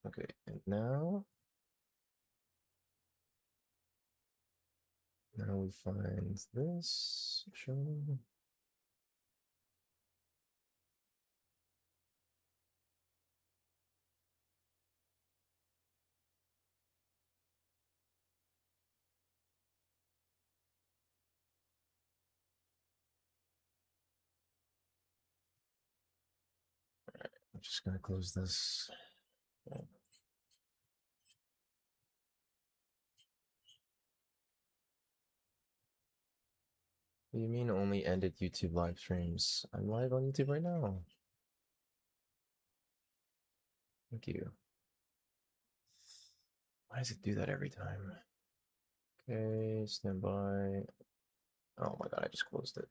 Okay, and now we find this. Show. I'm just gonna close this. What do you mean only ended YouTube live streams? I'm live on YouTube right now. Thank you. Why does it do that every time? Okay, stand by. Oh my god, I just closed it.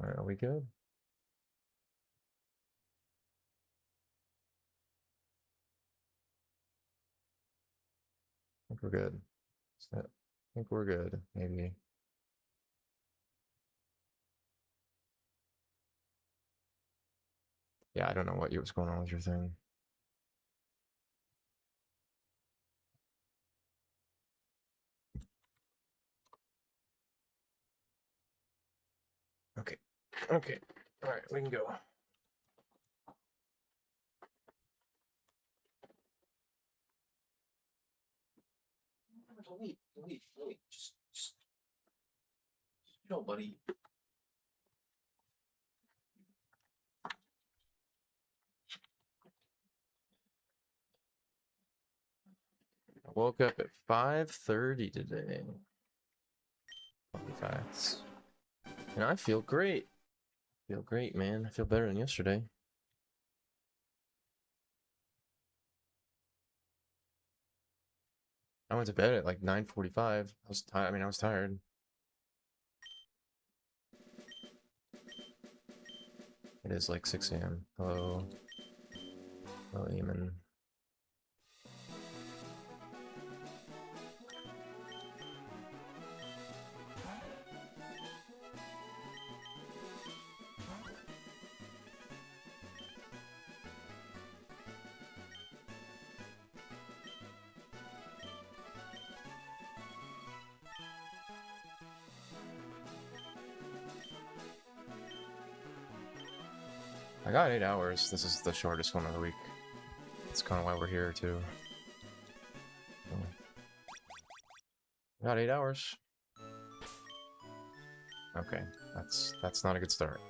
Alright, are we good? I think we're good. I think we're good, maybe. Yeah, I don't know what's going on with your thing. Okay. Okay. Alright, we can go. Wait. Just no, buddy. I woke up at 5:30 today. Funny facts. And I feel great. Feel great, man. I feel better than yesterday. I went to bed at like 9:45. I was tired. I mean, I was tired. It is like 6 a.m. Hello. Hello, Eamon. I got 8 hours. This is the shortest one of the week. That's kind of why we're here, too. I got 8 hours. Okay, that's not a good start.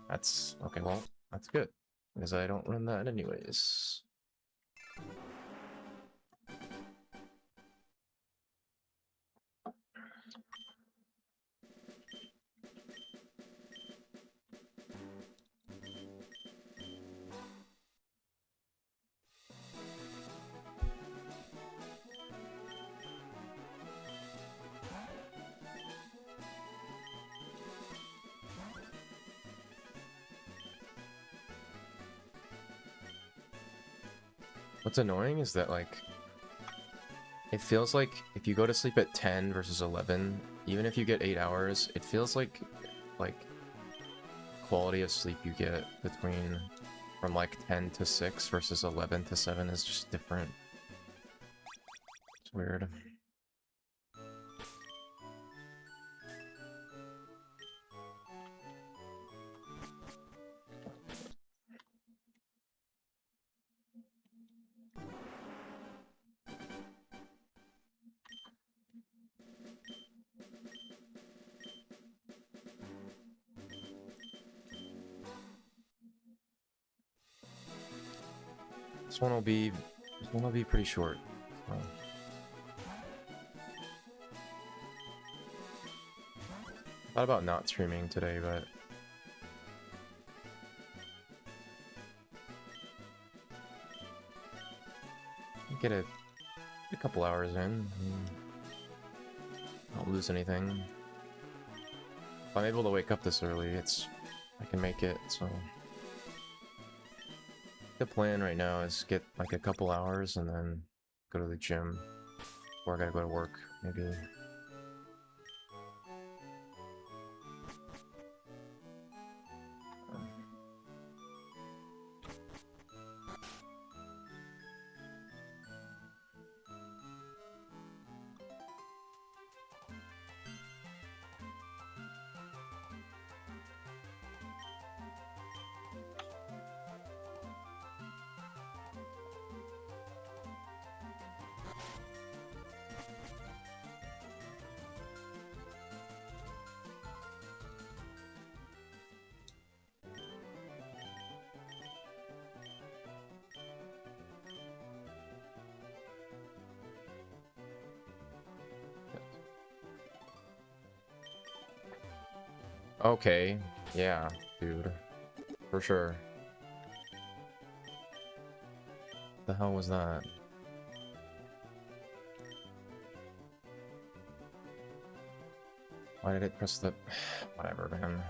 That's okay. Well, that's good because I don't run that anyways. What's annoying is that, like, it feels like if you go to sleep at 10 versus 11, even if you get 8 hours, it feels like quality of sleep you get between from like 10 to 6 versus 11 to 7 is just different. It's weird. This one will be pretty short. So. Thought about not streaming today, but get a couple hours in. Don't lose anything. If I'm able to wake up this early, I can make it, so... The plan right now is get like a couple hours and then go to the gym. Or I gotta go to work, maybe. Okay, yeah, dude. For sure. The hell was that? Why did it press the... Whatever, man.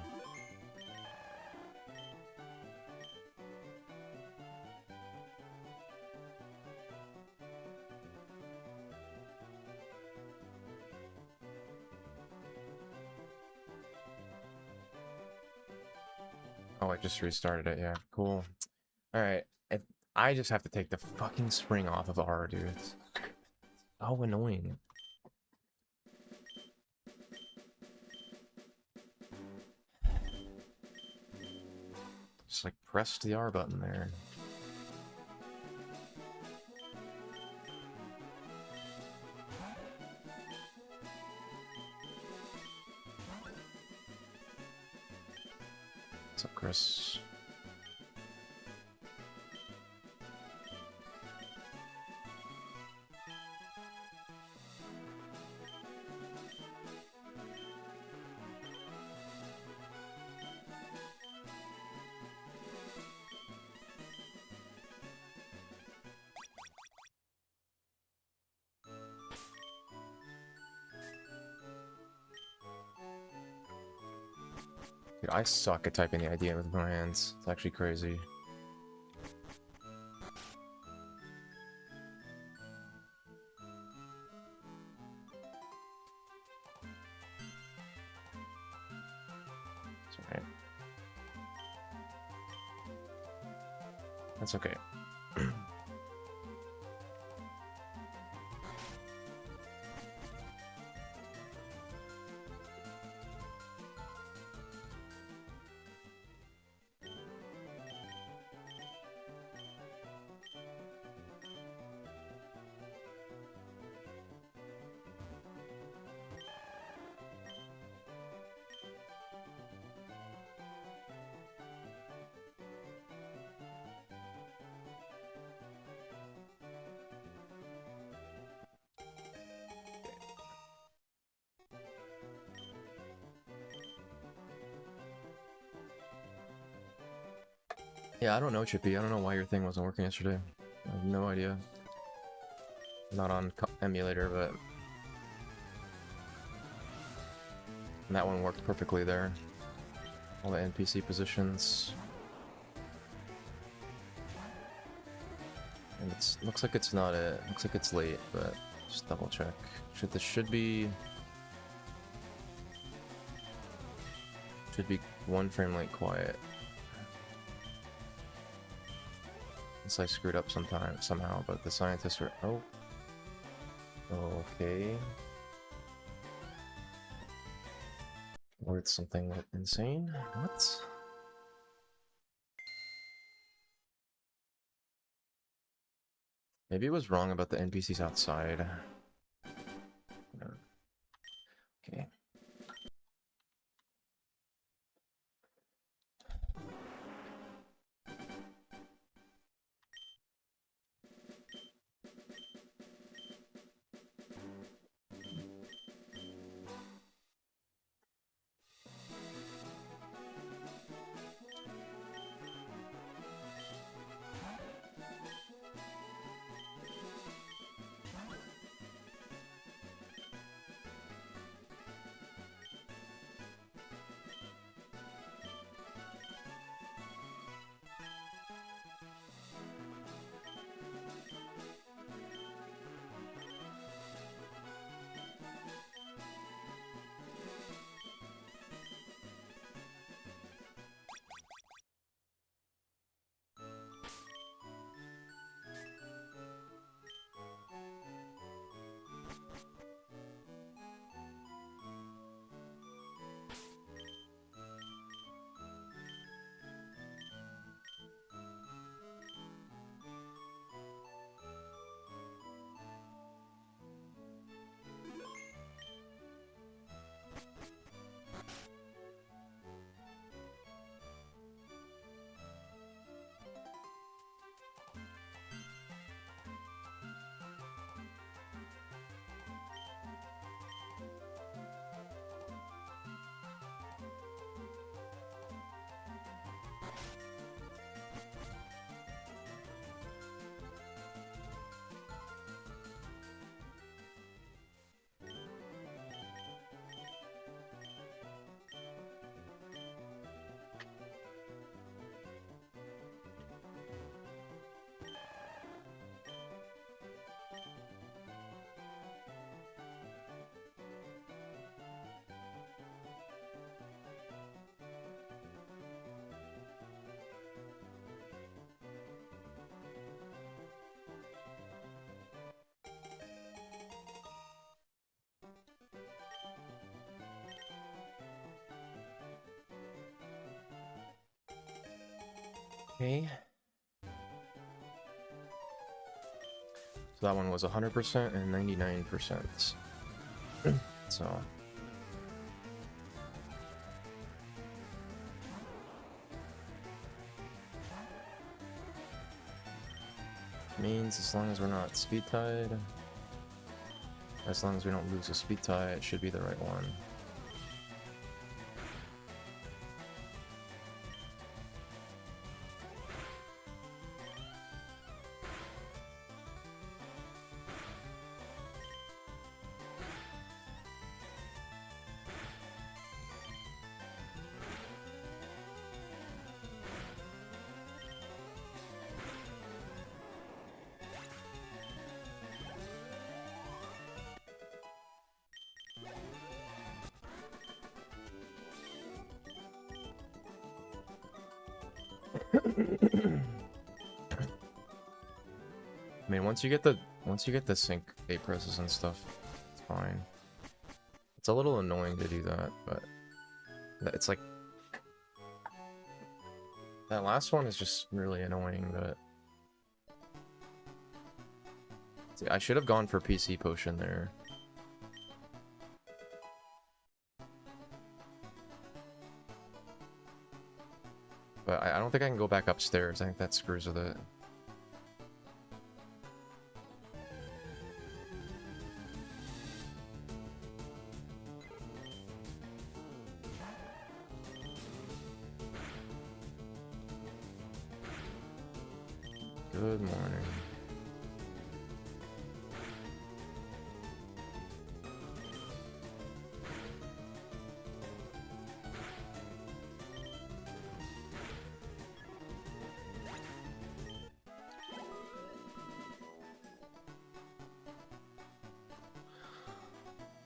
Oh, I just restarted it, yeah, cool. Alright, I just have to take the fucking spring off of R, dude. It's so annoying. Just like press the R button there. What's up, Chris? Dude, I suck at typing the idea with my hands. It's actually crazy. It's alright. That's okay. Yeah, I don't know, Chippy. I don't know why your thing wasn't working yesterday. I have no idea. Not on emulator, but... And that one worked perfectly there. All the NPC positions. And it looks like it's not it. Looks like it's late, but just double check. This should be 1 frame late quiet. Unless I screwed up somehow, but the scientists are... Oh. Okay. Or it's something insane? What? Maybe it was wrong about the NPCs outside. Okay. Okay. So that one was 100% and 99%. So. Means as long as we're not speed tied, as long as we don't lose a speed tie, it should be the right one. I mean, once you get the sync A presses and stuff, it's fine. It's a little annoying to do that, but it's like that last one is just really annoying. But see, I should have gone for PC potion there. But I don't think I can go back upstairs. I think that screws with it. Good morning.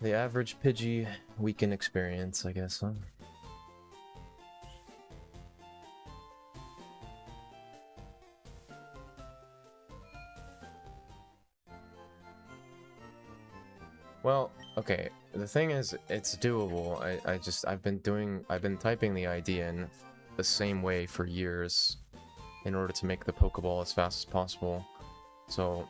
The average Pidgey weekend experience, I guess, huh? Well, okay, the thing is, it's doable. I've been typing the ID in the same way for years in order to make the Pokeball as fast as possible. So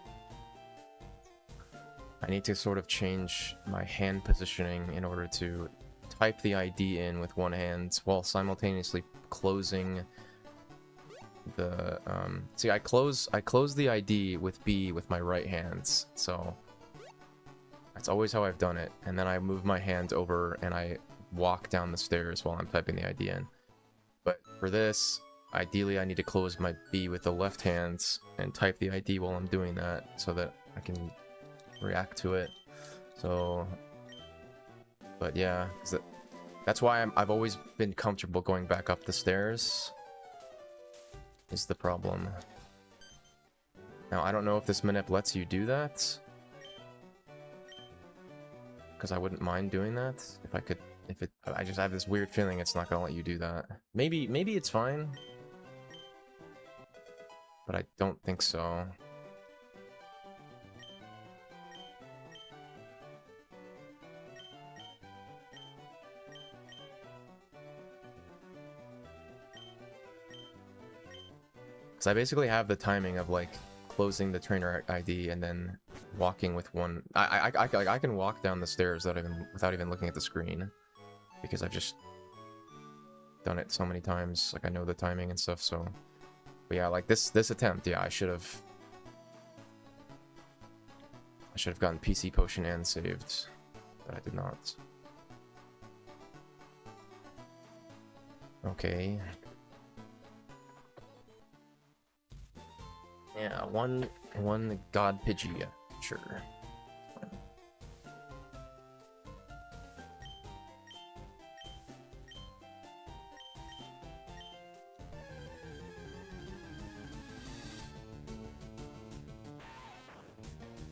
I need to sort of change my hand positioning in order to type the ID in with one hand while simultaneously closing the see, I close the ID with B with my right hand, so that's always how I've done it. And then I move my hand over and I walk down the stairs while I'm typing the ID in. But for this, ideally I need to close my B with the left hand and type the ID while I'm doing that so that I can react to it. So, but yeah, that's why I've always been comfortable going back up the stairs. Is the problem. Now I don't know if this manip lets you do that, because I wouldn't mind doing that if I could. I just have this weird feeling it's not gonna let you do that. Maybe it's fine, but I don't think so. Because I basically have the timing of like closing the trainer ID and then walking with one. I can walk down the stairs without even looking at the screen, because I've just done it so many times. Like I know the timing and stuff. So, but yeah, like this attempt, yeah, I should have gotten PC potion and saved, but I did not. Okay. Yeah, one God Pidgey, sure.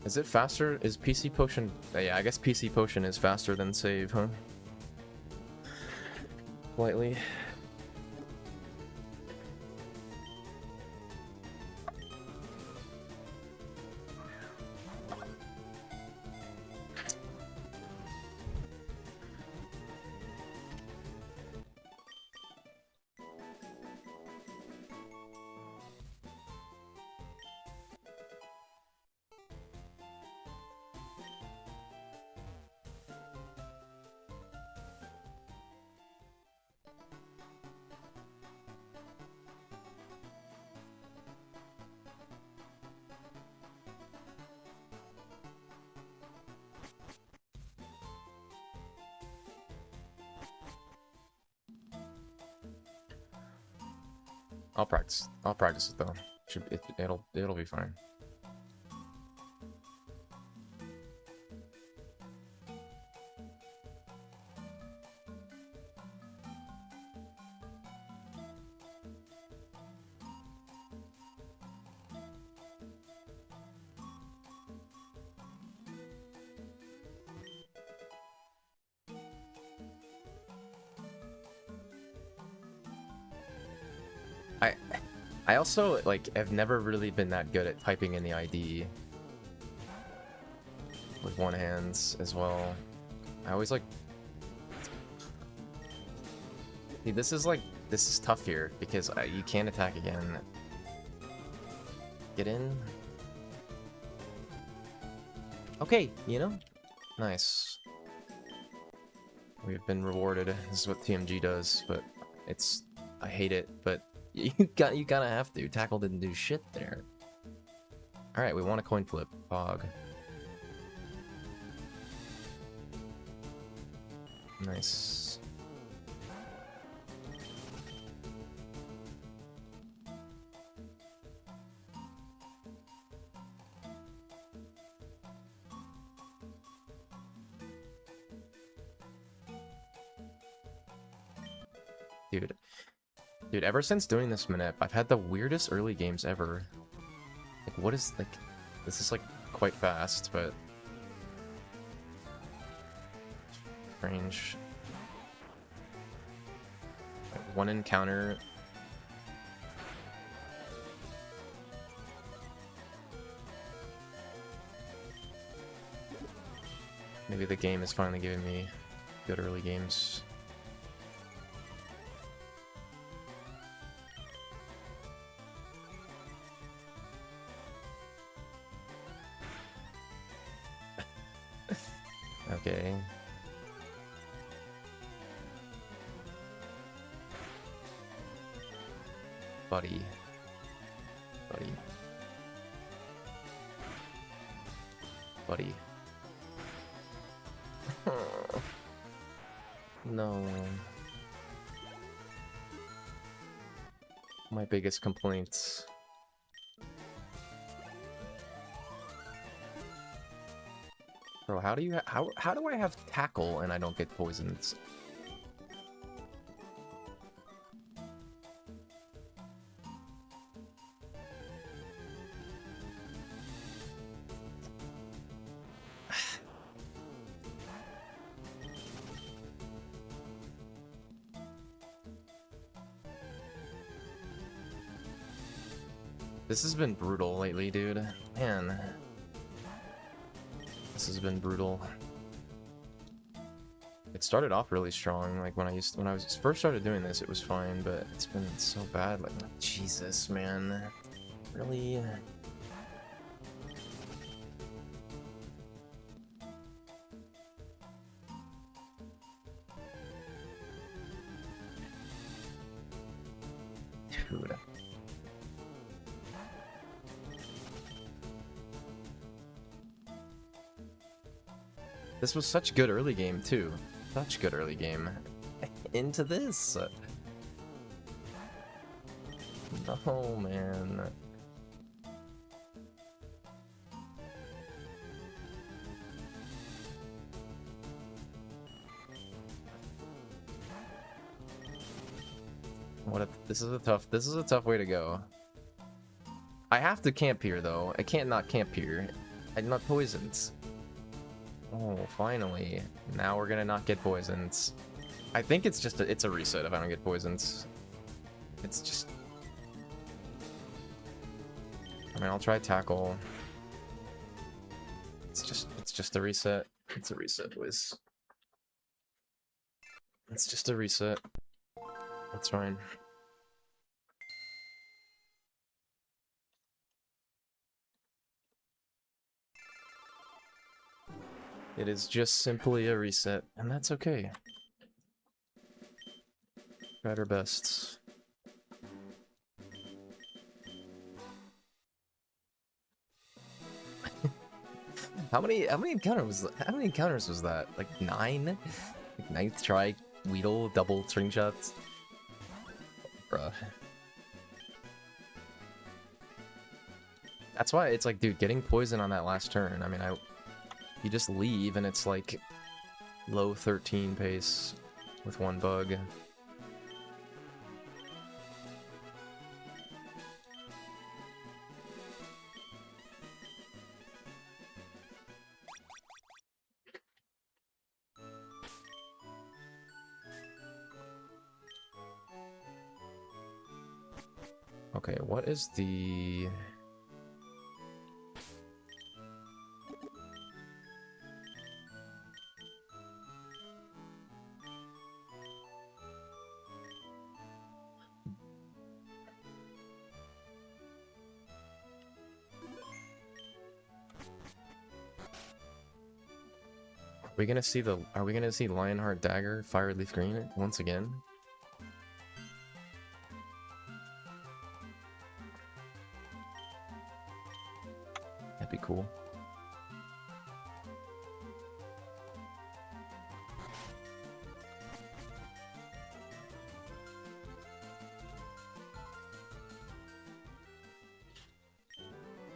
Is it faster? Is PC potion? Yeah, I guess PC potion is faster than save, huh? Slightly. I'll practice. I'll practice it though. It'll be fine. I also, like, have never really been that good at typing in the ID with one hand as well. I always, like... See, this is tough here, because you can't attack again. Get in. Okay, you know? Nice. We've been rewarded. This is what TMG does, but it's... I hate it, but... You gotta have to. Tackle didn't do shit there. Alright, we want a coin flip. Bog. Nice. Dude, ever since doing this manip, I've had the weirdest early games ever. Like, what is, like... This is, like, quite fast, but... Strange. Like, one encounter... Maybe the game is finally giving me good early games. Okay. Buddy. Buddy. Buddy. No. My biggest complaints. Bro, how do I have tackle and I don't get poisoned? This has been brutal lately, dude. Man. This has been brutal. It started off really strong, like when I first started doing this, it was fine, but it's been so bad. Like, Jesus, man, really. Dude. This was such good early game, too. Such good early game. Into this! No, man. This is a tough way to go. I have to camp here, though. I can't not camp here. I'm not poisoned. Oh, finally. Now we're gonna not get poisoned. I think it's just it's a reset if I don't get poisoned. It's just... I mean, I'll try tackle. It's just a reset. It's a reset, boys. It's just a reset. That's fine. It is just simply a reset, and that's okay. Tried our best. How many encounters was that? Like 9? Like 9th try Weedle double string shots? Bruh. That's why it's like, dude, getting poison on that last turn. I mean, you just leave and it's like low 13 pace with one bug. Okay, what is the... Are we gonna see Lionheart Dagger, FireRed Leaf Green once again? That'd be cool.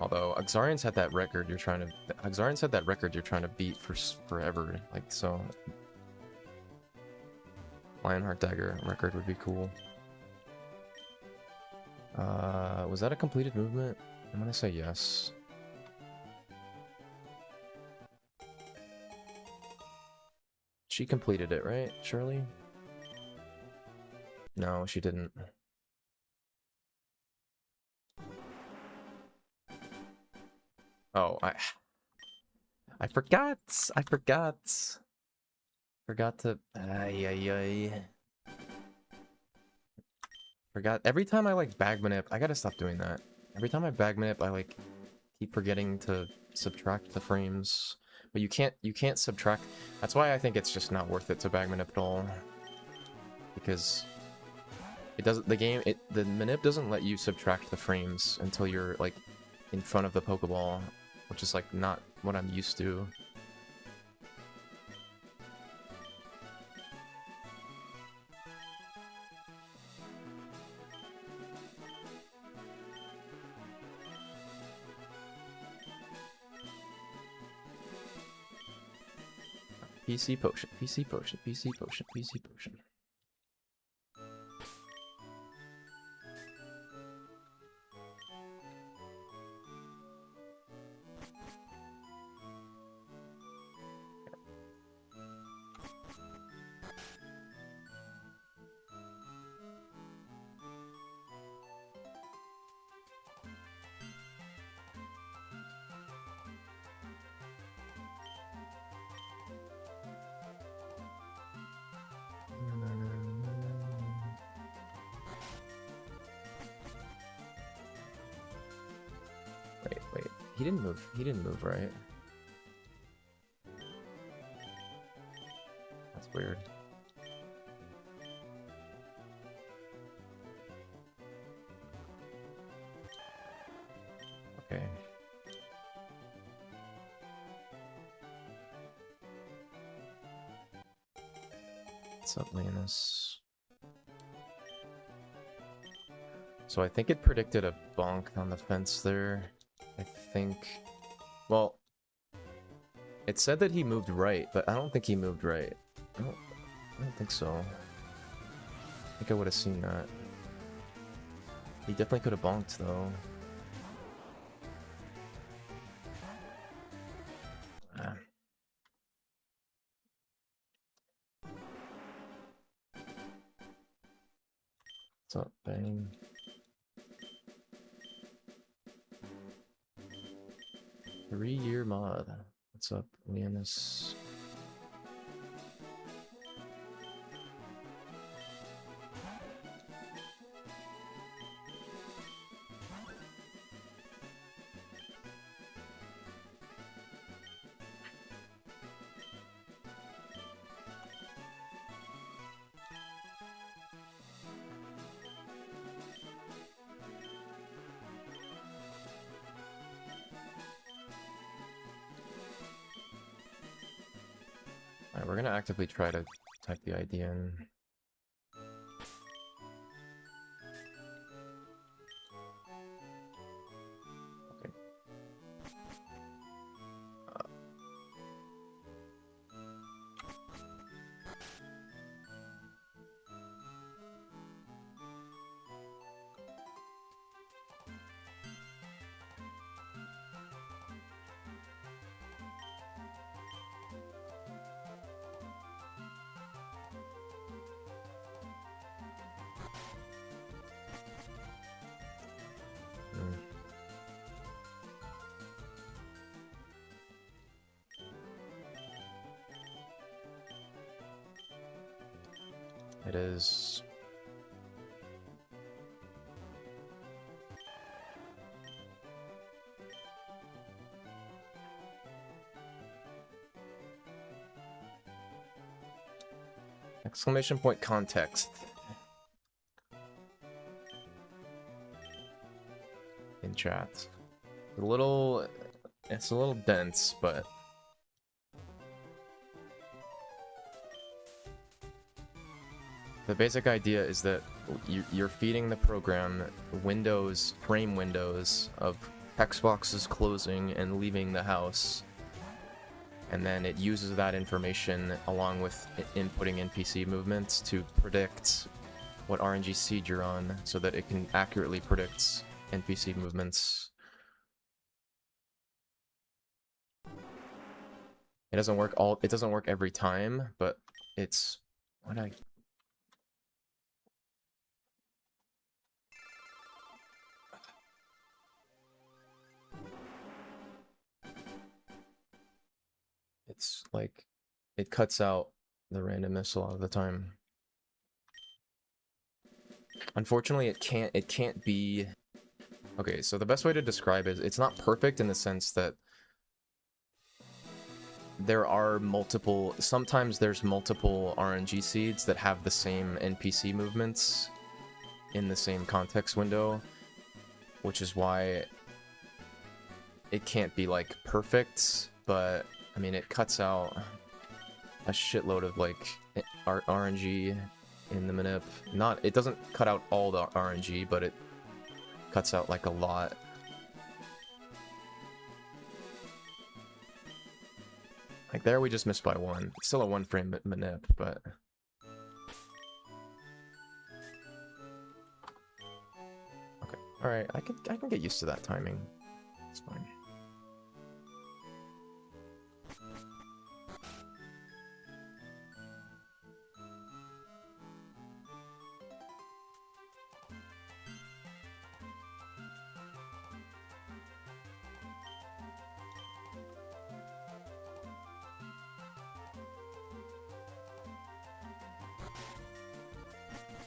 Although Axarian's had that record you're trying to beat for forever, like, so Lionheart Dagger record would be cool. Was that a completed movement? I'm gonna say yes. She completed it, right, Shirley? No, she didn't. Oh, I forgot. Forgot to. Forgot. Every time I like bag manip, I gotta stop doing that. Every time I bag manip, I like keep forgetting to subtract the frames. But you can't subtract. That's why I think it's just not worth it to bag manip at all. Because it doesn't. The manip doesn't let you subtract the frames until you're like in front of the Pokeball, which is like not what I'm used to. PC potion, PC potion, PC potion, PC potion. Wait. He didn't move, right? That's weird. Okay. What's up, Lannis? So I think it predicted a bonk on the fence there. I think... Well... It said that he moved right, but I don't think he moved right. I don't think so. I think I would have seen that. He definitely could have bonked, though. What's up, Bang? Three-year mod. What's up, Leonis? Alright, we're gonna actively try to type the ID in. Okay, It is... Exclamation point context. In chat. It's a little dense, but the basic idea is that you're feeding the program frame windows of text boxes closing and leaving the house, and then it uses that information along with inputting NPC movements to predict what RNG seed you're on, so that it can accurately predict NPC movements. It doesn't work every time, but it's it's like it cuts out the randomness a lot of the time. Unfortunately, it can't be... Okay, so the best way to describe it is it's not perfect in the sense that there are sometimes there's multiple RNG seeds that have the same NPC movements in the same context window, which is why it can't be like perfect, but I mean it cuts out a shitload of like RNG in the manip. It doesn't cut out all the RNG, but it cuts out like a lot. Like there we just missed by one. It's still a one frame manip, but... Okay, alright, I can get used to that timing. It's fine.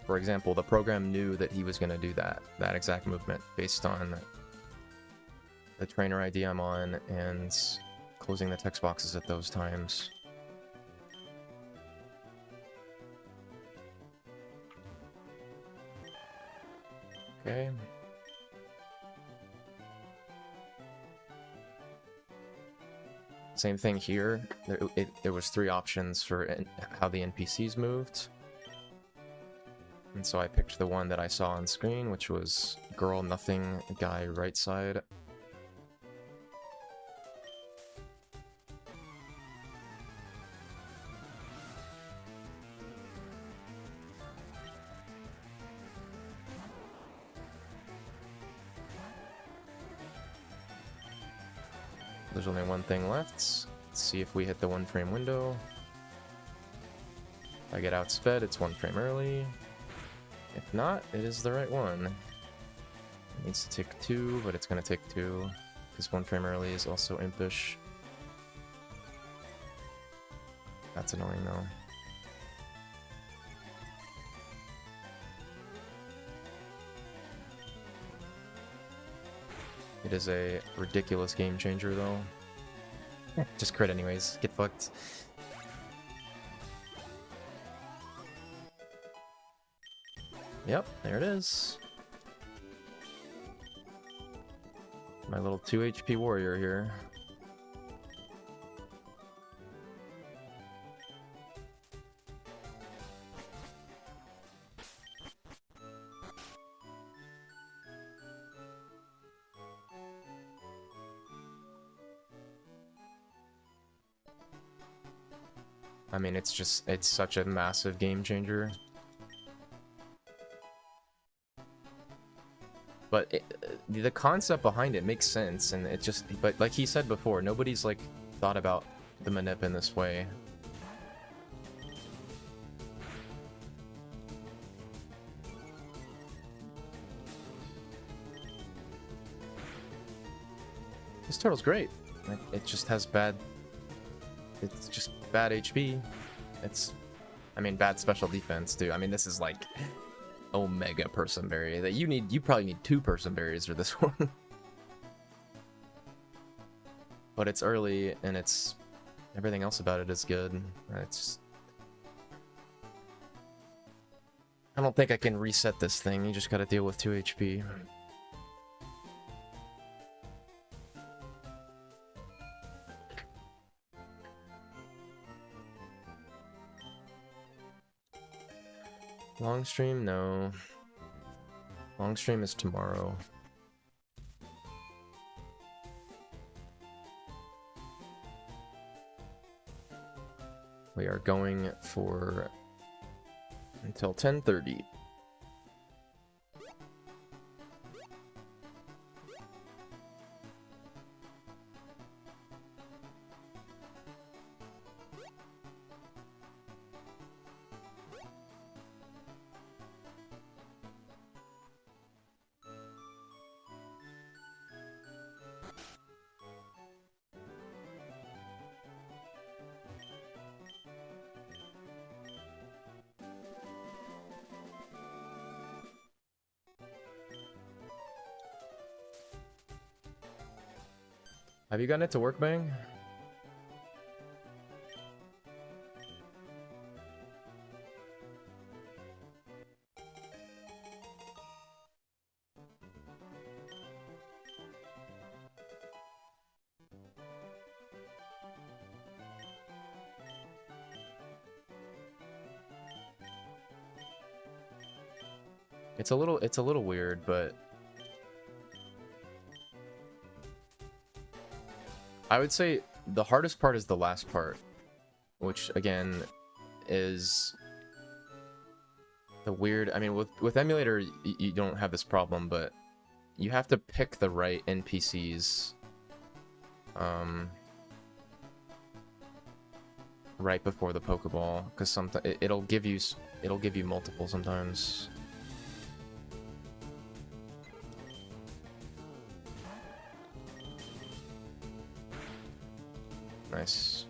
For example, the program knew that he was going to do that exact movement based on the trainer ID I'm on and closing the text boxes at those times. Okay. Same thing here. There was 3 options for how the NPCs moved. And so I picked the one that I saw on screen, which was girl, nothing, guy, right side. There's only one thing left. Let's see if we hit the 1 frame window. If I get outsped, it's 1 frame early. If not, it is the right one. It needs to take 2, but it's gonna take 2, because 1 frame early is also impish. That's annoying though. It is a ridiculous game changer though. Just crit anyways, get fucked. Yep, there it is. My little 2 HP warrior here. I mean, it's such a massive game changer. But the concept behind it makes sense, and but like he said before, nobody's like thought about the manip in this way. This turtle's great. It just has it's just bad HP. It's I mean, bad special defense too. I mean, this is like Omega Person Berry. That you probably need 2 Person Berries for this one. But it's early and it's everything else about it is good. It's I don't think I can reset this thing. You just gotta deal with 2 HP. Long stream? No. Long stream is tomorrow. We are going for until 10:30. Have you gotten it to work, Bang? It's a little weird, but I would say the hardest part is the last part, which again is the weird. I mean, with emulator you don't have this problem, but you have to pick the right NPCs right before the Pokeball, because sometimes it'll give you multiple sometimes. Nice.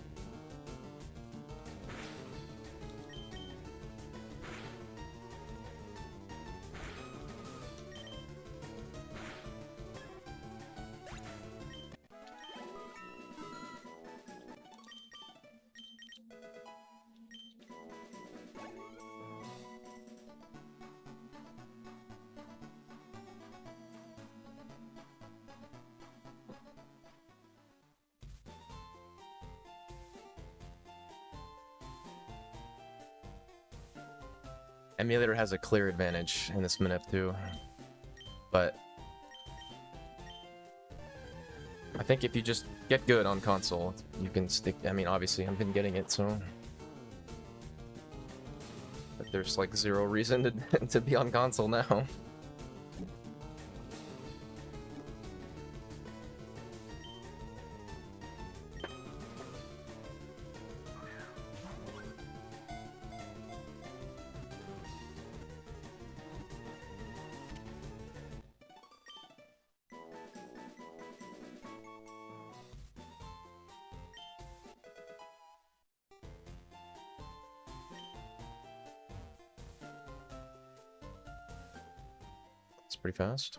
Emulator has a clear advantage in this minute too, but I think if you just get good on console, you can stick. I mean, obviously, I've been getting it, so but there's like 0 reason to to be on console now. It's pretty fast.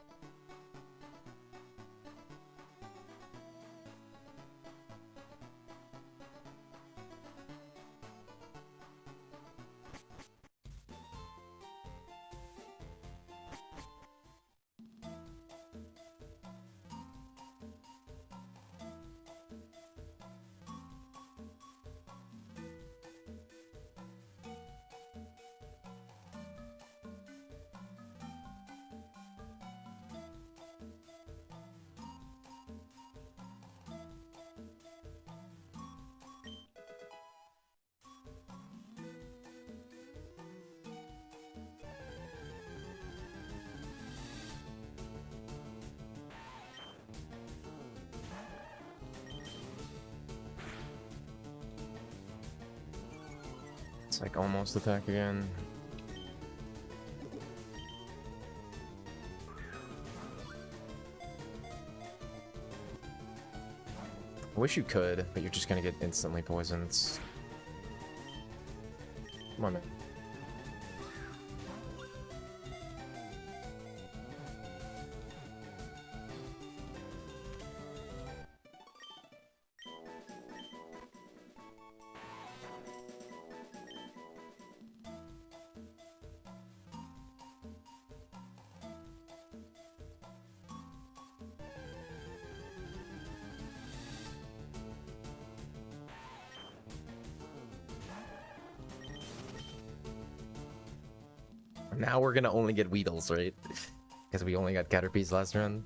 It's like almost attack again. I wish you could, but you're just gonna get instantly poisoned. Come on, man. Now we're gonna only get Weedles, right? Because we only got Caterpies last run.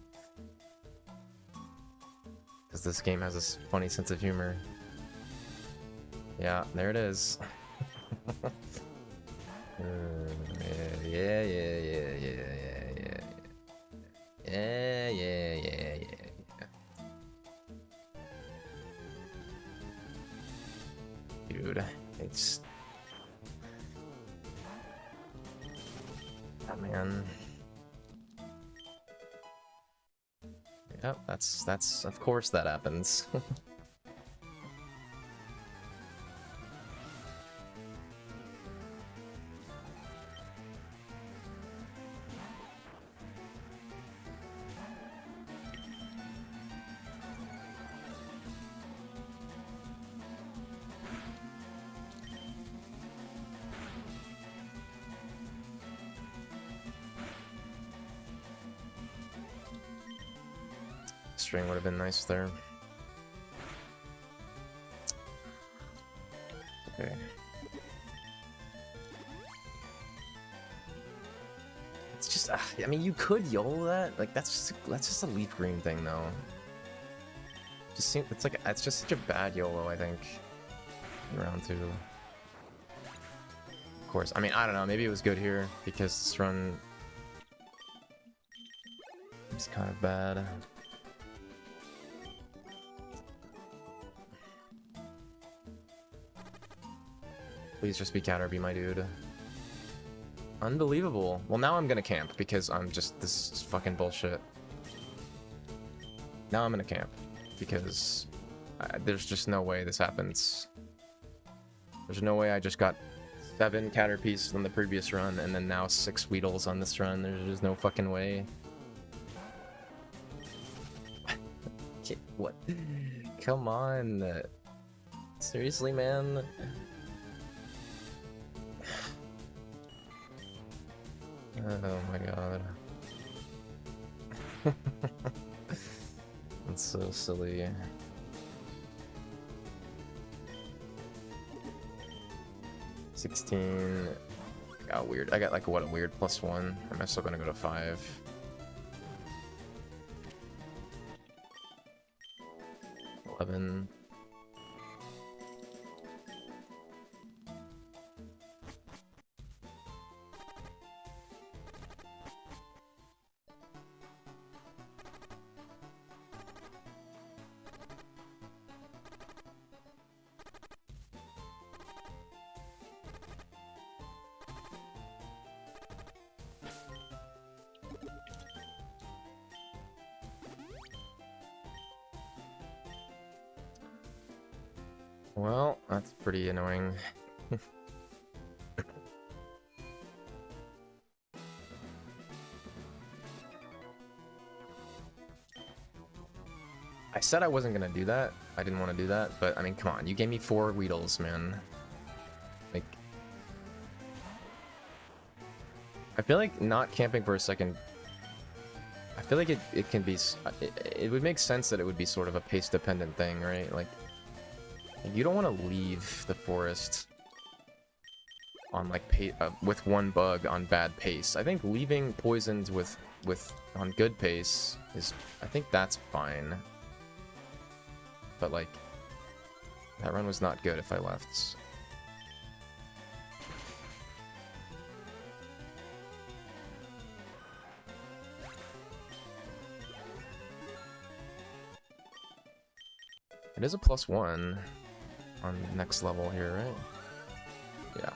Because this game has a funny sense of humor. Yeah, there it is. Yeah. Dude, it's... Oh, man. Yep, that's of course that happens. String would have been nice there. Okay. It's just, I mean, you could YOLO that. Like, that's just a leaf green thing, though. Just seems, it's just such a bad YOLO, I think. In round 2. Of course, I mean, I don't know. Maybe it was good here because this run is kind of bad. Please just be counter, be my dude. Unbelievable. Well, now I'm gonna camp because this is fucking bullshit. Now I'm gonna camp because there's just no way this happens. There's no way I just got 7 Caterpies from the previous run and then now 6 Weedles on this run. There's just no fucking way. What? Come on. Seriously, man? Oh my god. That's so silly. $16. Got weird. I got like what, a weird +1. I'm still gonna go to 5. $11. Well, that's pretty annoying. I said I wasn't gonna do that. I didn't want to do that, but I mean, come on. You gave me 4 Weedles, man. Like... I feel like not camping for a second... I feel like it can be... It would make sense that it would be sort of a pace-dependent thing, right? Like... You don't want to leave the forest on like with 1 bug on bad pace. I think leaving poisons with on good pace is, I think that's fine. But like that run was not good if I left. It is a +1 on next level here, right? Yeah.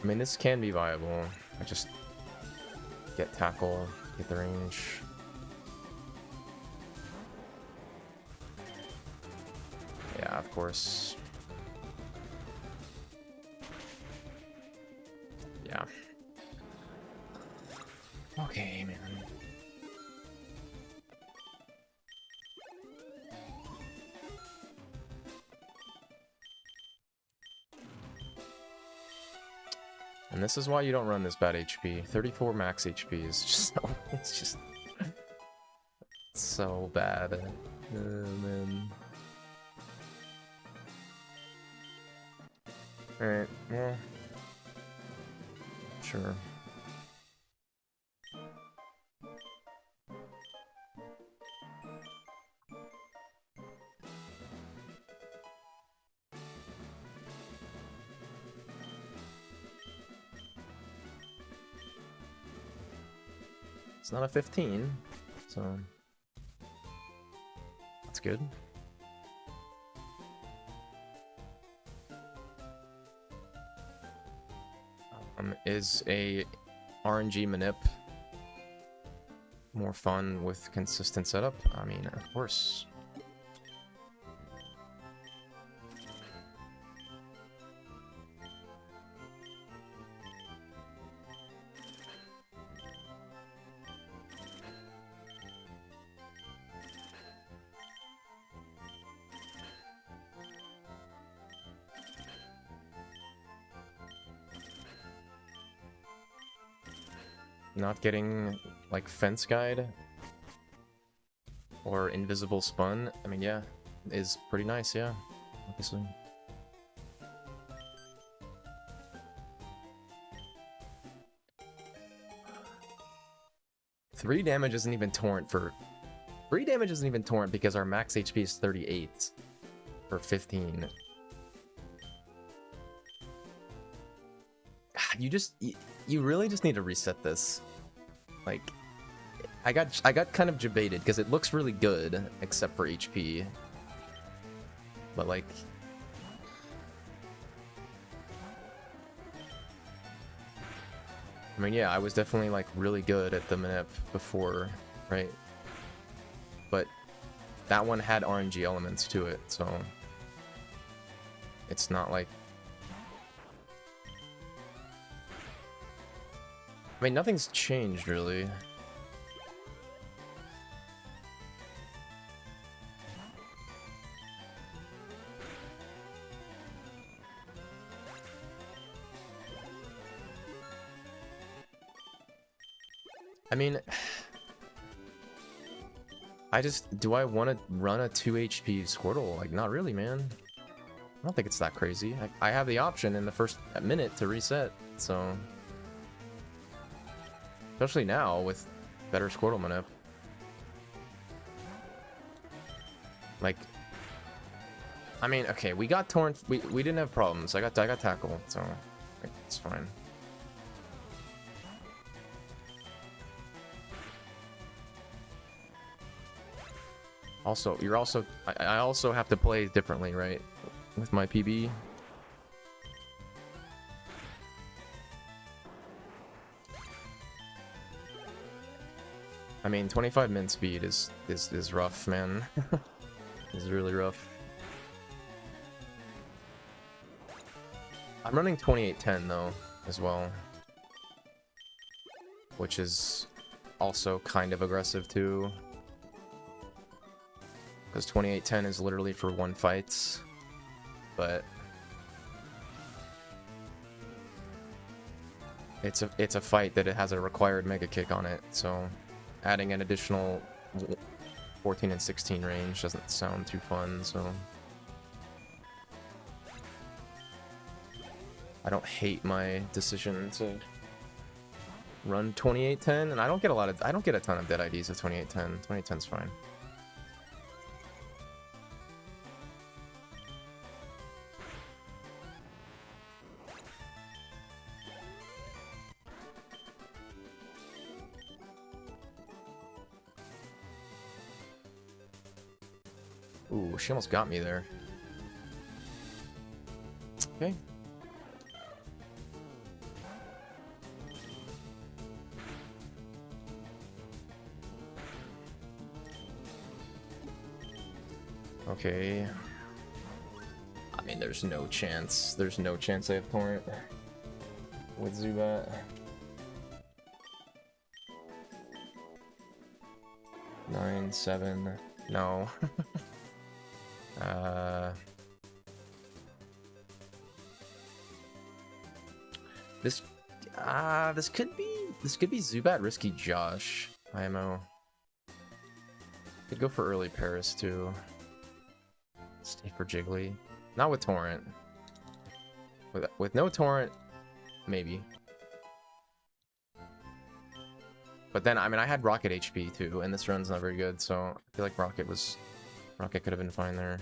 I mean, this can be viable. I just get tackle, get the range. Yeah, of course. Yeah. Okay, man. And this is why you don't run this bad HP. 34 max HP is just so, it's just so bad. Man. Alright, yeah. Sure. It's not a 15, so that's good. Is a RNG manip more fun with consistent setup? I mean, of course. Not getting, like, fence guide or invisible spun, I mean, yeah, is pretty nice, yeah, obviously. Three damage isn't even torrent because our max HP is 38 for 15. You really just need to reset this. Like, I got kind of debated because it looks really good except for HP. But like, I mean, yeah, I was definitely like really good at the manip before, right? But that one had RNG elements to it, so it's not like, I mean, nothing's changed, really. I mean, do I want to run a 2 HP Squirtle? Like, not really, man. I don't think it's that crazy. I have the option in the first minute to reset, so... Especially now, with better Squirtle manip. Like... I mean, okay, we got Torrent... We didn't have problems. I got Tackle, so... Like, it's fine. Also, you're also... I also have to play differently, right? With my PB. I mean, 25 min speed is rough, man. It's really rough. I'm running 2810 though, as well. Which is also kind of aggressive too. Because 2810 is literally for one fight. But it's a fight that it has a required mega kick on it, so adding an additional 14 and 16 range doesn't sound too fun, so I don't hate my decision to run 2810, and I don't get a ton of dead IDs with 2810. 2810's fine. Ooh, she almost got me there. Okay. Okay. I mean, there's no chance. There's no chance I have Torrent with Zubat. Nine, 7. No. This could be Zubat Risky Josh. IMO. Could go for early Paris too. Stay for Jiggly. Not with Torrent. With no Torrent, maybe. But then, I mean, I had Rocket HP too, and this run's not very good, so I feel like Rocket could have been fine there.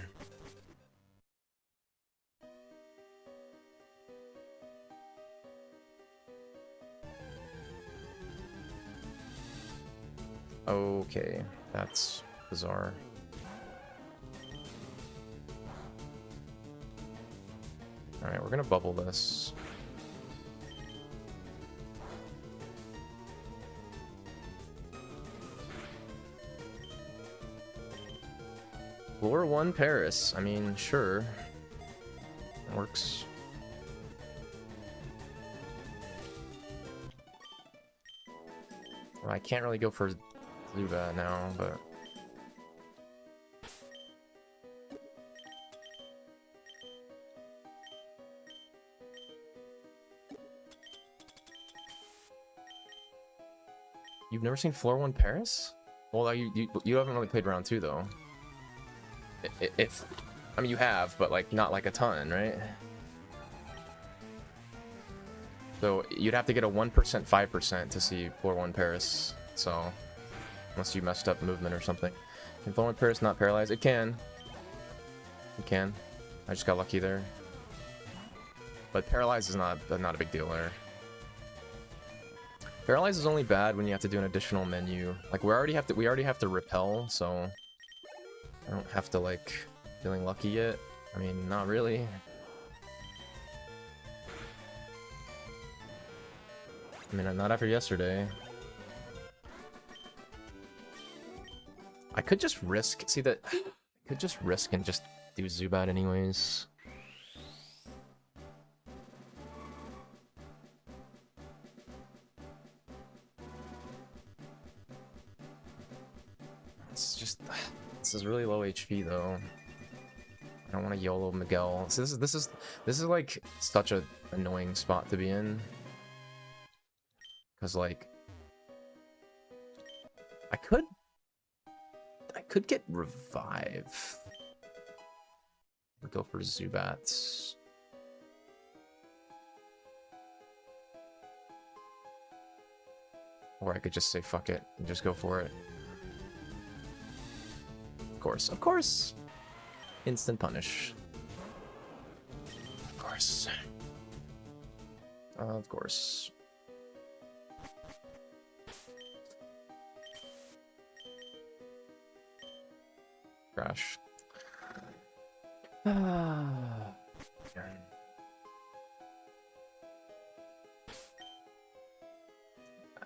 Okay, that's bizarre. Alright, we're gonna bubble this. Floor 1 Paris. I mean, sure. Works. Well, I can't really go for Zubat now, but... You've never seen Floor 1 Paris? Well, you haven't really played round 2 though. If I mean, you have, but like not like a ton, right? So you'd have to get a 1%, 5% to see Floor 1 Paris. So unless you messed up movement or something. Can Floor 1 Paris not paralyze? It can. It can. I just got lucky there. But paralyze is not a big deal there. Paralyze is only bad when you have to do an additional menu. Like we already have to repel, so I don't have to like feeling lucky yet. I mean, not really. I mean, not after yesterday. I could just risk. See that? I could just risk and just do Zubat anyways. It's just, this is really low HP though. I don't want to YOLO Miguel. So this is like such a annoying spot to be in. Cause like, I could get Revive. Go for Zubat. Or I could just say fuck it and just go for it. Of course. Instant punish. Of course. Of course. Crash.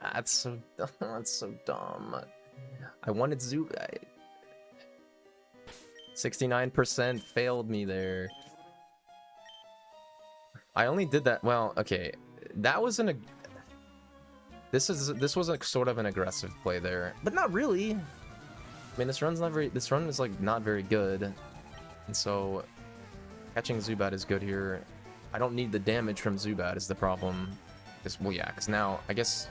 That's so dumb. That's so dumb. I wanted Zubat. 69% failed me there. I only did that. Well, okay, that was this was like sort of an aggressive play there, but not really. I mean, this run is like not very good, and so catching Zubat is good here. I don't need the damage from Zubat is the problem. Well, yeah, because now I guess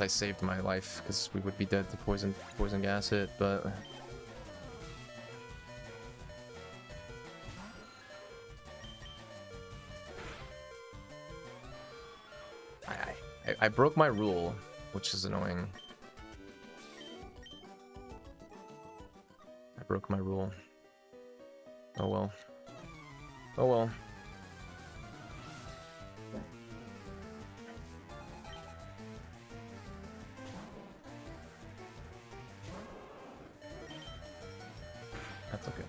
I saved my life because we would be dead to poison gas hit, but. I broke my rule, which is annoying. I broke my rule. Oh well. Oh well. That's okay.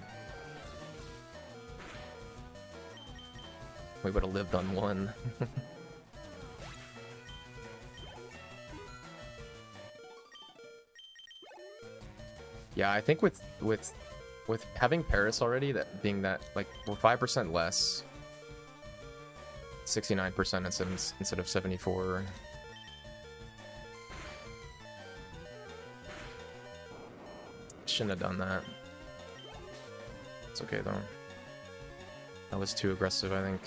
We would have lived on one. Yeah, I think with with having Paris already, that being that, like, we're 5% less. 69% instead of 74. Shouldn't have done that. It's okay though. That was too aggressive, I think.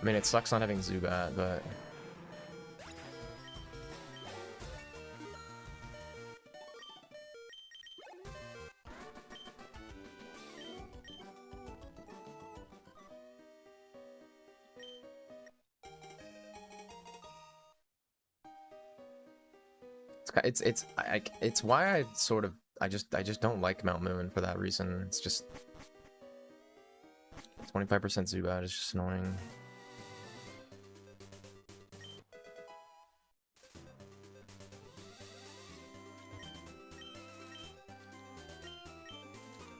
I mean, it sucks not having Zubat, but... It's why I sort of I just don't like Mount Moon for that reason. It's just 25% Zubat is just annoying.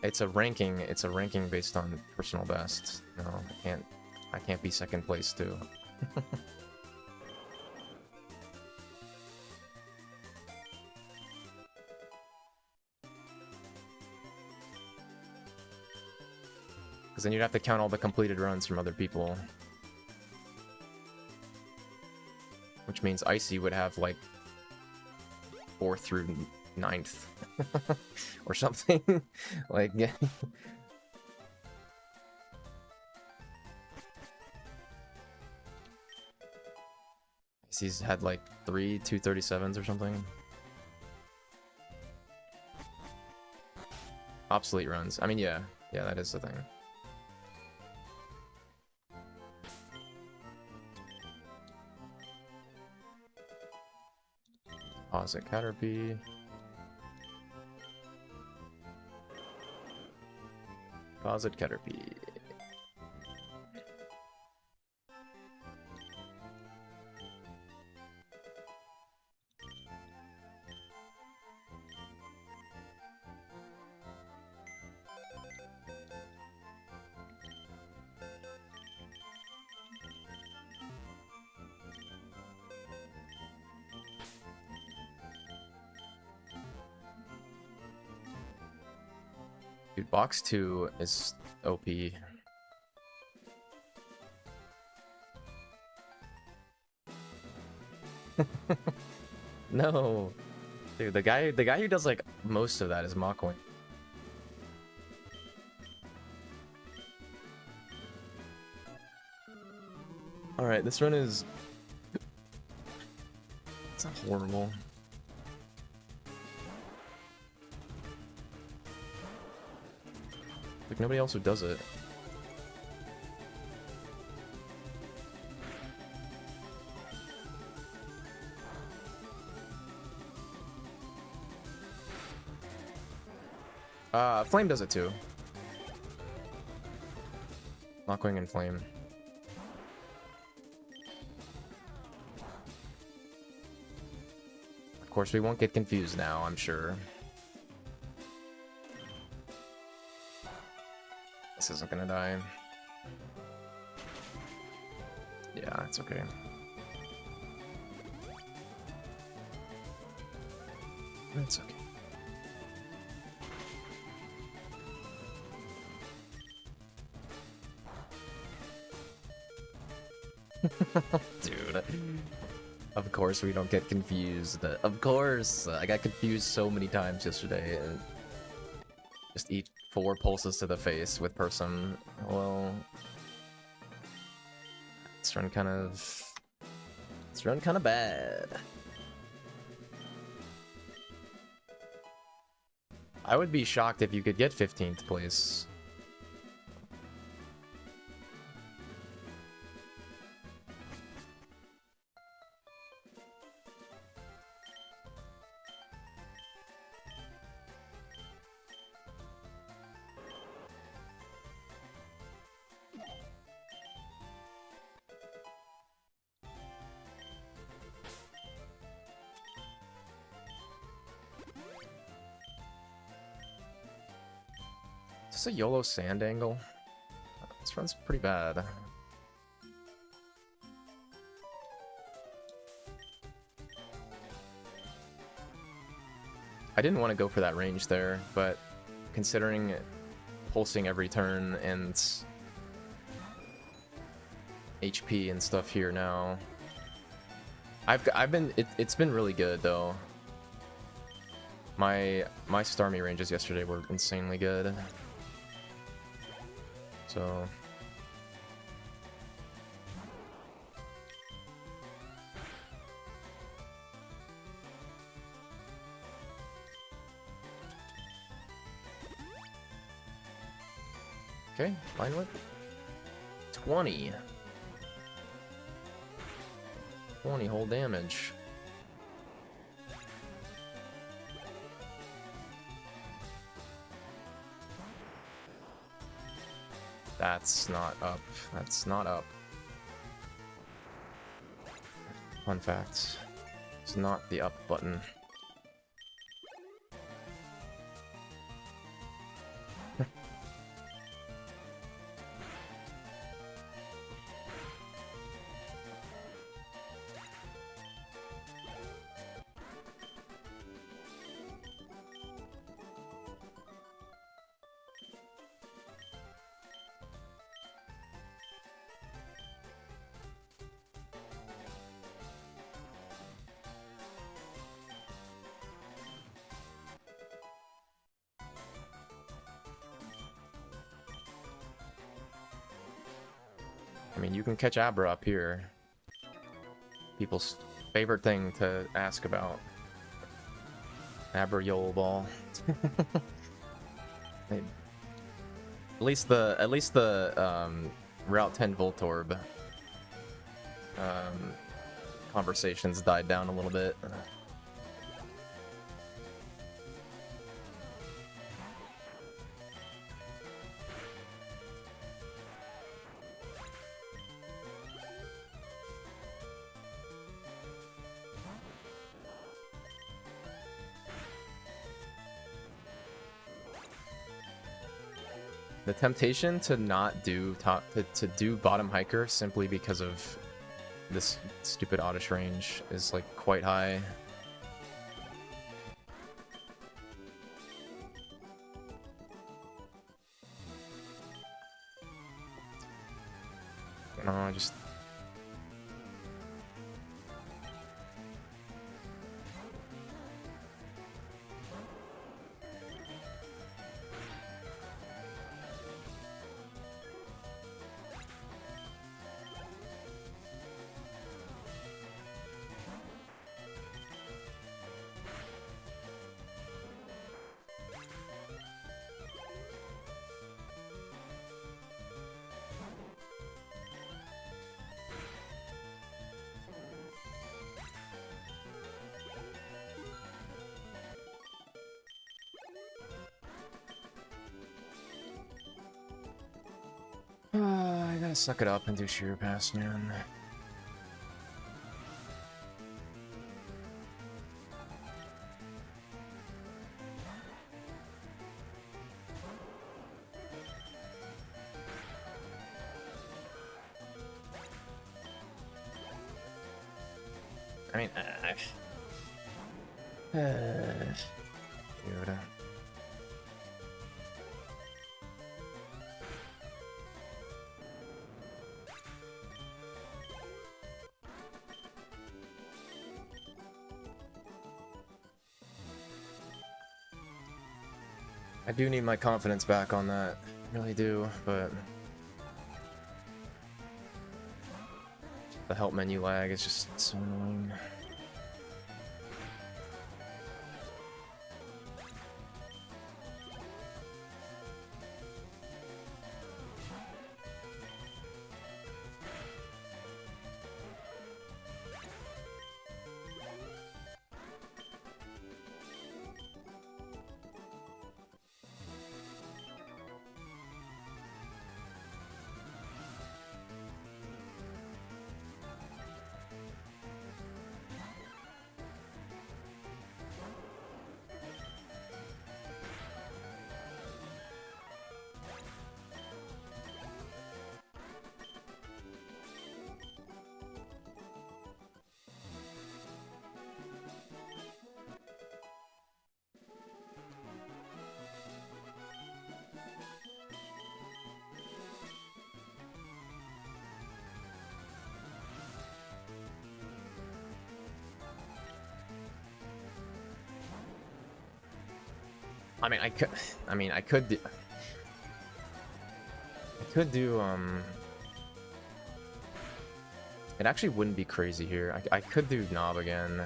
It's a ranking based on personal best. No, I can't be second place too. Because then you'd have to count all the completed runs from other people. Which means Icy would have, like, 4th through 9th. Or something. Like, yeah. Icy's had, like, 3 237s or something. Obsolete runs. I mean, yeah. Yeah, that is the thing. Pause at Caterpie. Pause at Caterpie. Dude, box 2 is OP. No. Dude, the guy who does like most of that is Machwing. Alright, this run is... It's not horrible. Like, nobody else who does it. Flame does it too. Machwing and Flame. Of course, we won't get confused now, I'm sure. This isn't gonna die. Yeah, it's okay. It's okay. Dude. Of course we don't get confused. Of course! I got confused so many times yesterday. And just eat 4 pulses to the face with Person. Well... It's run kind of bad. I would be shocked if you could get 15th place. Is this a YOLO sand angle? This run's pretty bad. I didn't want to go for that range there, but considering pulsing every turn and HP and stuff here now. It's been really good though. My Starmie ranges yesterday were insanely good. So okay, line whip. 20 whole damage. That's not up. That's not up. Fun fact. It's not the up button. I mean, you can catch Abra up here. People's favorite thing to ask about. Abra Yole Ball. At least the Route 10 Voltorb conversations died down a little bit. The temptation to not do to do bottom hiker simply because of this stupid oddish range is like quite high. No, just I gotta suck it up and do sheer pass, man. I mean, Yoda. I do need my confidence back on that. I really do, but the help menu lag is just so annoying. I mean, I could do, it actually wouldn't be crazy here. I could do Knob again.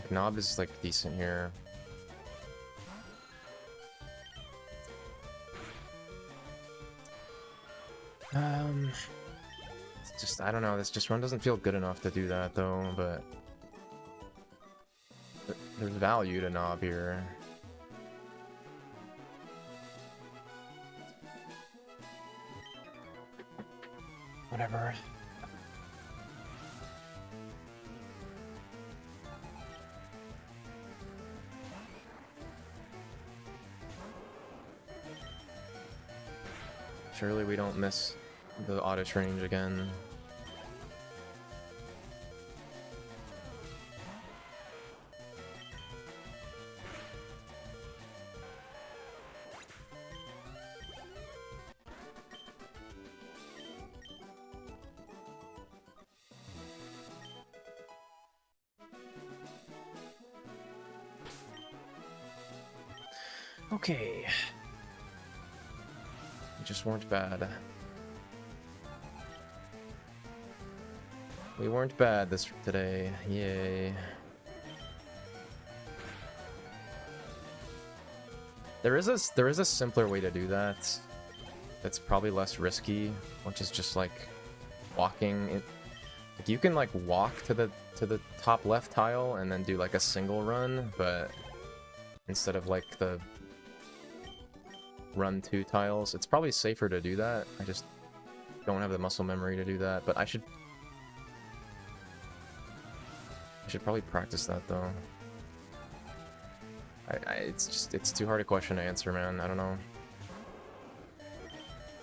Knob is, like, decent here. It's just, I don't know, this just run doesn't feel good enough to do that, though, but... There's value to Knob here. Whatever. Surely we don't miss the oddish range again. Okay. We just weren't bad. We weren't bad today. Yay. There is a simpler way to do that. That's probably less risky, which is just like walking it. Like you can like walk to the top left tile and then do like a single run, but instead of like the run 2 tiles, it's probably safer to do that. I just don't have the muscle memory to do that, but I should probably practice that though. It's too hard a question to answer, man. I don't know.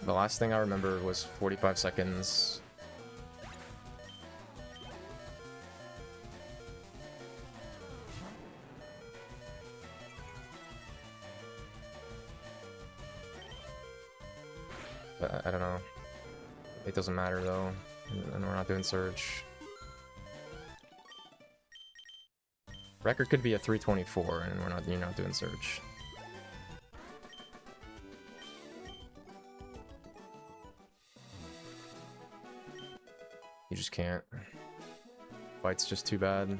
The last thing I remember was 45 seconds. But I don't know. It doesn't matter though, and we're not doing Surge. Record could be a 324, and you're not doing Surge. You just can't. Fight's just too bad.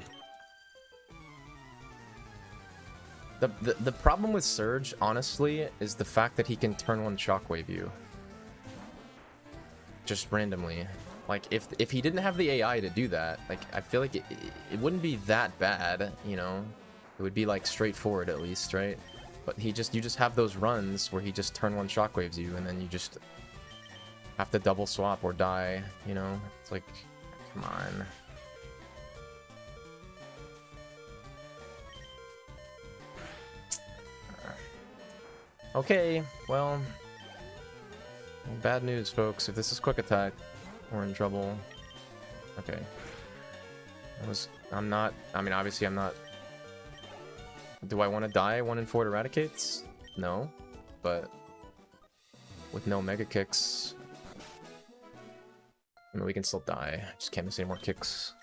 The problem with Surge, honestly, is the fact that he can turn 1 Shockwave you. Just randomly. Like, if he didn't have the AI to do that, like, I feel like it wouldn't be that bad, you know? It would be, like, straightforward at least, right? But you just have those runs where he just turn 1 Shockwaves you, and then you just have to double swap or die, you know? It's like, come on. Okay, well... Bad news, folks. If this is quick attack, we're in trouble. Okay. I'm not... I mean, obviously I'm not... Do I want to die 1 in 4 Eradicates? No. But... with no Mega Kicks... I mean, we can still die. Just can't miss any more kicks.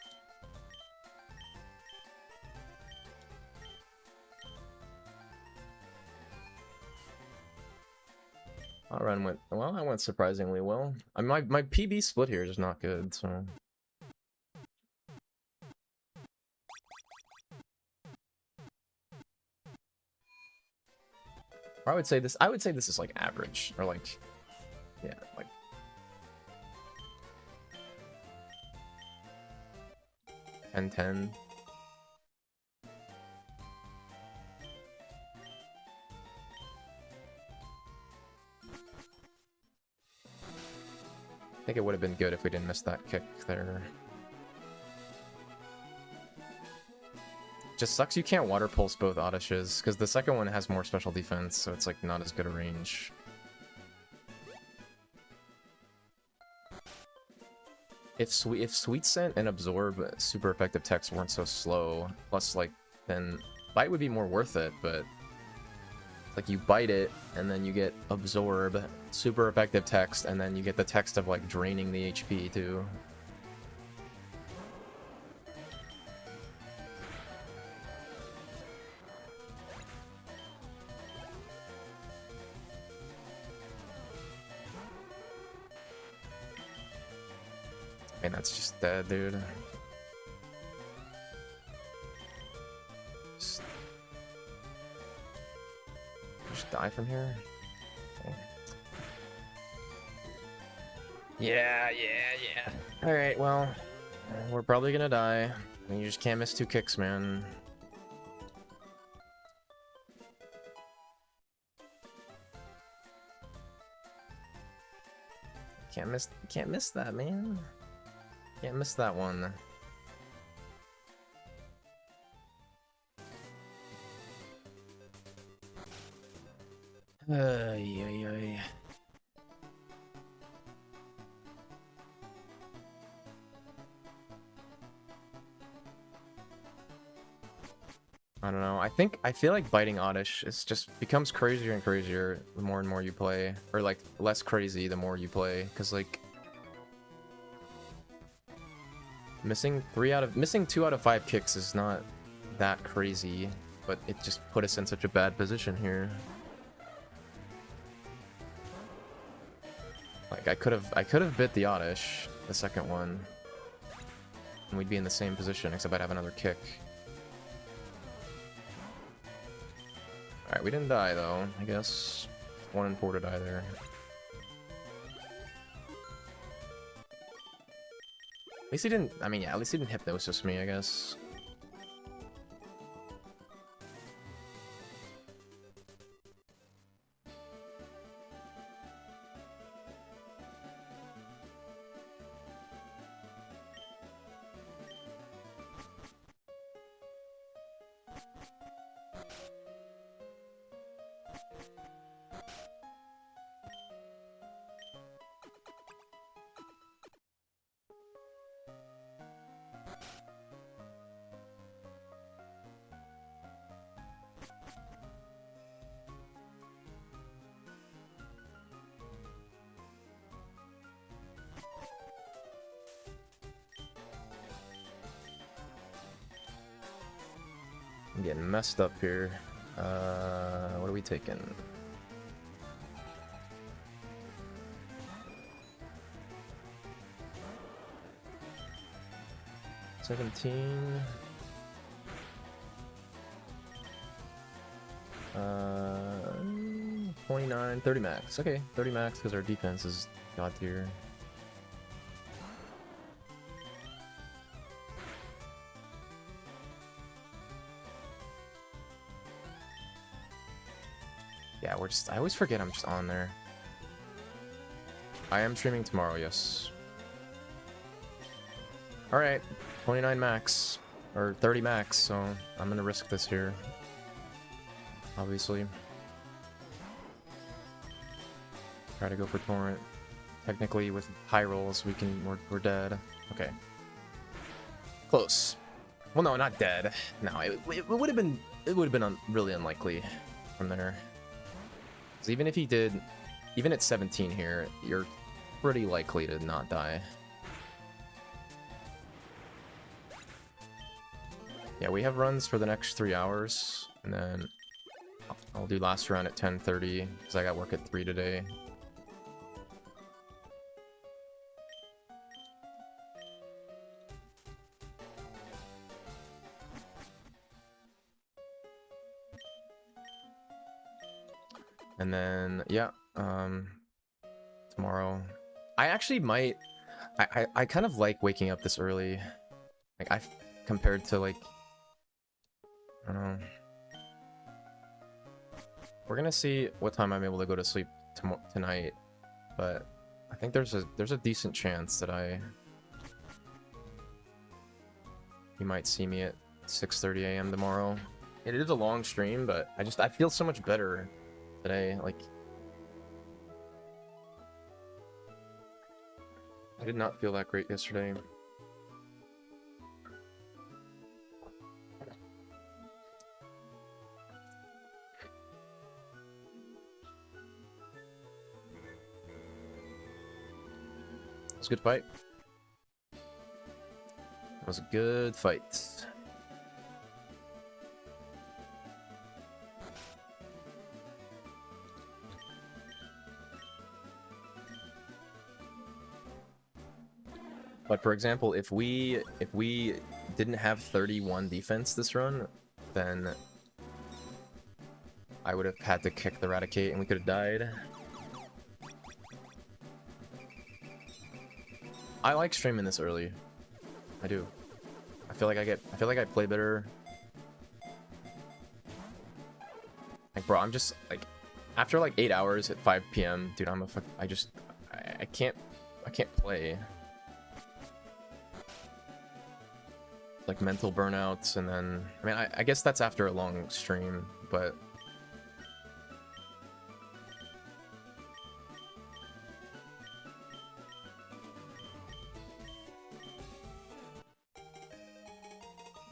Our run went... well, I went surprisingly well. I mean, my PB split here is not good, so... Or I would say this is like average, or like... yeah, like... 10-10. I think it would have been good if we didn't miss that kick there. Just sucks you can't water pulse both Oddishes, because the second one has more special defense, so it's like not as good a range. If Sweet Scent and Absorb super effective techs weren't so slow, plus like then Bite would be more worth it, but like you bite it and then you get Absorb, super effective text, and then you get the text of like draining the HP too. And that's just dead, dude. Just die from here? Okay. Yeah. Alright, well, we're probably gonna die. You just can't miss 2 kicks, man. Can't miss that, man. Can't miss that one. Ay. I don't know. I feel like biting Oddish is just becomes crazier and crazier the more and more you play, or like less crazy the more you play. Because like missing 2 out of 5 kicks is not that crazy, but it just put us in such a bad position here. Like I could have bit the Oddish, the second one, and we'd be in the same position except I'd have another kick. Alright, we didn't die though, I guess. 1 and 4 to die there. At least he didn't, I mean, yeah, at least he didn't hypnosis me, I guess. I'm getting messed up here. What are we taking? $17. 29, 30 max. Okay, 30 max because our defense is god tier. Yeah, I always forget I'm just on there. I am streaming tomorrow, yes. Alright, 29 max, or 30 max, so I'm gonna risk this here. Obviously. Try to go for Torrent. Technically, with high rolls, we're dead. Okay. Close. Well, no, not dead. No, it would have been really unlikely from there. Because even if he did, even at 17 here, you're pretty likely to not die. Yeah, we have runs for the next 3 hours, and then I'll do last run at 10:30 because I got work at 3 today. And then, yeah, tomorrow. I actually might... I kind of like waking up this early. Like, compared to, like... I don't know. We're gonna see what time I'm able to go to sleep tonight, but I think there's a decent chance that you might see me at 6:30 a.m. tomorrow. It is a long stream, but I feel so much better today. Like, I did not feel that great yesterday. It was a good fight. It was a good fight. But for example, if we didn't have 31 defense this run, then I would have had to kick the Raticate and we could have died. I like streaming this early. I do. I feel like I play better. Like, bro, I'm just like, after like 8 hours at 5 p.m., dude, I can't play. Like mental burnouts, and then, I mean, I guess that's after a long stream, but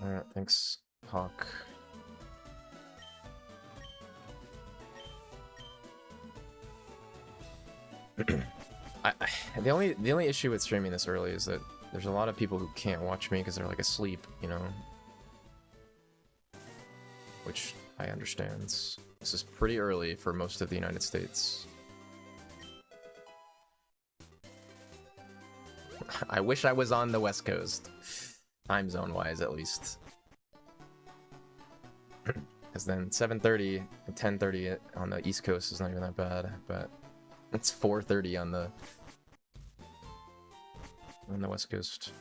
alright, thanks, Hawk. The only issue with streaming this early is that there's a lot of people who can't watch me because they're like asleep, you know? Which I understand. This is pretty early for most of the United States. I wish I was on the West Coast. Time zone wise, at least. Because then 7:30 and 10:30 on the East Coast is not even that bad, but it's 4:30 on the West Coast.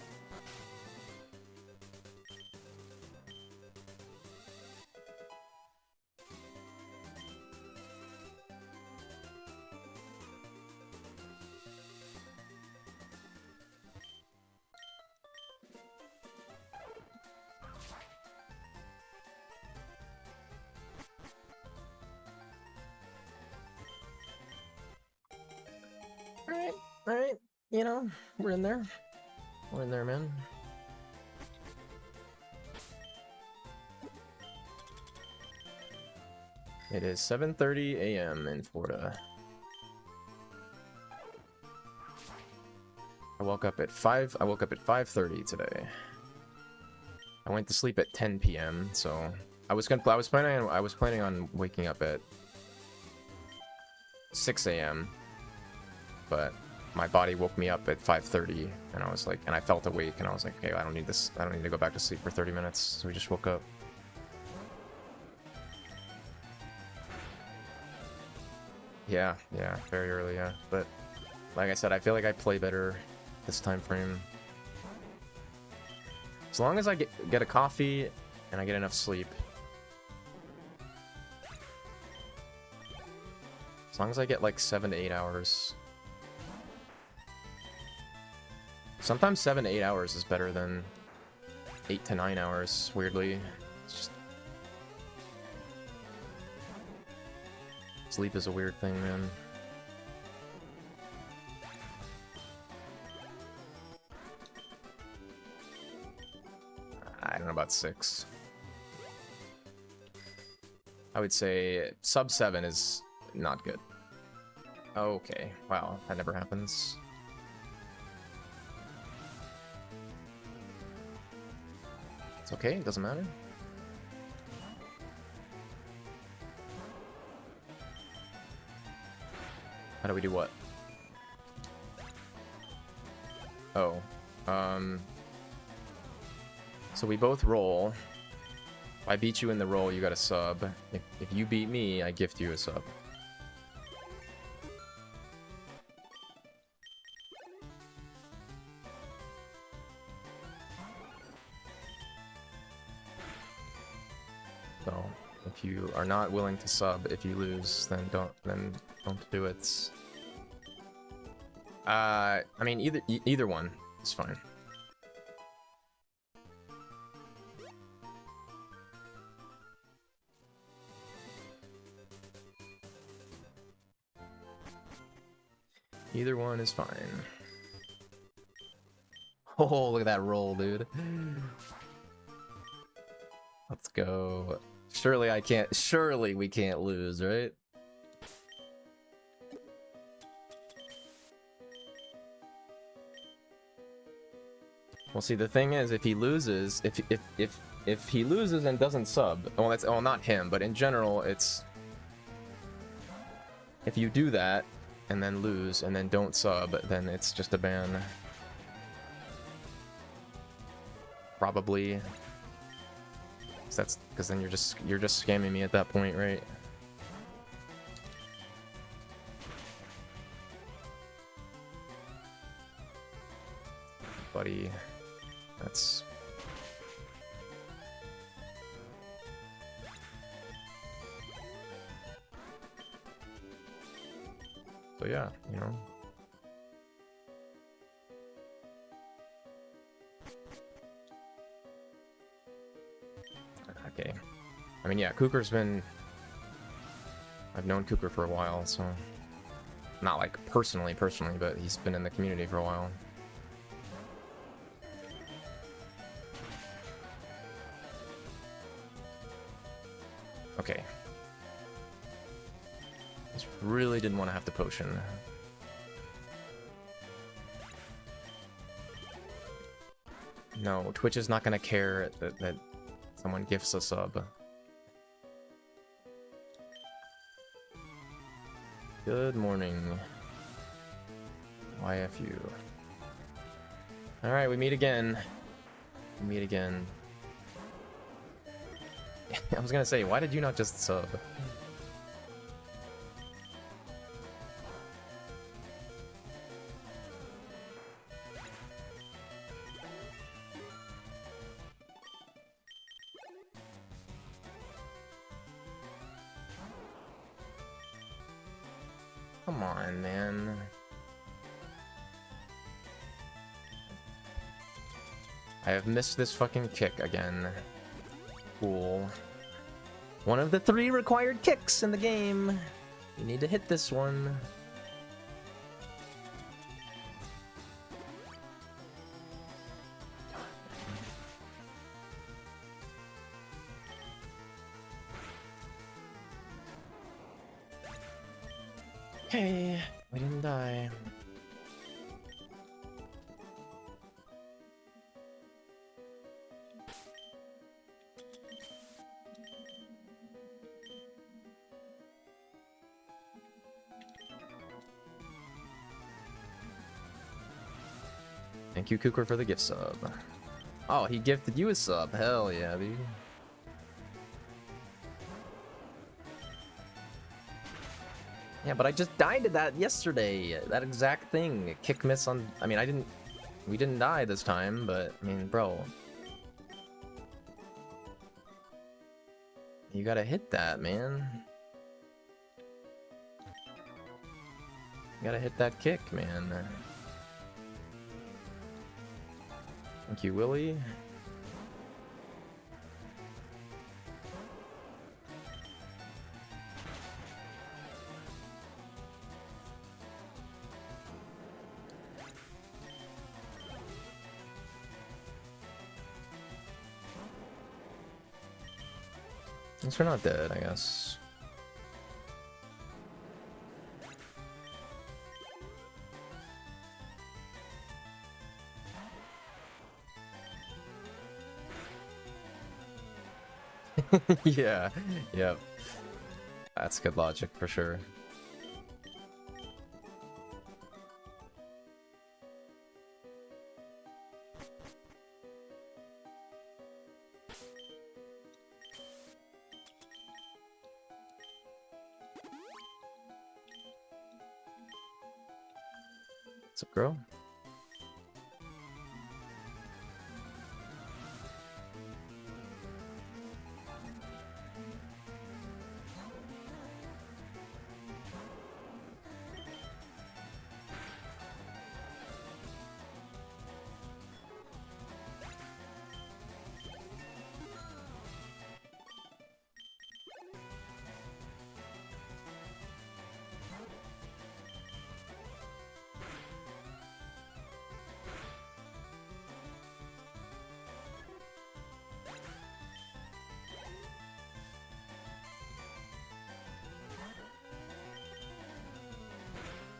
All right, you know, we're in there. We're in there, man. It is 7:30 a.m. in Florida. I woke up at 5:30 today. I went to sleep at 10 p.m. so I was planning on waking up at 6 a.m. but my body woke me up at 5:30, and I was like, and I felt awake, and I was like, okay, I don't need this. I don't need to go back to sleep for 30 minutes. So we just woke up. Yeah, very early, yeah. But like I said, I feel like I play better this time frame. As long as I get a coffee and I get enough sleep. As long as I get like 7 to 8 hours. Sometimes 7 to 8 hours is better than 8 to 9 hours, weirdly. It's just... Sleep is a weird thing, man. I don't know about 6. I would say sub 7 is not good. Okay, wow, that never happens. It's okay, it doesn't matter. How do we do what? Oh, so we both roll. If I beat you in the roll, you got a sub. If you beat me, I gift you a sub. So, if you are not willing to sub, if you lose, then don't do it. I mean, either one is fine. Either one is fine. Oh, look at that roll, dude. Let's go. Surely we can't lose, right? Well, see, the thing is, if he loses, if he loses and doesn't sub, well, not him, but in general, it's if you do that and then lose and then don't sub, then it's just a ban. probably. 'Cause because then you're just scamming me at that point, right? Buddy, that's... So yeah, you know. Okay. I mean, yeah, Cooker's been... I've known Cooker for a while, so... Not like personally, but he's been in the community for a while. Okay. Just really didn't want to have to potion. No, Twitch is not going to care that someone gifts a sub. Good morning. YFU. Alright, we meet again. We meet again. I was gonna say, why did you not just sub? Come on, man. I have missed this fucking kick again. Cool. One of the 3 required kicks in the game. You need to hit this one. Okay, we didn't die. Thank you, Cooker, for the gift sub. Oh, he gifted you a sub. Hell yeah, dude. Yeah, but I just died to that yesterday. That exact thing. Kick miss on... I mean, we didn't die this time, but... I mean, bro. You gotta hit that, man. You gotta hit that kick, man. Thank you, Willie. Since we're not dead, I guess. Yeah, yep. That's good logic for sure. What's up, girl?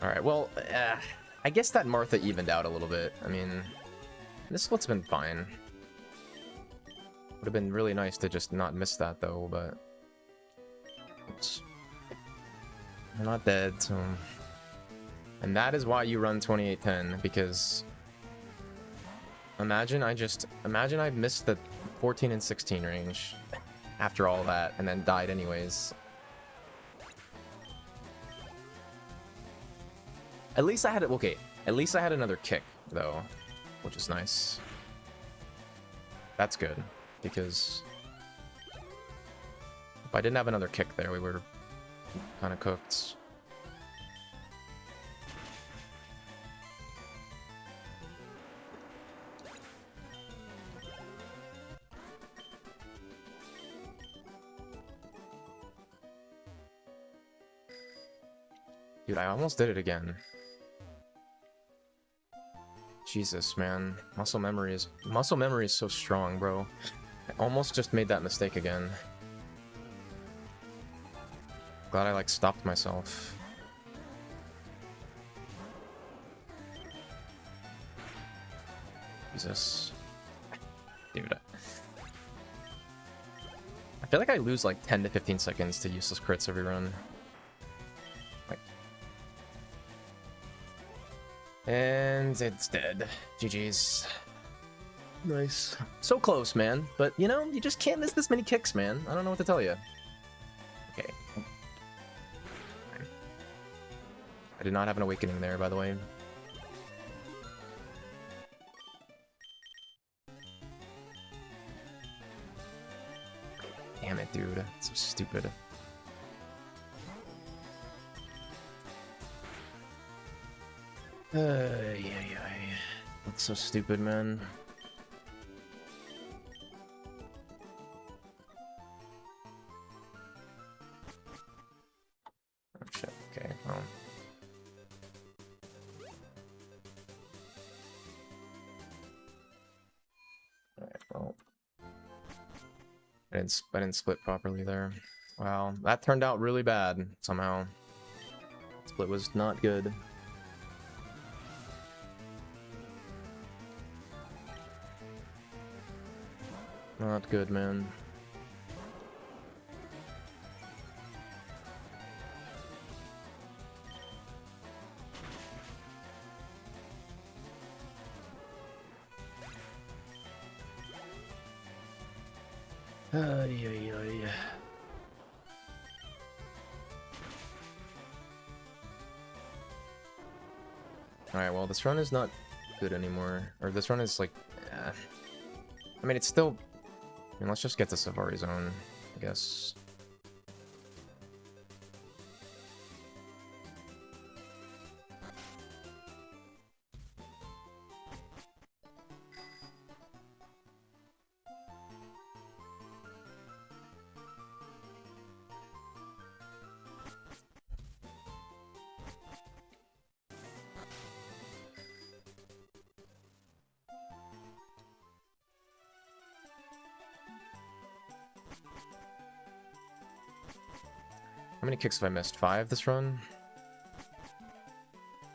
Alright, well, I guess that Martha evened out a little bit. I mean, this split's been fine. Would have been really nice to just not miss that, though, but... Oops. We're not dead, so... And that is why you run 2810, because... Imagine I missed the 14 and 16 range after all that and then died anyways. At least I had it. Okay, at least I had another kick though, which is nice. That's good, because if I didn't have another kick there, we were kind of cooked. Dude, I almost did it again. Jesus, man. Muscle memory is so strong, bro. I almost just made that mistake again. Glad I, like, stopped myself. Jesus. Dude. I feel like I lose, like, 10 to 15 seconds to useless crits every run. Like... And it's dead. GG's. Nice. So close, man. But, you know, you just can't miss this many kicks, man. I don't know what to tell you. Okay. I did not have an awakening there, by the way. Damn it, dude. That's so stupid. Yeah. That's so stupid, man. Oh shit, okay, well. Alright, well. I didn't split properly there. Wow, that turned out really bad, somehow. Split was not good. Not good, man. Yeah. Alright, well, this run is not good anymore. Or this run is like... I mean, it's still... I mean, let's just get to Safari Zone, I guess. How many kicks have I missed? 5 this run?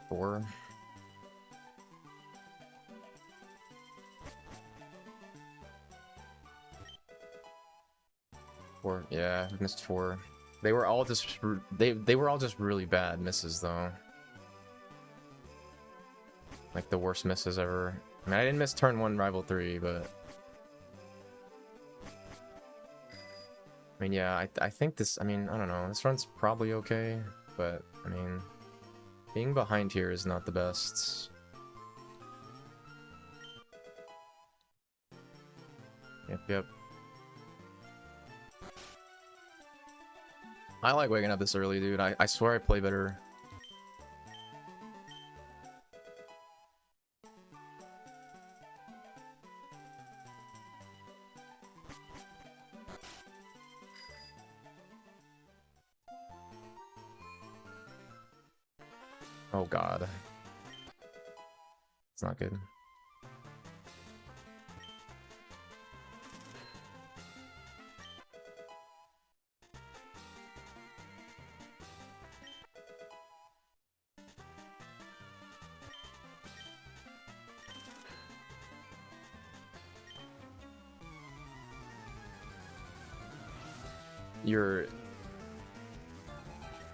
4? Yeah, I've missed 4. They were all just they were all just really bad misses though. Like the worst misses ever. I mean, I didn't miss turn 1 rival 3, but I mean, yeah, I think this, I mean, I don't know, this run's probably okay, but, I mean, being behind here is not the best. Yep. I like waking up this early, dude. I swear I play better. Oh god. It's not good. Your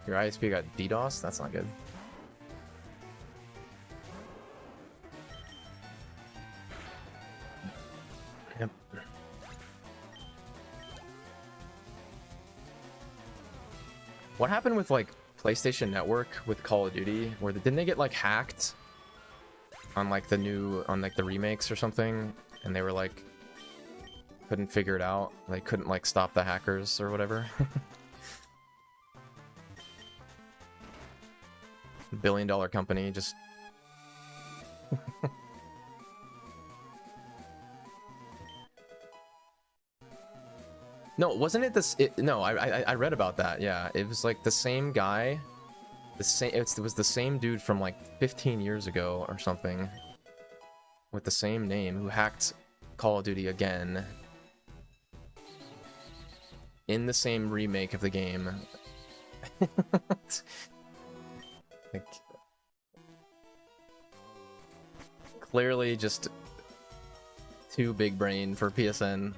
ISP got DDoS? That's not good. What happened with like PlayStation Network with Call of Duty? Where didn't they get like hacked on like the remakes or something? And they were like couldn't figure it out. They couldn't like stop the hackers or whatever. Billion-dollar company just. No, wasn't it this? No, I read about that. Yeah, it was like the same guy, the same. It was the same dude from like 15 years ago or something, with the same name who hacked Call of Duty again in the same remake of the game. Like, clearly just too big brain for PSN.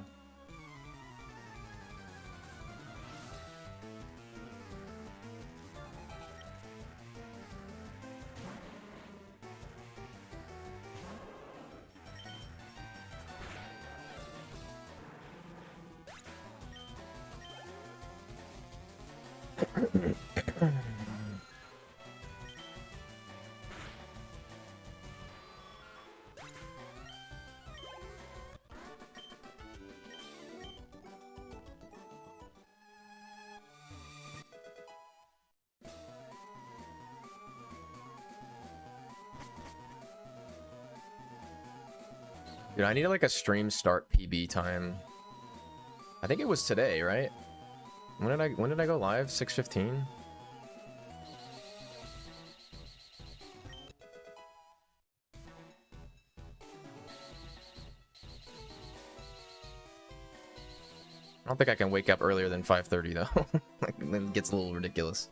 Dude, I need like a stream start PB time. I think it was today, right? When did I go live? 6:15? I don't think I can wake up earlier than 5:30 though. Like, then it gets a little ridiculous.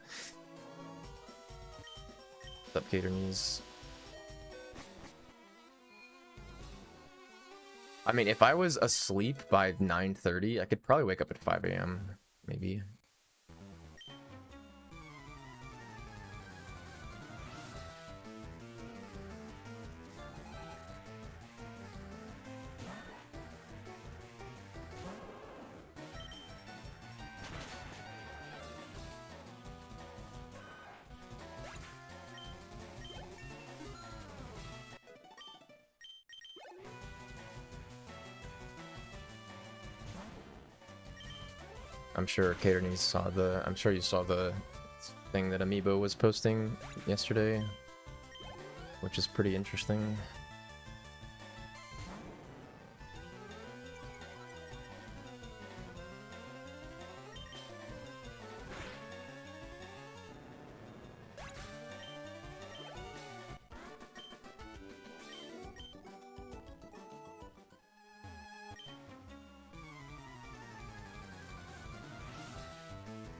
What's up, Gator Knees? I mean, if I was asleep by 9:30, I could probably wake up at 5 a.m. Maybe. I'm sure Caternies saw the. I'm sure you saw the thing that Amiibo was posting yesterday, which is pretty interesting.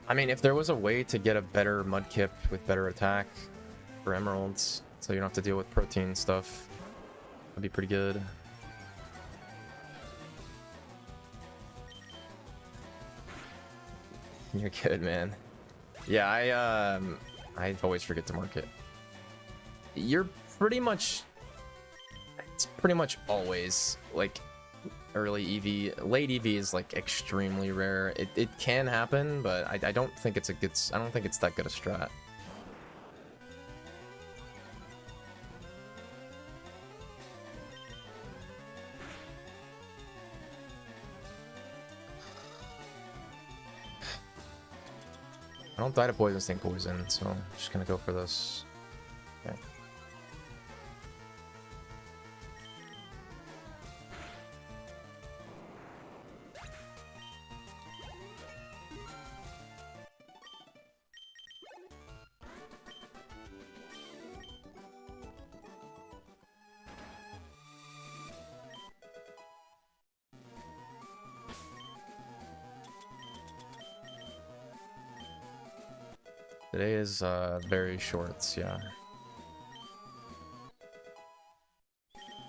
I mean, if there was a way to get a better Mudkip with better attack for emeralds, so you don't have to deal with protein stuff, that'd be pretty good. You're good, man. Yeah, I always forget to mark it. You're pretty much. It's pretty much always like. Early EV, late EV is like extremely rare. It can happen, but I don't think it's a good. I don't think it's that good a strat. I don't die to poison, sting poison, so I'm just gonna go for this. Okay. Today is very short, yeah.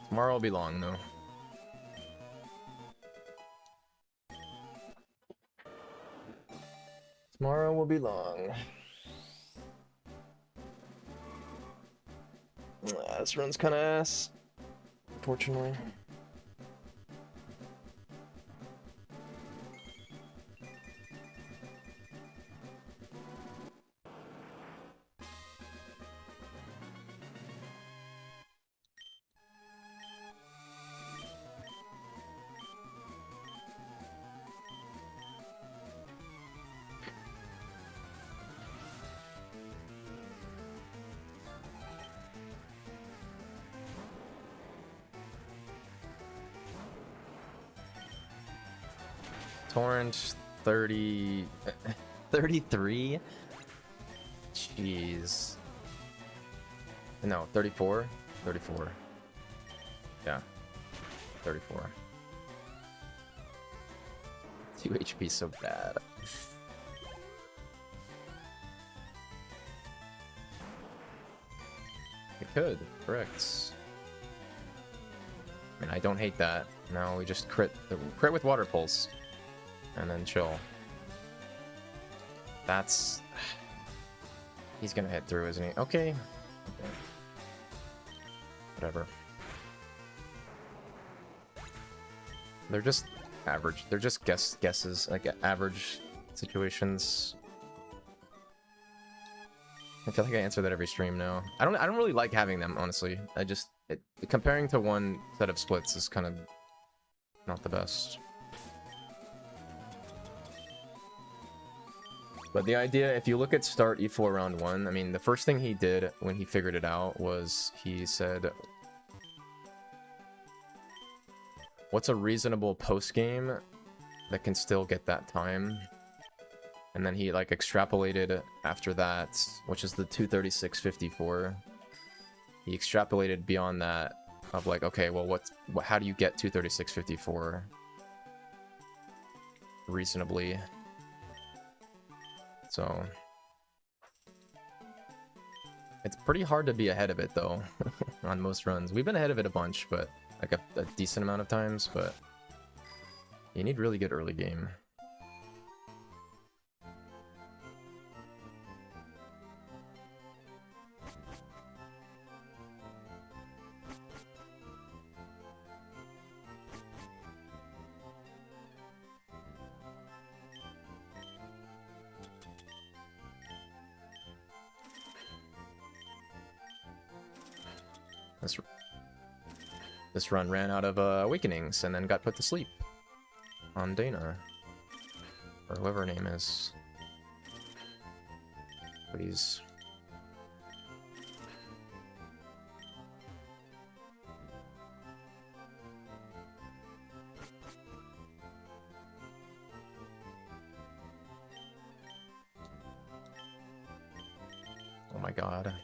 Tomorrow will be long though. Tomorrow will be long. This run's kind of ass, unfortunately. Torrent 30... 33? Jeez. No, 34? 34. Yeah. 34. 2 HP so bad. It could, correct. I mean, I don't hate that. Now we just crit with Water Pulse. And then chill. That's... He's gonna hit through, isn't he? Okay. Whatever. They're just average. They're just guesses, like average situations. I feel like I answer that every stream now. I don't really like having them, honestly. Comparing to one set of splits is kind of not the best. But the idea, if you look at start E4 round 1, I mean, the first thing he did when he figured it out was he said, what's a reasonable post-game that can still get that time? And then he, like, extrapolated after that, which is the 236.54. He extrapolated beyond that of, like, okay, well, how do you get 236.54 reasonably? So it's pretty hard to be ahead of it, though, on most runs. We've been ahead of it a bunch, but like a decent amount of times, but you need really good early game. This run ran out of awakenings and then got put to sleep on Dana, or whoever her name is. Please. Oh my god.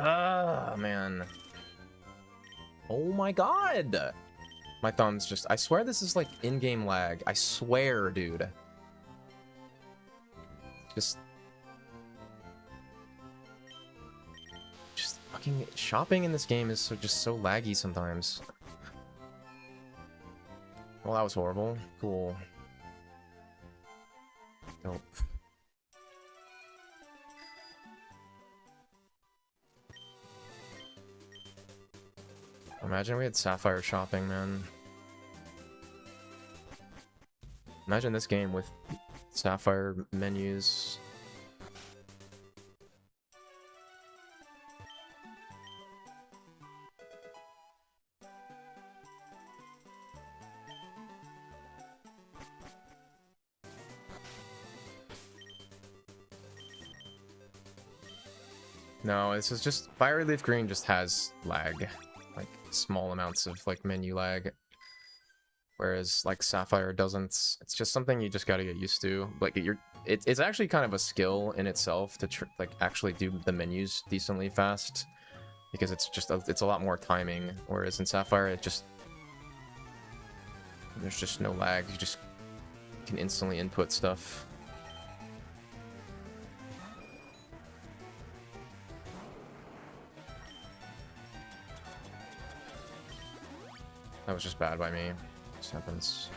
Ah, man. Oh my god! My thumb's just... I swear this is like in-game lag. I swear, dude. Just fucking... Shopping in this game is just so laggy sometimes. Well, that was horrible. Cool. Dope. Imagine we had Sapphire shopping, man. Imagine this game with Sapphire menus. No, this is just... Fiery Leaf Green just has lag. Like, small amounts of, like, menu lag. Whereas, like, Sapphire doesn't. It's just something you just gotta get used to. Like, it's actually kind of a skill in itself to, like, actually do the menus decently fast. Because it's just, it's a lot more timing. Whereas in Sapphire, it just... There's just no lag. You just can instantly input stuff. That was just bad by me. This happens.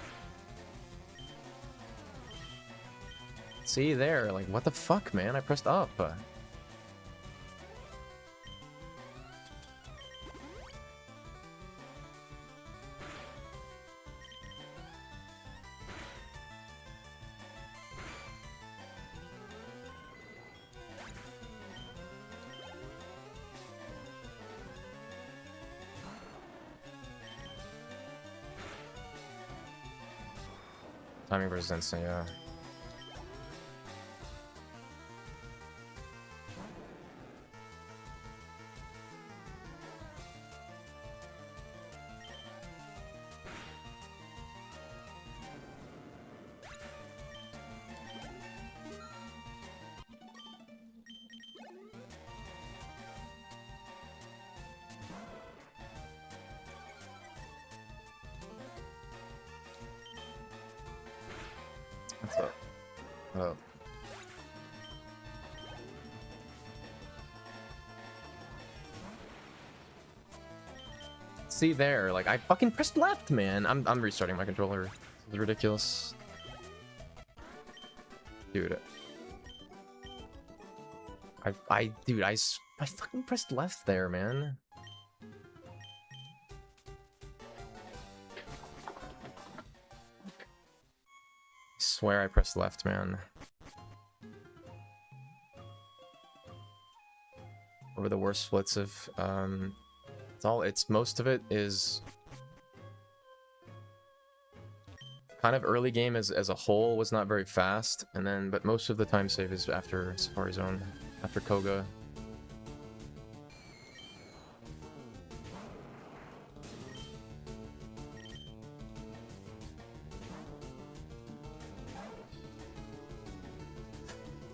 See there, like, what the fuck, man? I pressed up. Timing resistance, yeah. What's up? Oh. See there, like I fucking pressed left, man. I'm restarting my controller. This is ridiculous. Dude. Dude, I fucking pressed left there, man. I swear I pressed left, man. Over the worst splits of most of it is kind of early game as a whole was not very fast, and then but most of the time save is after Safari Zone, after Koga.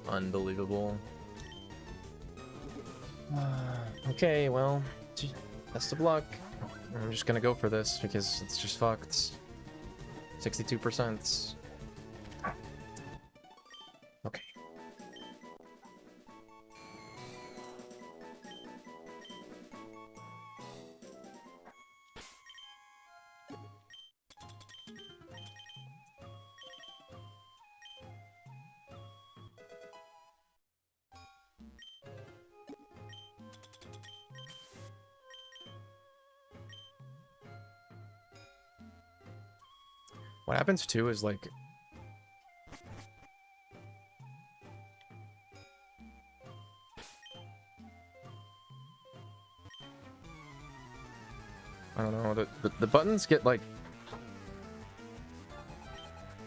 Unbelievable. Okay, well, best of luck. I'm just gonna go for this because it's just fucked. 62%. Okay. What happens too is like I don't know, the buttons get like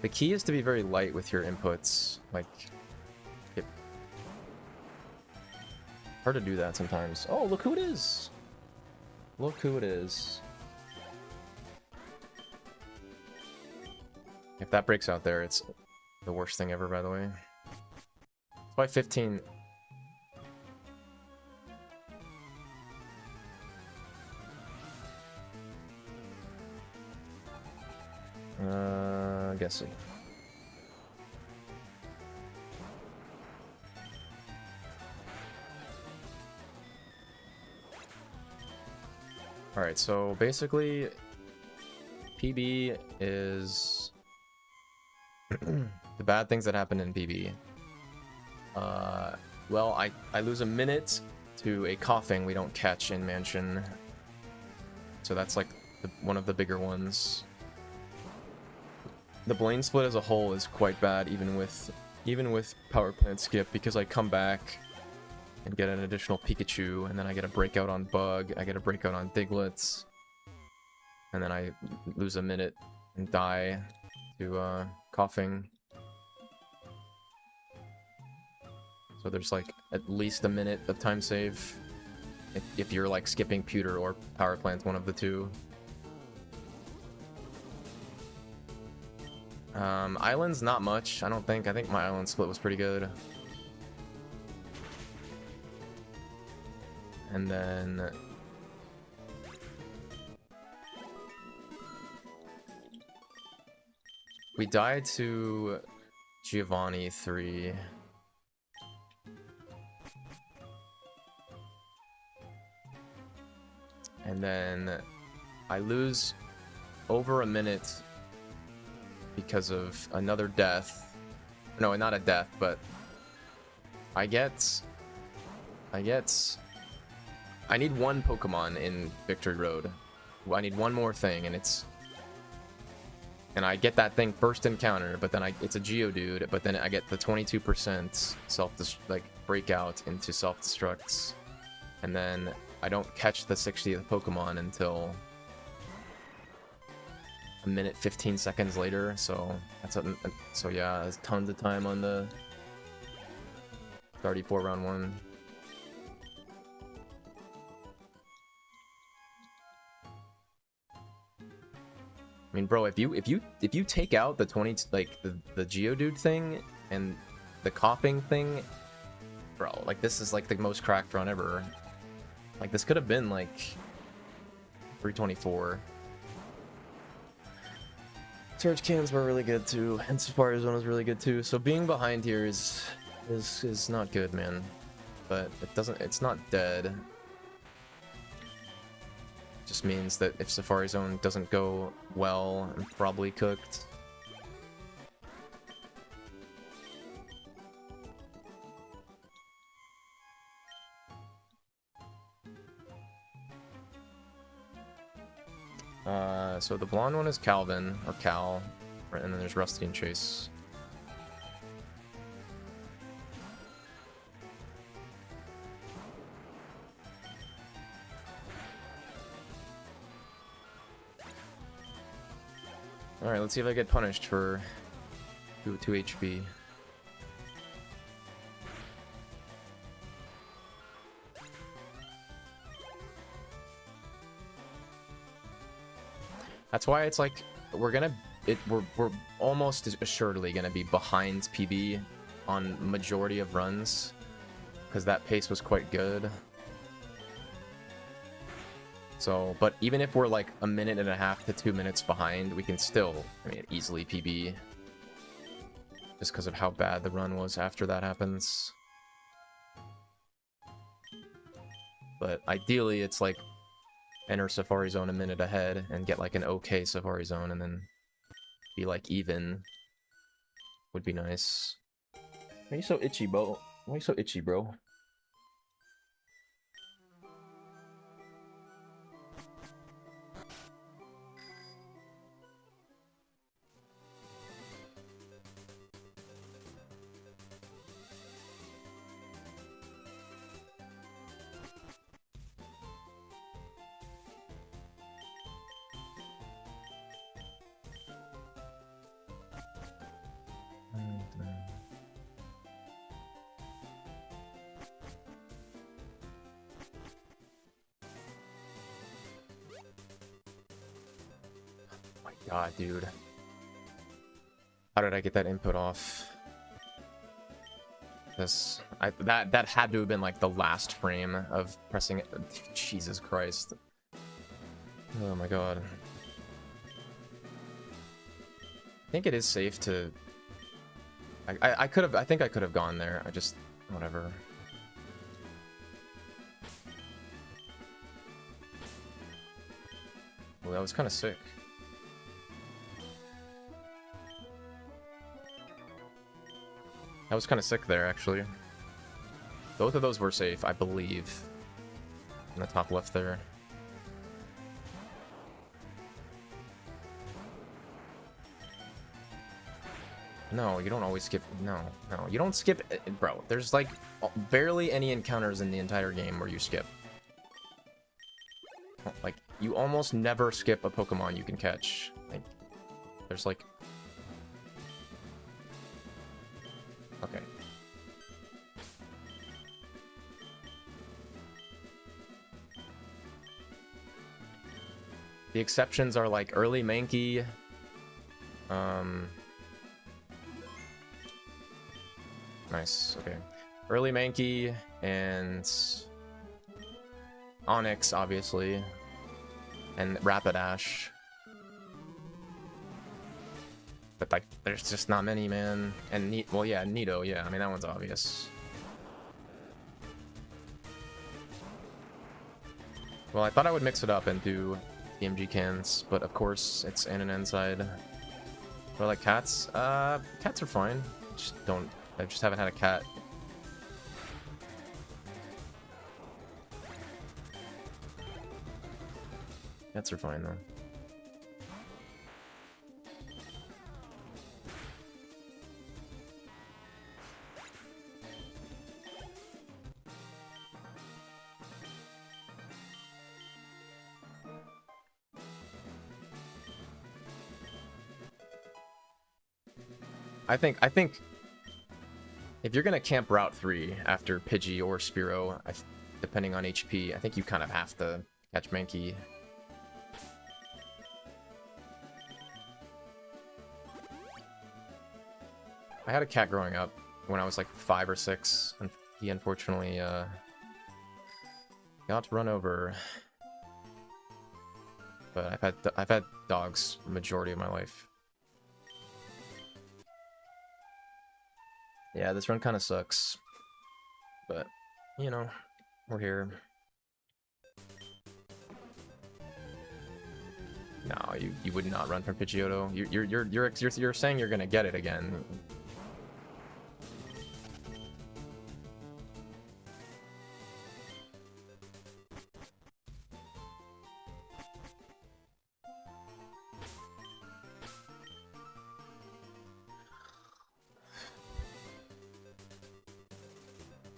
the key is to be very light with your inputs, like hard to do that sometimes. Oh, look who it is. Look who it is. If that breaks out there, it's the worst thing ever, by the way. It's by 15. Guessing. Alright, so basically, PB is the bad things that happen in PB. Well, I lose a minute to a coughing we don't catch in Mansion. So that's like one of the bigger ones. The Blaine split as a whole is quite bad, even with Power Plant skip, because I come back and get an additional Pikachu, and then I get a breakout on Bug, I get a breakout on Diglets, and then I lose a minute and die to coughing. So there's like at least a minute of time save if you're like skipping Pewter or Power Plant, one of the two. Islands, not much, I don't think. I think my island split was pretty good. And then we died to Giovanni 3. And then I lose over a minute because of another death. No, not a death, but I need one Pokemon in Victory Road. I need one more thing, and I get that thing first encounter, but then it's a Geodude, but then I get the 22% breakout into self-destructs, and then I don't catch the 60th Pokemon until a minute 15 seconds later. So so yeah, there's tons of time on the 34 round 1. I mean, bro, if you take out the 20, like the Geodude thing and the coughing thing, bro, like this is like the most cracked run ever. Like this could have been like 324. Surge cans were really good too, and Safari Zone was really good too. So being behind here is not good, man. But it's not dead. It just means that if Safari Zone doesn't go well, I'm probably cooked. So the blonde one is Calvin, or Cal, and then there's Rusty and Chase. Alright, let's see if I get punished for 2 HP. That's why it's like we're almost assuredly gonna be behind PB on majority of runs because that pace was quite good. So, but even if we're like a minute and a half to 2 minutes behind, we can still, I mean, easily PB just because of how bad the run was after that happens. But ideally, it's like enter Safari Zone a minute ahead and get like an okay Safari Zone and then be like even would be nice. Why are you so itchy, bro? Why are you so itchy, bro? God, dude. How did I get that input off? That had to have been like the last frame of pressing it. Jesus Christ. Oh my god. I think it is safe to... I think I could have gone there. I just... whatever. Well, that was kind of sick. That was kind of sick there, actually. Both of those were safe, I believe. In the top left there. No, you don't always skip. No, you don't skip. Bro, there's like barely any encounters in the entire game where you skip. Like, you almost never skip a Pokemon you can catch. Like, there's like... Okay. The exceptions are like early Mankey, nice, okay. Early Mankey and Onyx, obviously, and Rapidash. But like, there's just not many, man. And well, yeah, Nido, yeah. I mean, that one's obvious. Well, I thought I would mix it up and do TMG cans, but of course, it's in an N side. But like cats, cats are fine. I just haven't had a cat. Cats are fine though. I think if you're gonna camp Route 3 after Pidgey or Spearow, depending on HP, I think you kind of have to catch Mankey. I had a cat growing up when I was like 5 or 6, and he unfortunately got run over. But I've had dogs majority of my life. Yeah, this run kind of sucks. But, you know, we're here. No, you would not run from Pidgeotto. You're saying you're gonna get it again.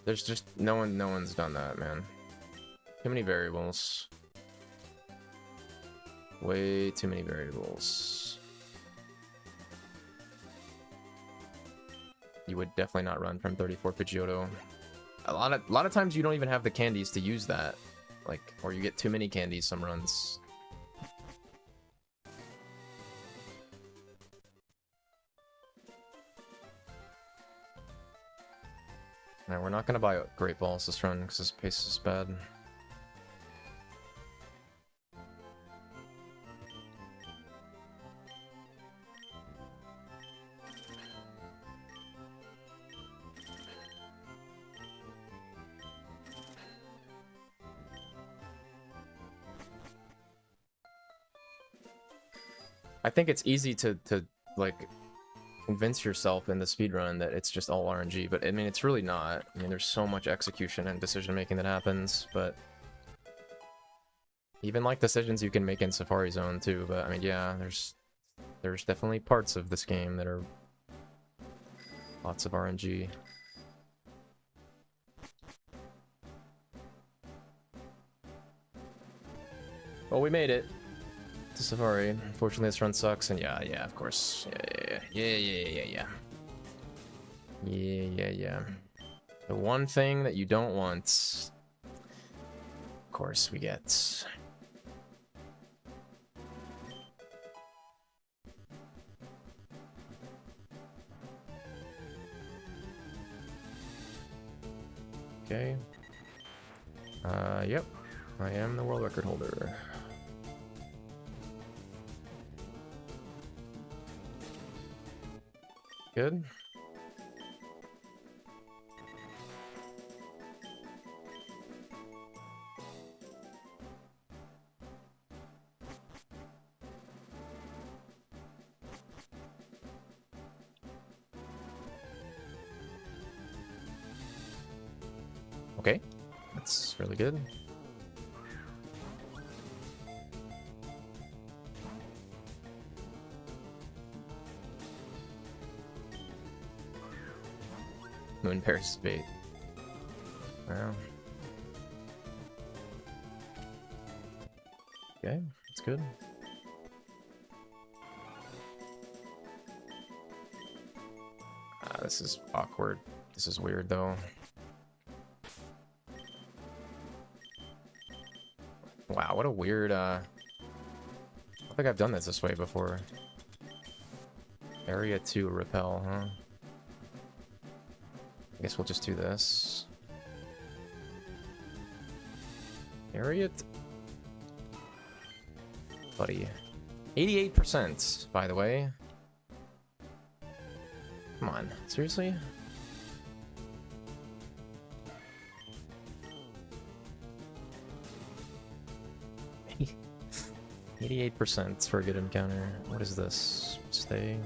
There's just no one's done that, man. Too many variables. Way too many variables. You would definitely not run from 34 Pidgeotto. A lot of times you don't even have the candies to use that. Like, or you get too many candies some runs. Alright, we're not gonna buy Great Balls this run because this pace is bad. I think it's easy to like convince yourself in the speedrun that it's just all RNG, but I mean it's really not. I mean there's so much execution and decision making that happens, but even like decisions you can make in Safari Zone too, but I mean yeah, there's definitely parts of this game that are lots of RNG. Well, we made it to Safari. Unfortunately, this run sucks, and yeah, of course. Yeah. The one thing that you don't want, of course, we get. Okay. Yep. I am the world record holder. Good. Okay. That's really good. Moon Paris bait. Wow. Okay, that's good. This is awkward. This is weird though. Wow, what a weird, I don't think I've done this way before. Area 2 repel, huh? I guess we'll just do this. Area... Buddy. 88%, by the way. Come on, seriously? %, for a good encounter. What is this? Stay.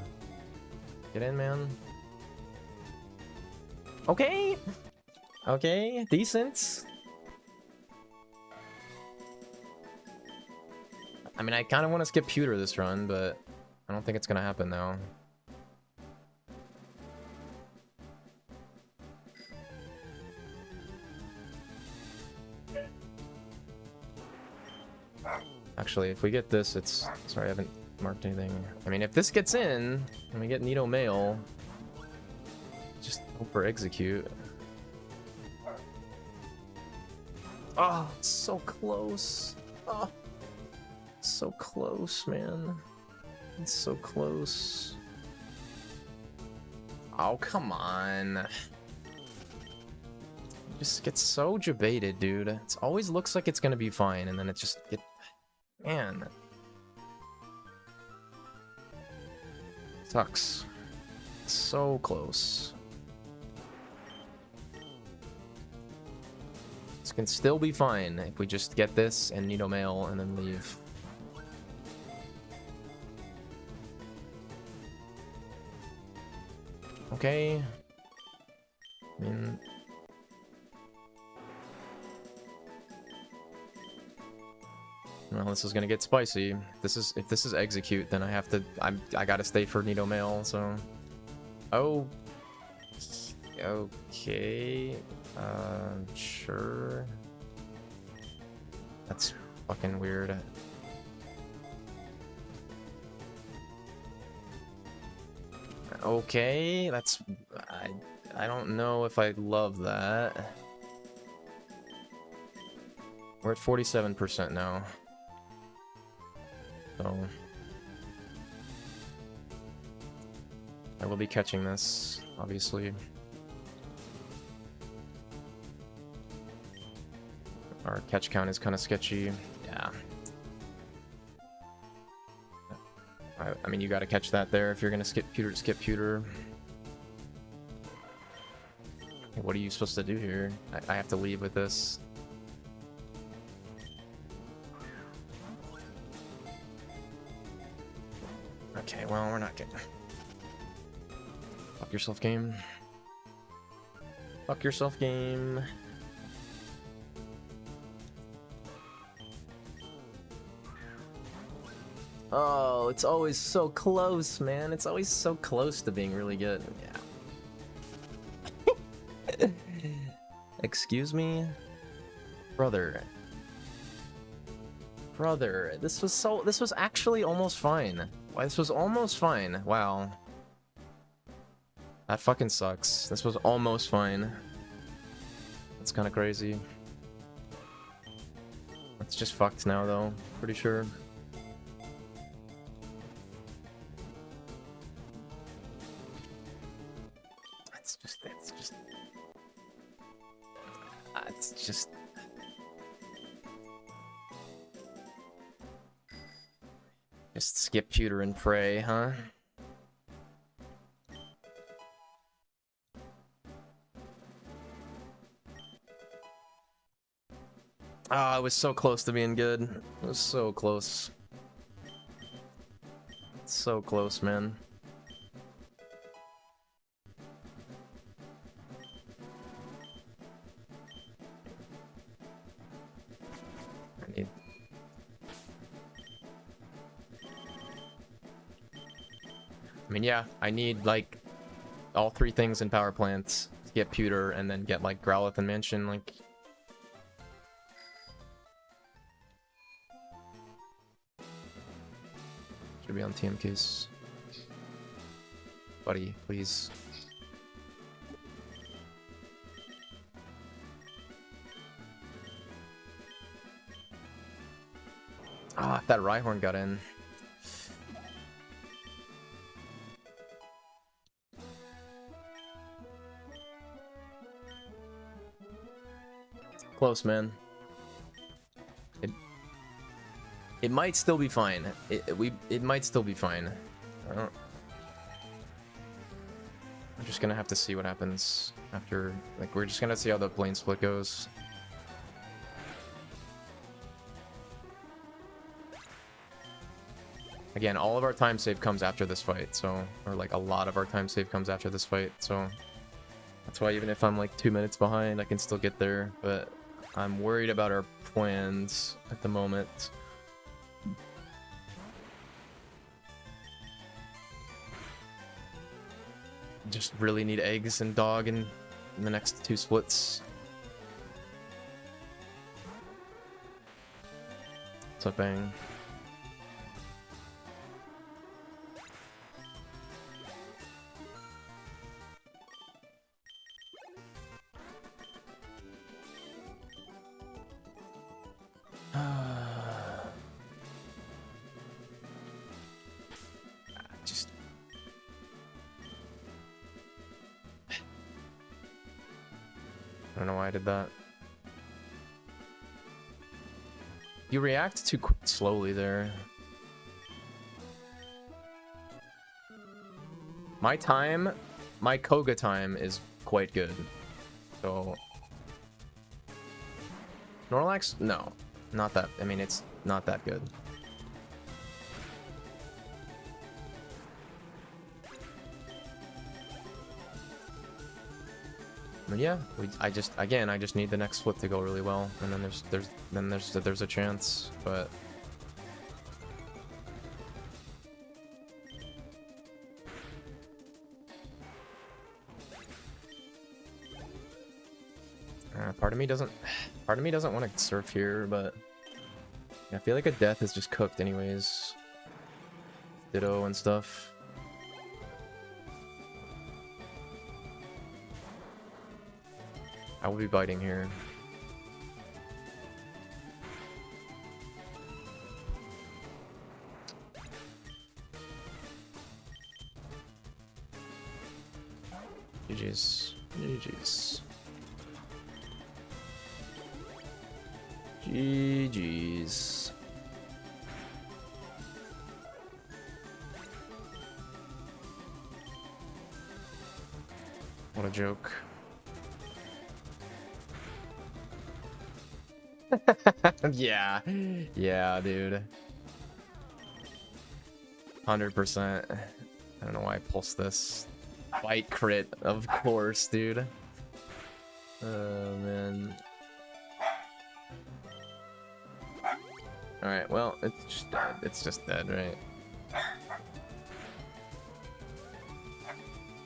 Get in, man. Okay! Okay, decent. I mean, I kind of want to skip Pewter this run, but I don't think it's gonna happen now. Actually, if we get this, it's... Sorry, I haven't marked anything. I mean, if this gets in, and we get Nido Mail, just hope for execute. Oh, it's so close. Oh, so close, man. It's so close. Oh, come on. Just gets so debated, dude. It always looks like it's gonna be fine, and then it just get... Man. Sucks. So close. can still be fine if we just get this and Nido Mail and then leave. Okay. I mean... Well, this is gonna get spicy. If this is execute, then I have to... I gotta stay for Nido Mail, so... Oh... Okay... Sure... That's fucking weird. Okay, that's... I don't know if I love that. We're at 47% now. So... I will be catching this, obviously. Our catch count is kind of sketchy. Yeah. I mean, you gotta catch that there if you're gonna skip pewter. What are you supposed to do here? I have to leave with this. Okay, well, we're not getting... Fuck yourself, game. Fuck yourself, game. Oh, it's always so close, man. It's always so close to being really good. Yeah. Excuse me? Brother. Brother, this was actually almost fine. Why, this was almost fine. Wow. That fucking sucks. This was almost fine. That's kind of crazy. It's just fucked now, though. Pretty sure. It's just... Just skip pewter and pray, huh? Ah, it was so close to being good. It was so close. So close, man. I mean, yeah, I need, like, all three things in power plants. Get pewter, and then get, like, Growlithe and Mansion, like... Should be on TM case. Buddy, please. Ah, if that Rhyhorn got in. Close, man. It might still be fine. It might still be fine. I'm just gonna have to see what happens after. Like, we're just gonna see how the plane split goes. Again, all of our time save comes after this fight, so... Or, like, a lot of our time save comes after this fight, so... That's why even if I'm, like, 2 minutes behind, I can still get there, but... I'm worried about our plans at the moment. Just really need eggs and dog in the next 2 splits. What's up, Bang? I don't know why I did that. You react too slowly there. My Koga time is quite good. So Snorlax? No. Not that. I mean, it's not that good. But yeah, I just need the next flip to go really well, and then there's a chance, but part of me doesn't want to surf here, but I feel like a death is just cooked anyways. Ditto and stuff. I will be biting here. GG's. GG's. GG's. What a joke. Yeah. Yeah, dude. 100%. I don't know why I pulsed this. Bite crit, of course, dude. Oh, man. Alright, well, it's just dead. It's just dead, right?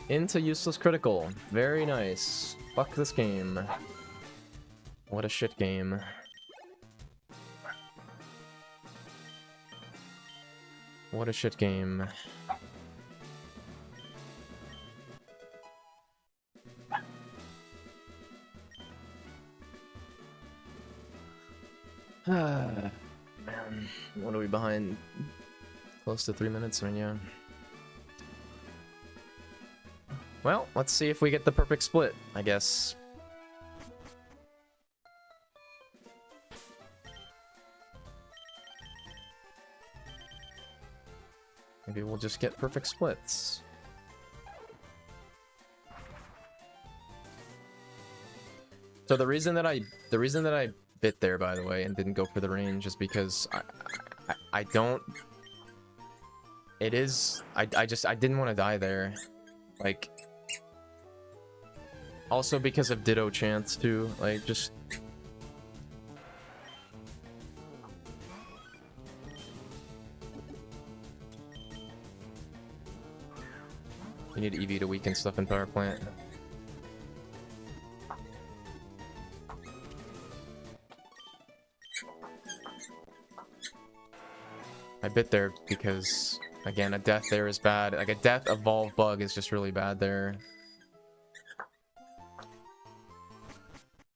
Into useless critical. Very nice. Fuck this game. What a shit game. What a shit game. Man, what are we behind? Close to 3 minutes, right? Yeah. Well, let's see if we get the perfect split, I guess. Maybe we'll just get perfect splits. So the reason that I bit there, by the way, and didn't go for the range is because I don't. It is. I didn't want to die there, like. Also because of Ditto chance too, like just. You need EV to weaken stuff in power plant. I bit there because, again, a death there is bad. Like, a death evolve bug is just really bad there.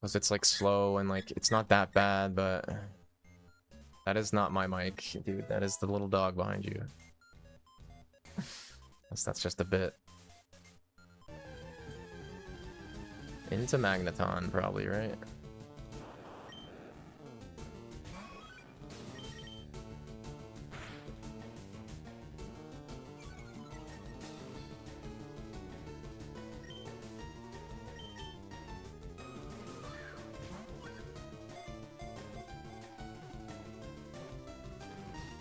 Because it's, like, slow and, like, it's not that bad, but... That is not my mic, dude. That is the little dog behind you. That's just a bit. Into Magneton, probably, right?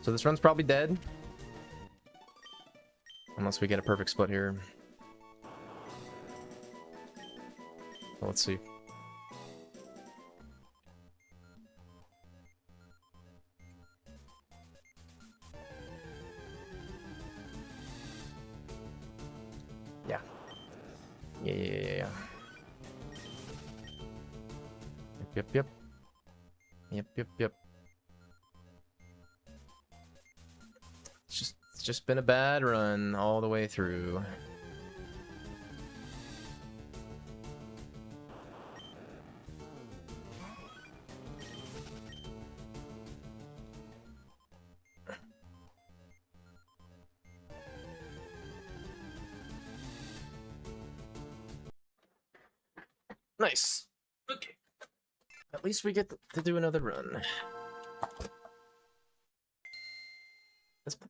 So this run's probably dead. Unless we get a perfect split here. Well, let's see. Yeah. Yeah. Yep. It's just been a bad run all the way through. Nice. Okay. At least we get to do another run.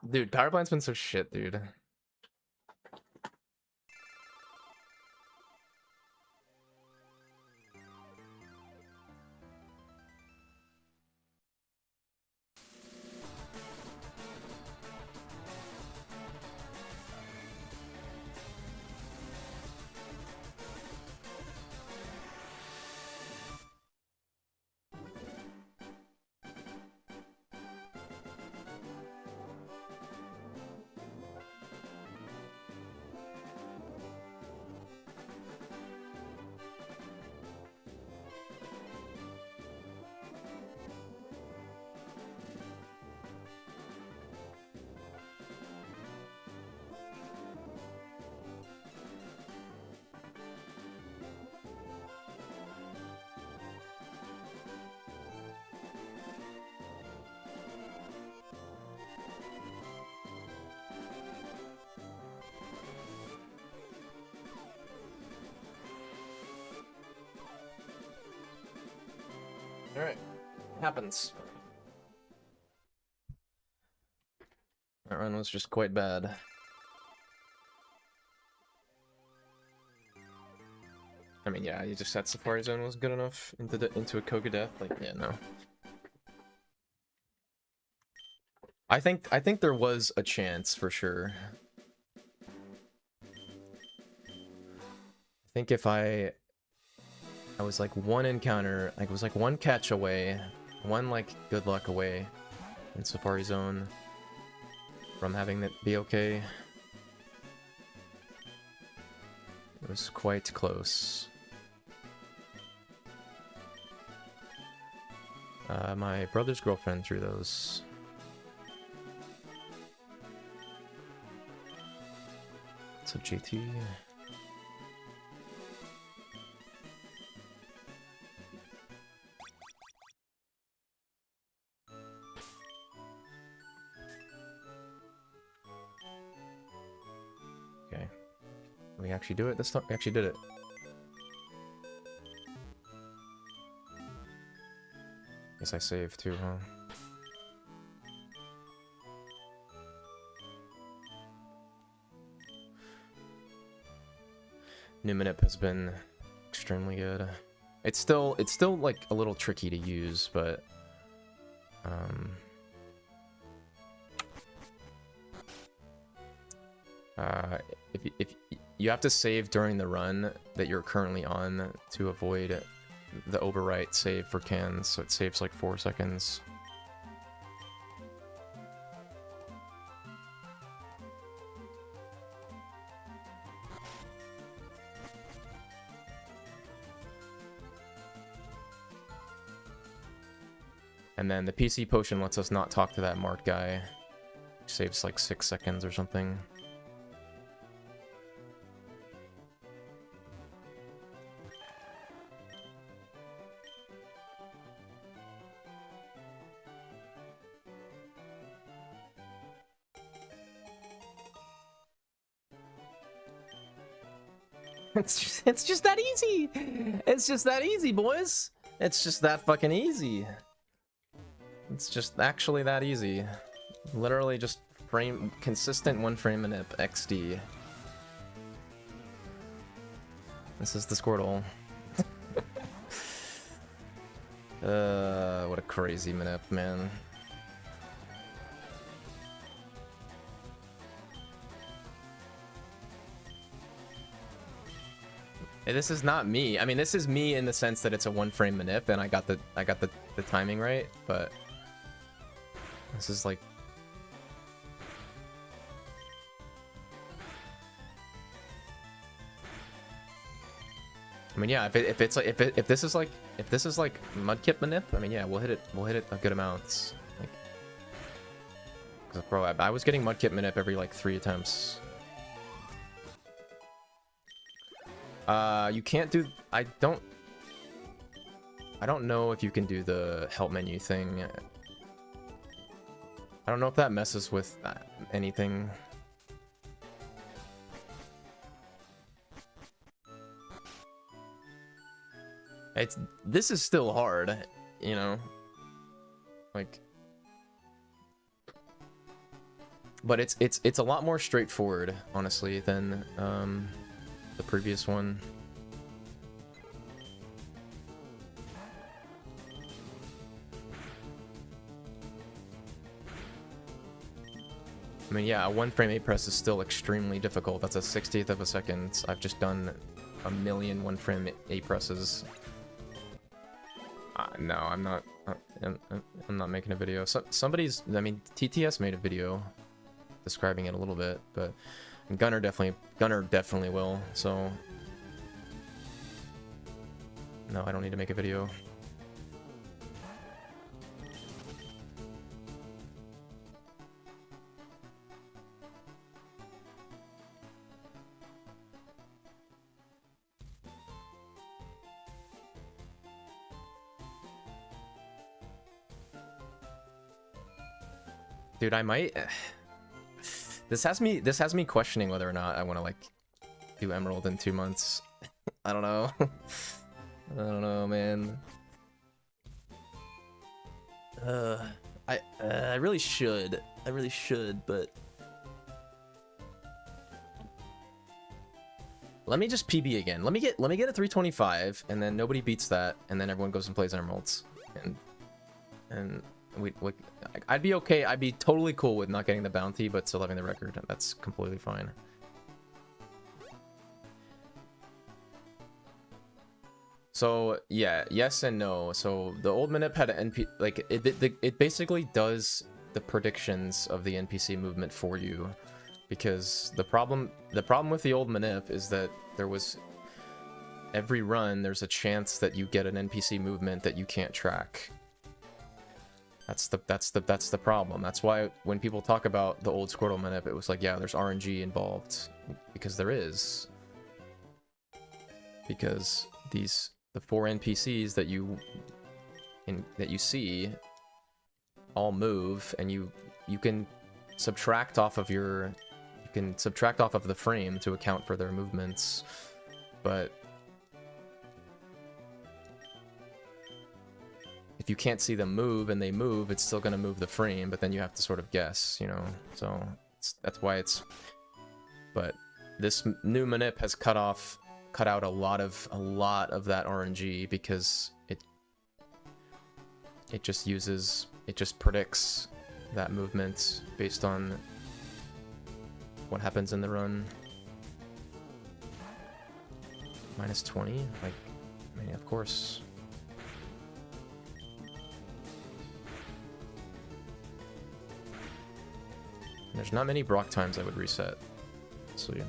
Dude, power plant's been so shit, dude. Alright. Happens. That run was just quite bad. I mean, yeah, you just said Safari Zone was good enough into a Koga death. Like, yeah, no. I think there was a chance for sure. I think if I was like one encounter, like it was like one catch away, one like good luck away in Safari Zone from having that be okay. It was quite close. My brother's girlfriend threw those. What's up, JT? Okay. We actually do it this time? We actually did it. Guess I saved too, huh? New Minip has been extremely good. It's still like a little tricky to use, but if you have to save during the run that you're currently on to avoid the overwrite save for cans, so it saves like 4 seconds. And then the PC potion lets us not talk to that marked guy. Saves like 6 seconds or something. It's just that easy. It's just that easy, boys. It's just that fucking easy. It's just actually that easy. Literally just consistent 1 frame a nip XD. This is the Squirtle. What a crazy minip, man. This is not me. I mean, this is me in the sense that it's a 1 frame manip, and I got the timing right, but this is like I mean, yeah, if this is like Mudkip manip, I mean, yeah, we'll hit it a good amount. Like, 'cause, bro, I was getting Mudkip manip every like 3 attempts. You can't do. I don't know if you can do the help menu thing. I don't know if that messes with anything. This is still hard, you know. Like, but it's a lot more straightforward, honestly, than the previous one. I mean, yeah, a 1 frame A press is still extremely difficult. That's a 60th of a second. I've just done a million 1 frame A presses. No, I'm not. I'm not making a video. Somebody's. I mean, TTS made a video describing it a little bit, but Gunner definitely will. So no, I don't need to make a video. Dude, I might. This has me questioning whether or not I want to like do Emerald in 2 months. I don't know. I don't know, man. I really should. I really should, but let me just PB again. Let me get a 325, and then nobody beats that, and then everyone goes and plays Emeralds, and I'd be okay. I'd be totally cool with not getting the bounty, but still having the record. That's completely fine. So yeah, yes and no. So the old Manip had an NP, like it basically does the predictions of the NPC movement for you, because the problem with the old Manip is that there was every run there's a chance that you get an NPC movement that you can't track. That's the problem. That's why when people talk about the old Squirtle Manip, it was like, yeah, there's RNG involved, because there is. Because the 4 NPCs that you see all move, and you can subtract off of the frame to account for their movements, but if you can't see them move and they move, it's still gonna move the frame, but then you have to sort of guess, you know. So that's why it's. But this new Manip has cut out a lot of that RNG, because it just predicts that movement based on what happens in the run. -20, like, I mean, of course. There's not many Brock times I would reset, so yeah.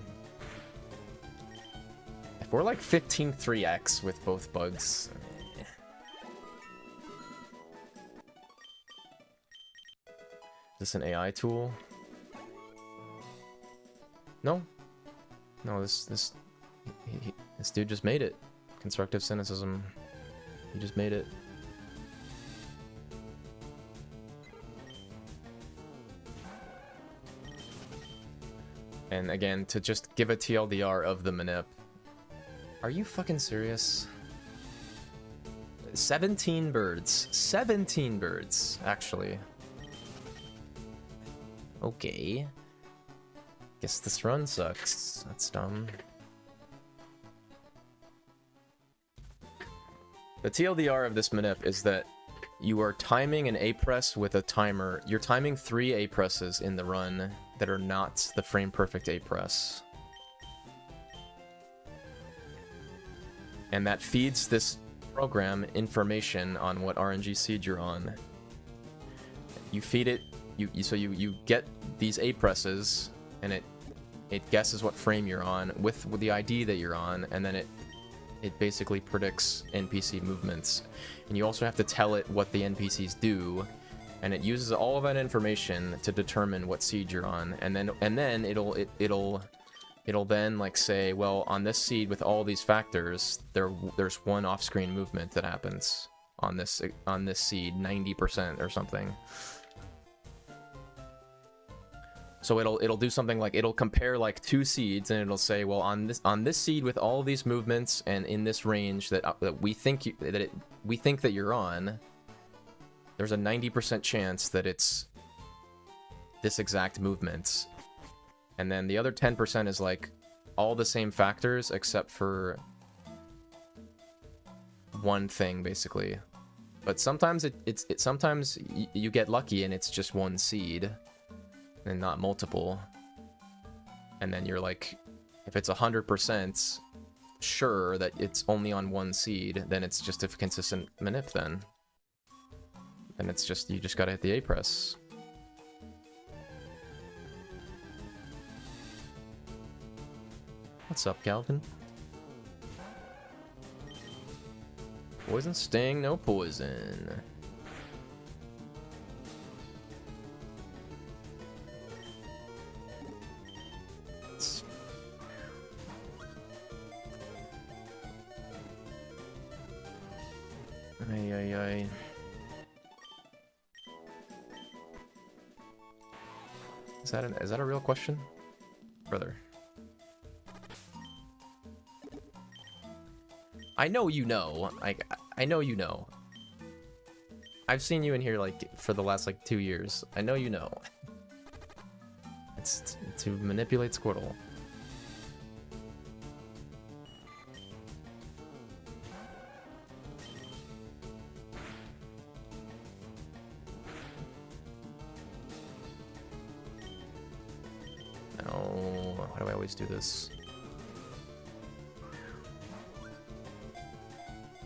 If we're like 15-3x with both bugs. Is this an AI tool? No. No, this dude just made it. Constructive cynicism. He just made it. And again, to just give a TLDR of the Manip. Are you fucking serious? 17 birds. 17 birds, actually. Okay. Guess this run sucks. That's dumb. The TLDR of this Manip is that you are timing an A-press with a timer. You're timing 3 A-presses in the run that are not the frame perfect A-press. And that feeds this program information on what RNG seed you're on. You feed it, so you get these A-presses, and it guesses what frame you're on with the ID that you're on, and then it basically predicts NPC movements. And you also have to tell it what the NPCs do, and it uses all of that information to determine what seed you're on, and then it'll then like say, well, on this seed with all these factors, there's one off-screen movement that happens on this seed, 90% or something. So it'll do something like, it'll compare like 2 seeds, and it'll say, well, on this seed with all these movements and in this range that we think that you're on, there's a 90% chance that it's this exact movement. And then the other 10% is like all the same factors except for one thing, basically. But sometimes sometimes you get lucky and it's just one seed and not multiple. And then you're like, if it's 100% sure that it's only on one seed, then it's just a consistent manip then. And it's just, you just gotta hit the A-press. What's up, Calvin? Poison sting, no poison. Ay, ay, ay. Is that a real question? Brother. I know you know. I know you know. I've seen you in here like for the last like 2 years. I know you know. It's to manipulate Squirtle. No, why do I always do this?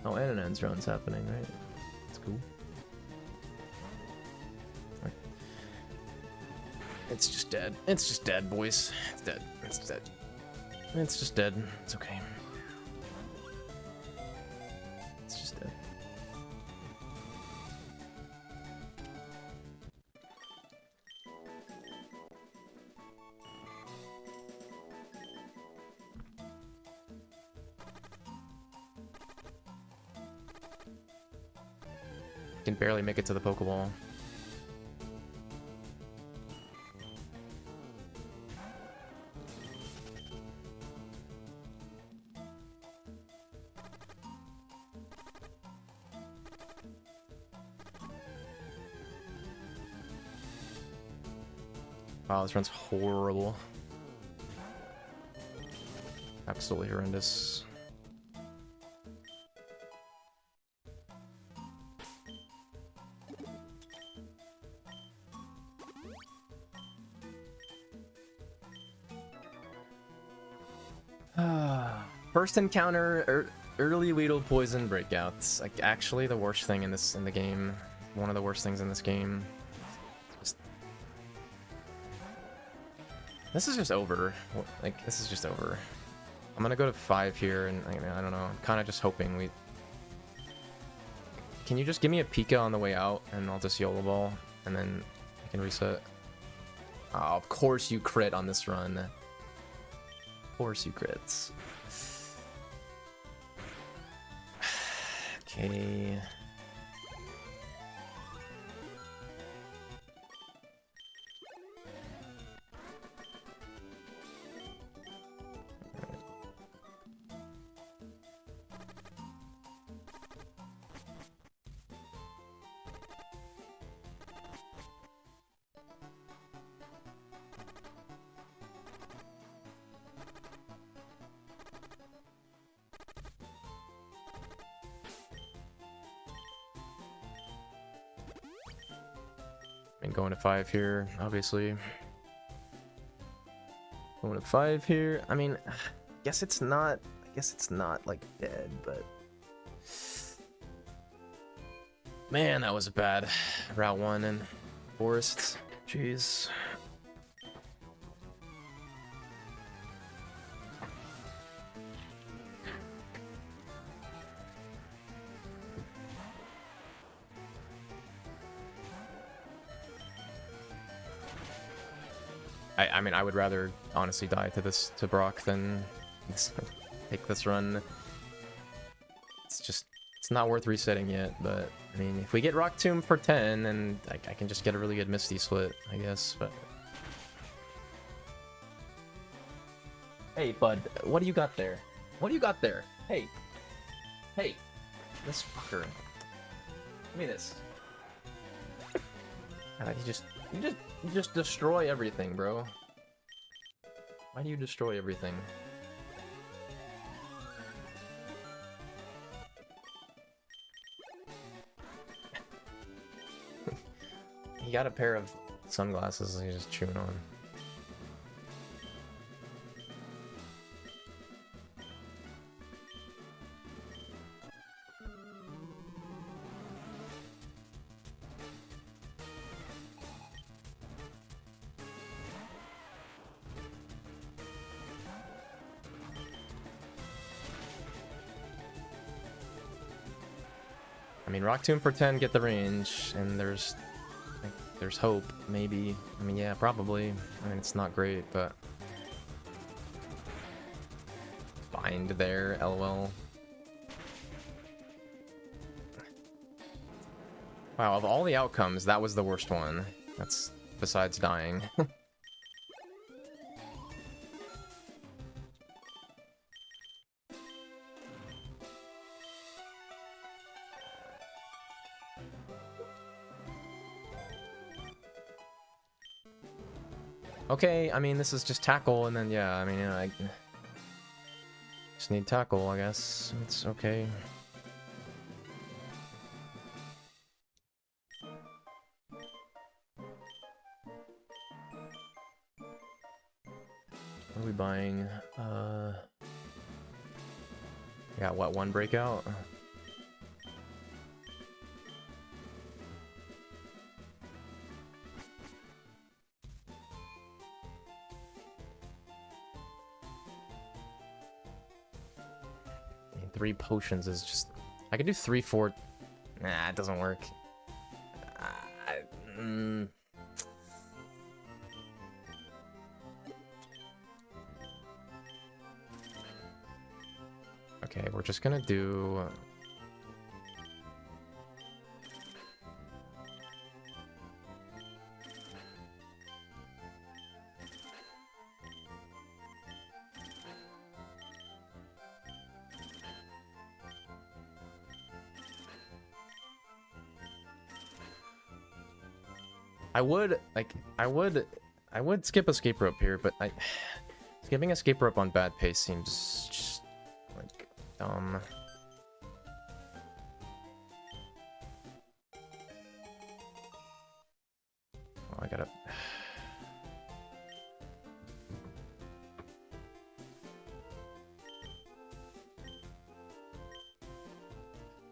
Oh, and an ends run's happening, right? That's cool. Right. It's just dead. It's just dead, boys. It's dead. It's dead. It's just dead. It's okay. It's just dead. Can barely make it to the Pokeball. Wow, this run's horrible. Absolutely horrendous. First encounter, early Weedle poison breakouts. Like actually the worst thing in the game. One of the worst things in this game. This is just over. Like this is just over. I'm gonna go to 5 here, and I don't know. I'm kind of just hoping we. Can you just give me a Pika on the way out, and I'll just YOLO ball, and then I can reset. Oh, of course you crit on this run. Of course you crits. Okay. And going to 5 here, obviously. Going to 5 here. I mean, I guess it's not like dead, but man, that was a bad Route 1 and Forest. Jeez. I mean, I would rather honestly die to Brock than take this run. It's not worth resetting yet, but I mean, if we get Rock Tomb for 10, and I can just get a really good Misty split, I guess, but... Hey, bud, what do you got there? What do you got there? Hey. Hey. This fucker. Give me this. You just destroy everything, bro. Why do you destroy everything? He got a pair of sunglasses and he's just chewing on. I mean, Rock Tomb for 10, get the range, and there's hope, maybe. I mean, yeah, probably. I mean, it's not great, but... Bind there, LOL. Wow, of all the outcomes, that was the worst one. That's besides dying. Okay, I mean, this is just tackle, and then, yeah, I mean, I just need tackle, I guess. It's okay. What are we buying? Yeah, what, one breakout? I mean, 3 potions is just... I can do 3, 4... Nah, it doesn't work. Okay, we're just gonna do... I would skip escape rope here, but skipping escape rope on bad pace seems just like dumb. Oh, I gotta.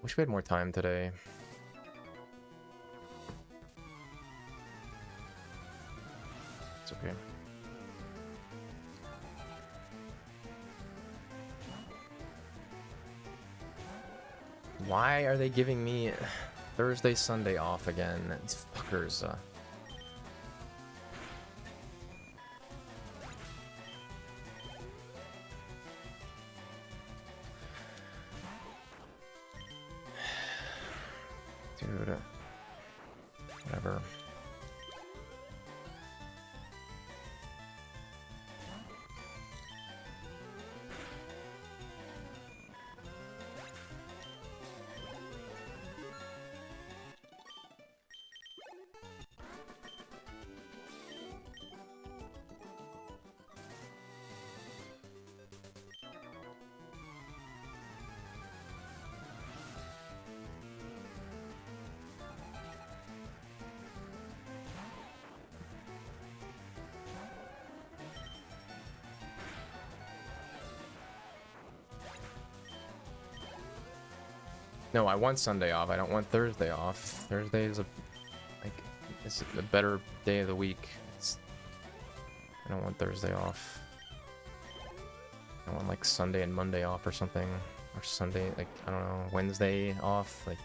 Wish we had more time today. It's okay. Why are they giving me Thursday, Sunday off again? These fuckers. Dude. Whatever. No, I want Sunday off. I don't want Thursday off. Thursday is it's a better day of the week. I don't want Thursday off. I want like Sunday and Monday off or something, or Sunday, like I don't know, Wednesday off. Like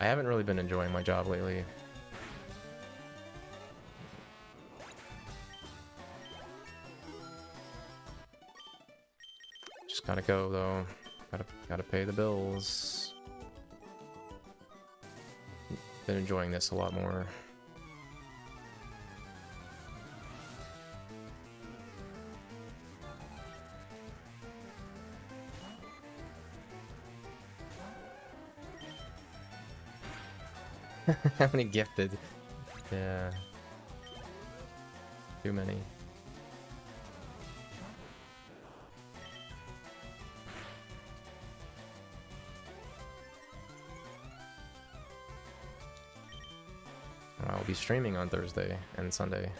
I haven't really been enjoying my job lately. Gotta go though. Gotta pay the bills. Been enjoying this a lot more. How many gifted? Yeah. Too many. I'll be streaming on Thursday and Sunday.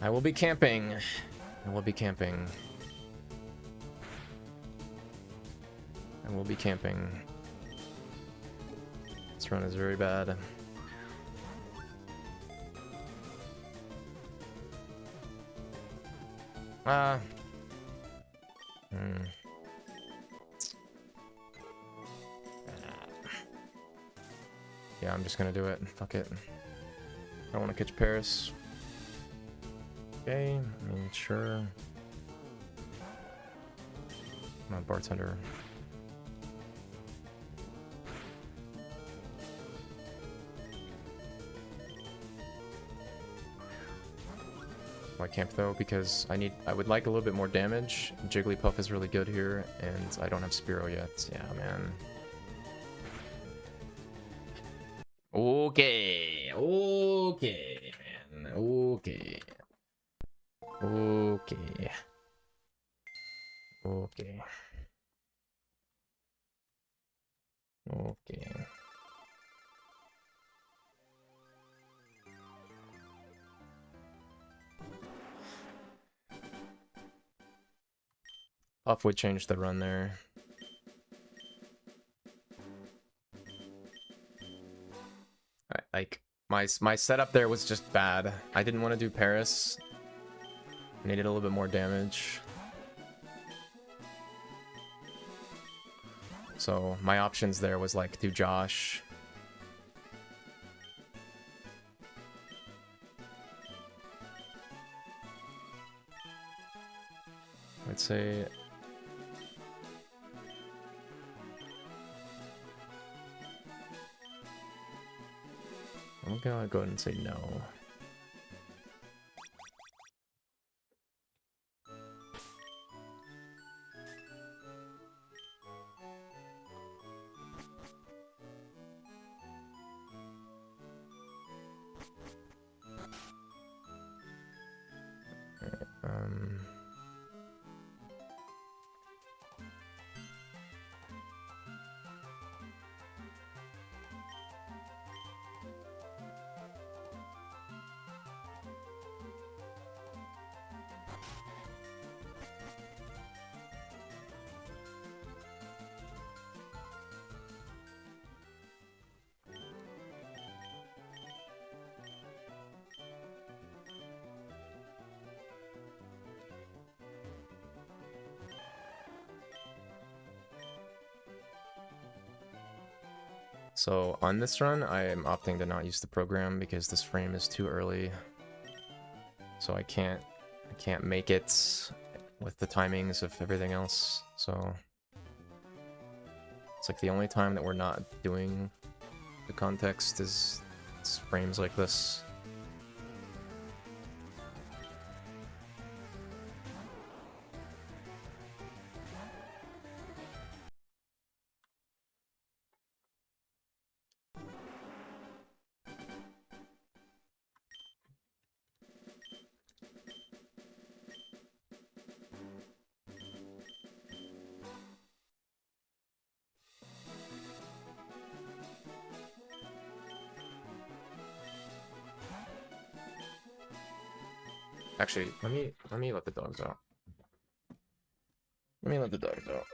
I will be camping. I will be camping. I will be camping. This run is very bad. Yeah, I'm just gonna do it. Fuck it. I don't want to catch Paris. Okay, I mean, sure. Come on, bartender. Why camp though? Because I would like a little bit more damage. Jigglypuff is really good here, and I don't have Spearow yet. Yeah, man. Okay, okay, man. Okay. Okay. Okay. Okay. Puff would change the run there. Like, my setup there was just bad. I didn't want to do Paris. I needed a little bit more damage. So my options there was like do Josh. I'd say I'm gonna go ahead and say no. Um, so on this run, I am opting to not use the program because this frame is too early. So I can't make it with the timings of everything else. So it's like the only time that we're not doing the context is frames like this. Actually, let me let the dogs out. Let me let the dogs out.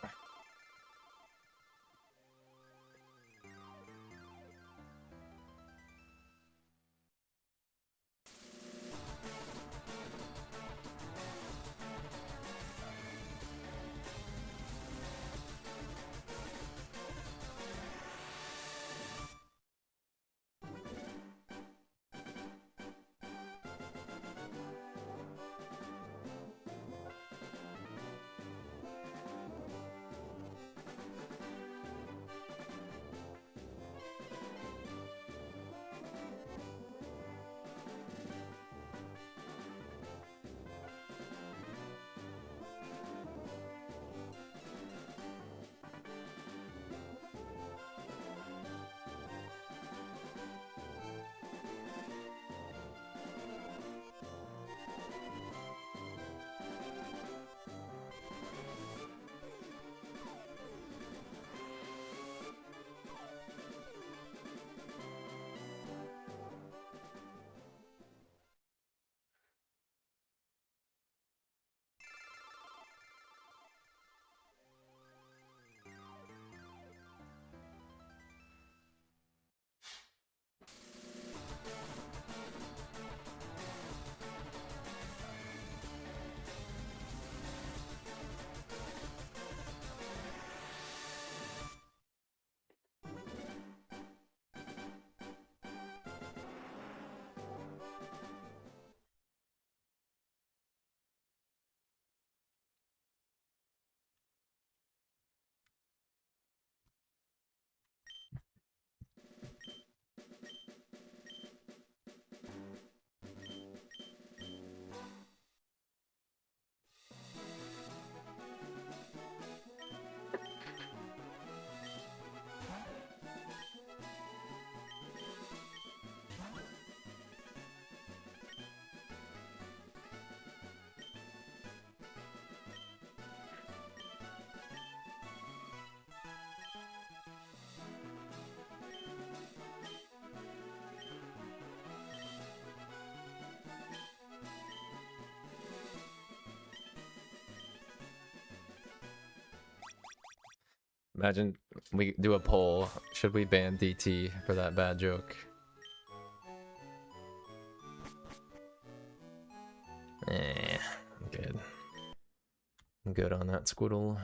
Imagine we do a poll. Should we ban DT for that bad joke? I'm good. I'm good on that squiddle.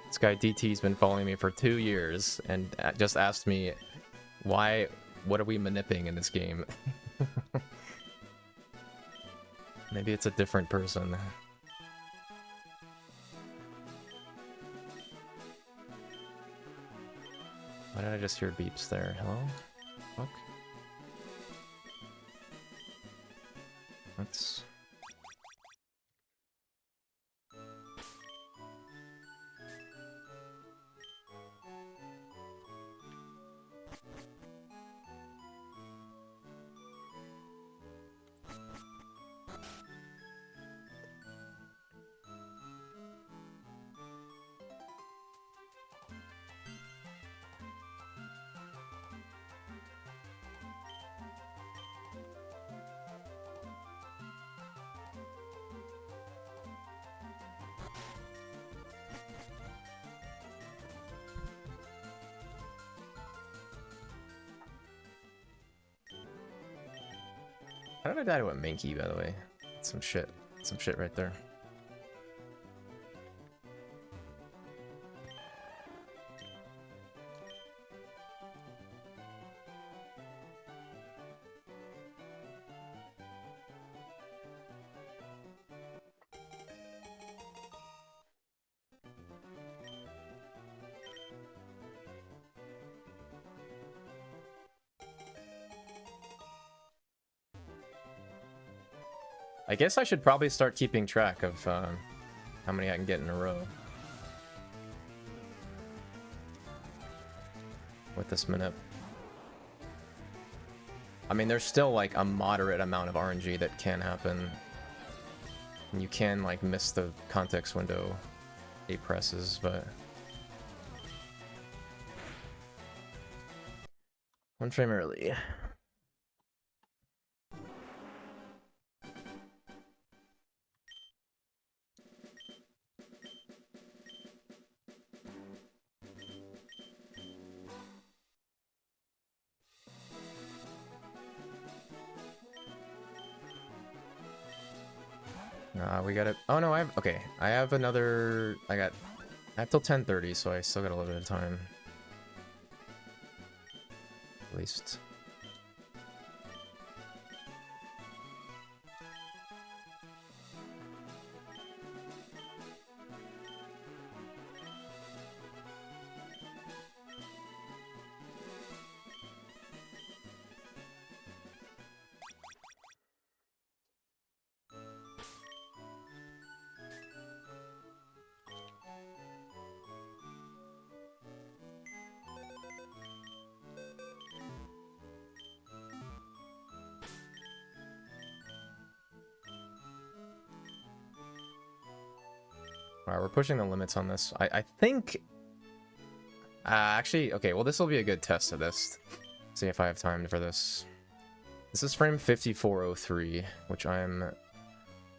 This guy DT's been following me for 2 years and just asked me why, what are we manipping in this game? Maybe it's a different person. Why did I just hear beeps there? Hello? Fuck. Let's... How did I die to a Mankey, by the way? Some shit right there. I guess I should probably start keeping track of how many I can get in a row with this minute. I mean, there's still like a moderate amount of RNG that can happen. And you can like miss the context window 8 presses, but... One frame early. We gotta... Oh no, I have... Okay, I have another... I have till 10:30, so I still got a little bit of time. At least. Alright, we're pushing the limits on this. I think... actually, okay, well this will be a good test of this. See if I have time for this. This is frame 5403, which I'm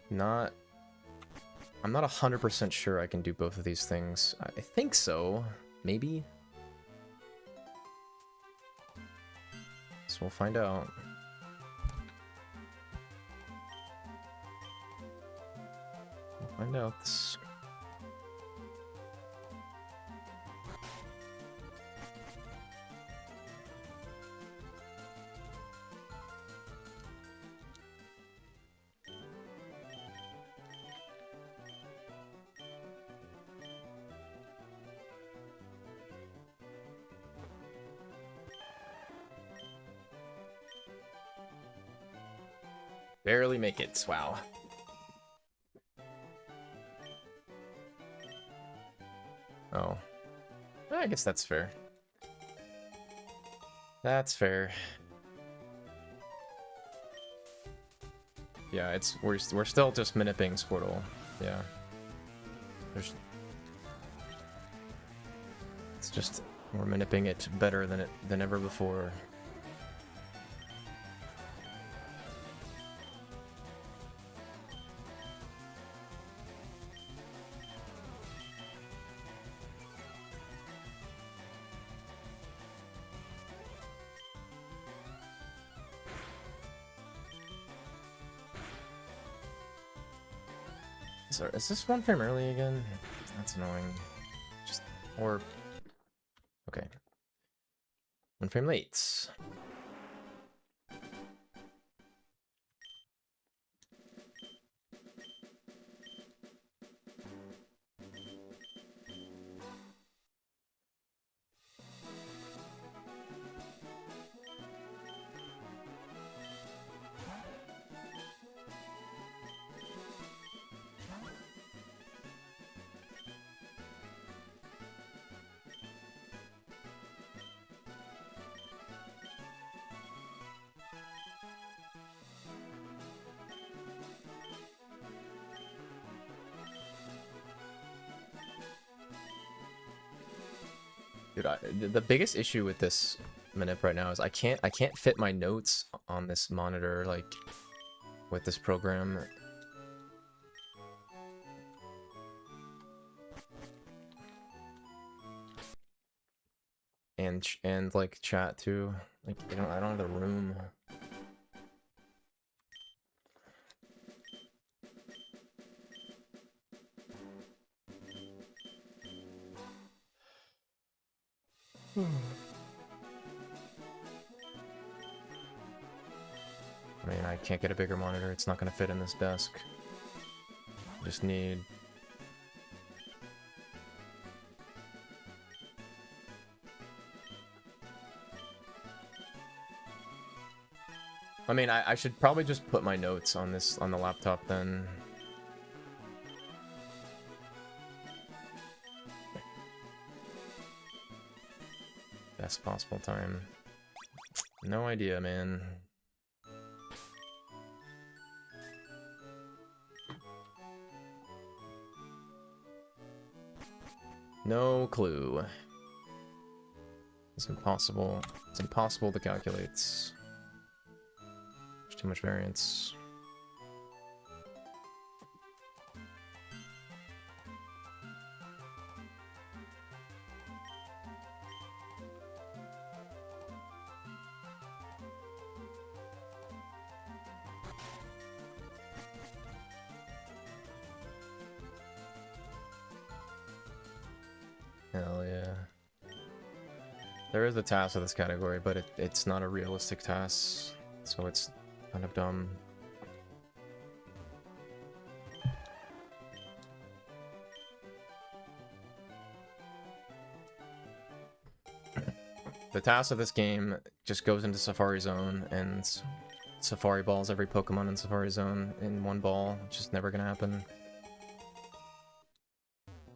not 100% sure I can do both of these things. I think so. Maybe? So we'll find out. We'll find out. Barely make it, wow. Oh. I guess that's fair. That's fair. Yeah, we're still just manipulating Squirtle. Yeah. It's just we're manipulating it better than ever before. So, is this 1 frame early again? That's annoying. Okay. 1 frame late. Dude, the biggest issue with this manip right now is I can't fit my notes on this monitor like with this program. And like chat too. Like I don't have the room. I mean, I can't get a bigger monitor. It's not gonna fit in this desk. Just need... I mean, I should probably just put my notes on the laptop then. Best possible time. No idea, man. No clue. It's impossible. It's impossible to calculate. There's too much variance. Hell yeah. There is a task of this category, but it's not a realistic task, so it's kind of dumb. The task of this game just goes into Safari Zone and Safari balls every Pokemon in Safari Zone in one ball, which is never gonna happen.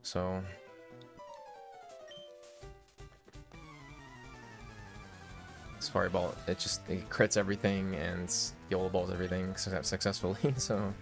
So... Safari Ball, it crits everything and YOLO balls everything successfully, so...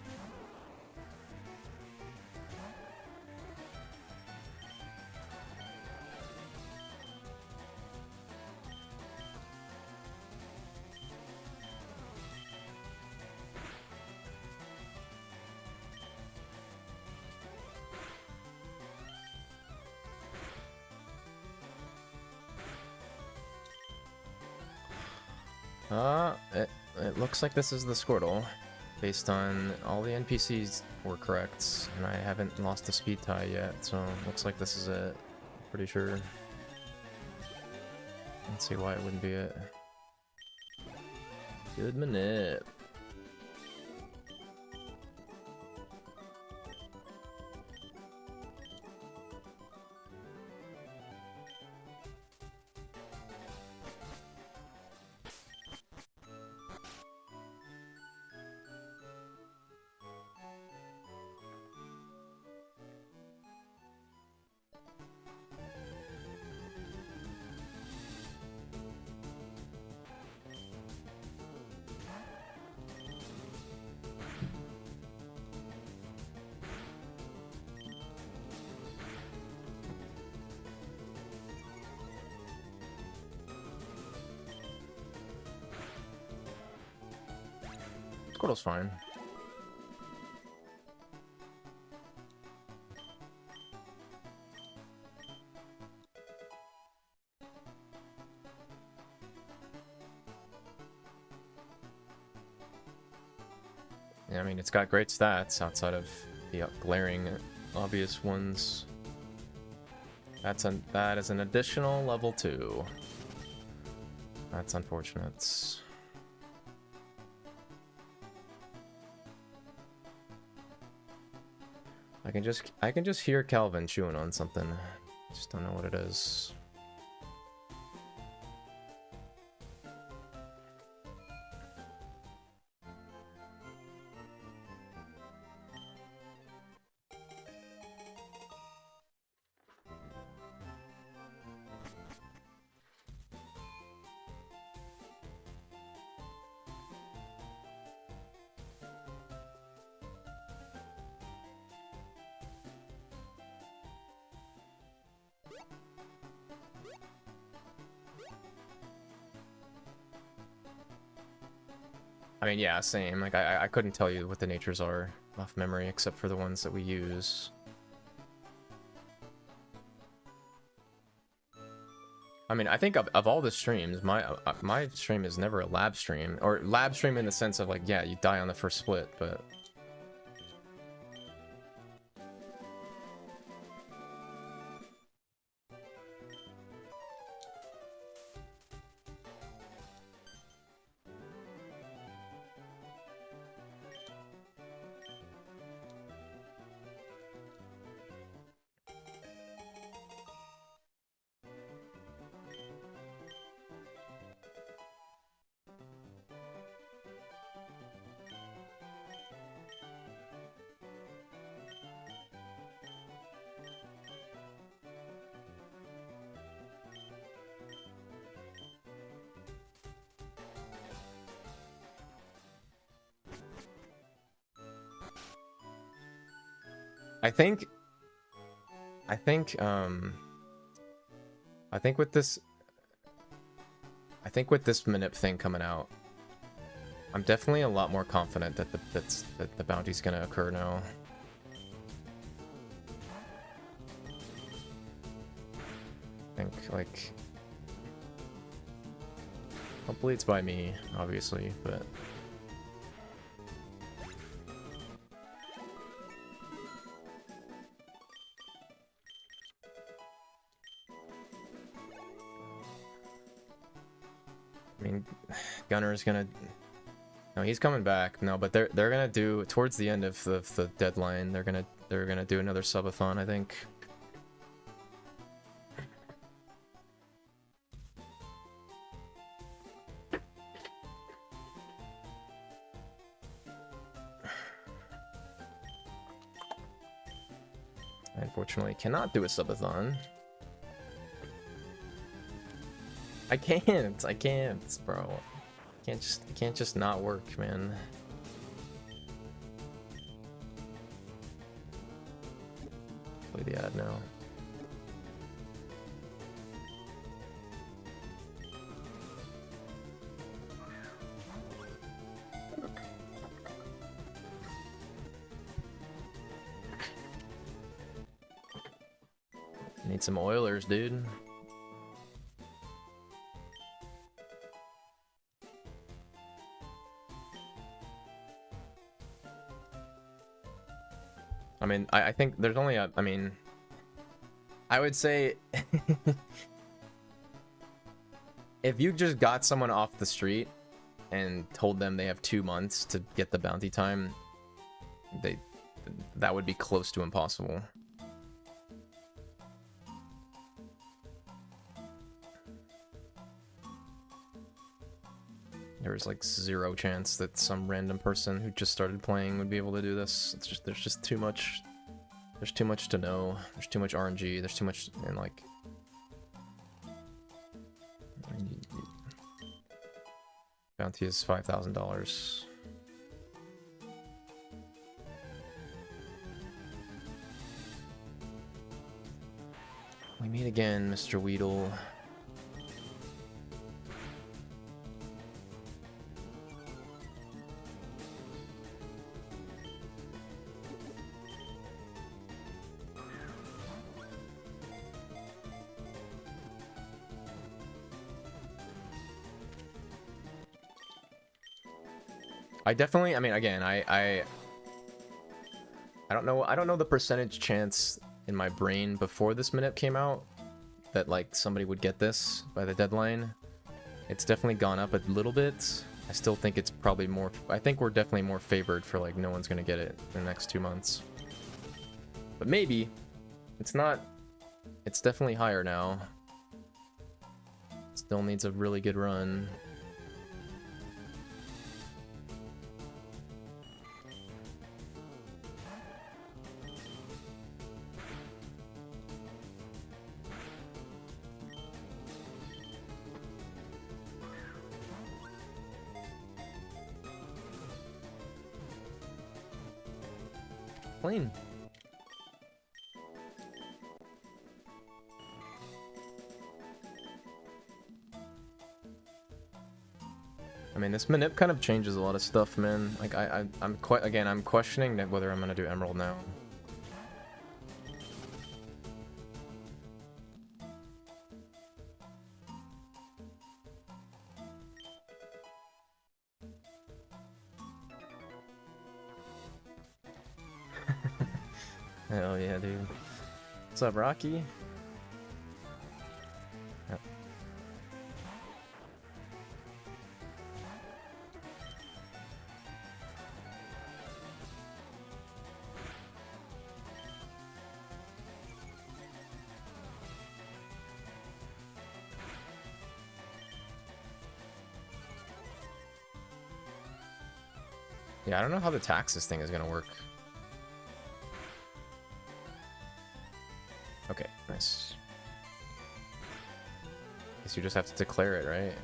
It looks like this is the Squirtle, based on all the NPCs were correct, and I haven't lost a speed tie yet, so it looks like this is it. Pretty sure. Let's see why it wouldn't be it. Good manip. Squirtle's fine. Yeah, I mean, it's got great stats outside of the glaring, obvious ones. That is an additional level 2. That's unfortunate. I can just hear Calvin chewing on something. Just don't know what it is. I mean, yeah, same. Like, I couldn't tell you what the natures are off memory, except for the ones that we use. I mean, I think of all the streams, my stream is never a lab stream. Or lab stream in the sense of, like, yeah, you die on the first split, but... I think with this Manip thing coming out, I'm definitely a lot more confident that the bounty's gonna occur now. I think, like, hopefully it's by me, obviously, but I mean, Gunner's gonna... No, he's coming back. No, but they're gonna do towards the end of the deadline. They're gonna do another subathon, I think. I unfortunately cannot do a subathon. I can't, bro. It can't just not work, man. Play the ad now. Need some Oilers, dude. I mean, I think there's only a... I mean... I would say... if you just got someone off the street and told them they have 2 months to get the bounty time, that would be close to impossible. There's like 0 chance that some random person who just started playing would be able to do this. It's just, there's just too much. There's too much to know. There's too much RNG. There's too much, and like. Bounty is $5,000. We meet again, Mr. Weedle. I definitely, I mean, again, I don't know the percentage chance in my brain before this minute came out that like somebody would get this by the deadline. It's definitely gone up a little bit. I still think it's probably more, I think we're definitely more favored for like no one's gonna get it in the next 2 months. But maybe. It's not, it's definitely higher now. Still needs a really good run. Clean. I mean, this manip kind of changes a lot of stuff, man. Like, I'm quite, again, I'm questioning that whether I'm gonna do Emerald now. Hell yeah, dude. What's up, Rocky? Yep. Yeah, I don't know how the taxes thing is gonna work. Okay, nice. Guess you just have to declare it, right?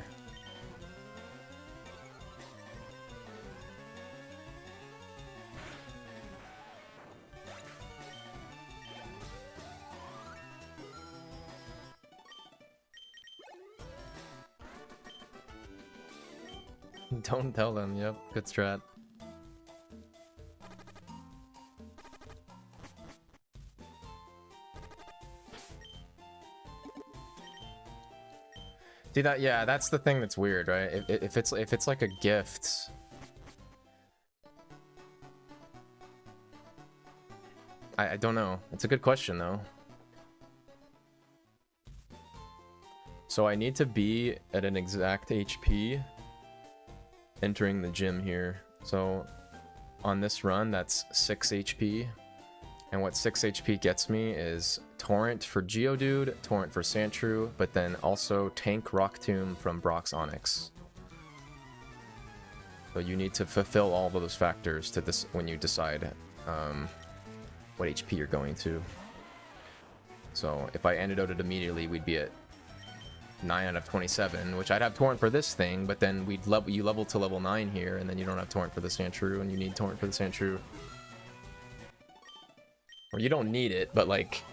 Don't tell them, yep, good strat. See that? Yeah, that's the thing that's weird, right? If it's like a gift, I don't know. It's a good question though. So I need to be at an exact HP entering the gym here. So on this run, that's 6 HP. And what 6 HP gets me is Torrent for Geodude, Torrent for Sandshrew, but then also Tank Rock Tomb from Brock's Onyx. So you need to fulfill all of those factors to this when you decide what HP you're going to. So if I antidoted immediately, we'd be at 9 out of 27, which I'd have Torrent for this thing, but then you level to level 9 here, and then you don't have Torrent for the Sandshrew, and you need Torrent for the Sandshrew. Or you don't need it, but like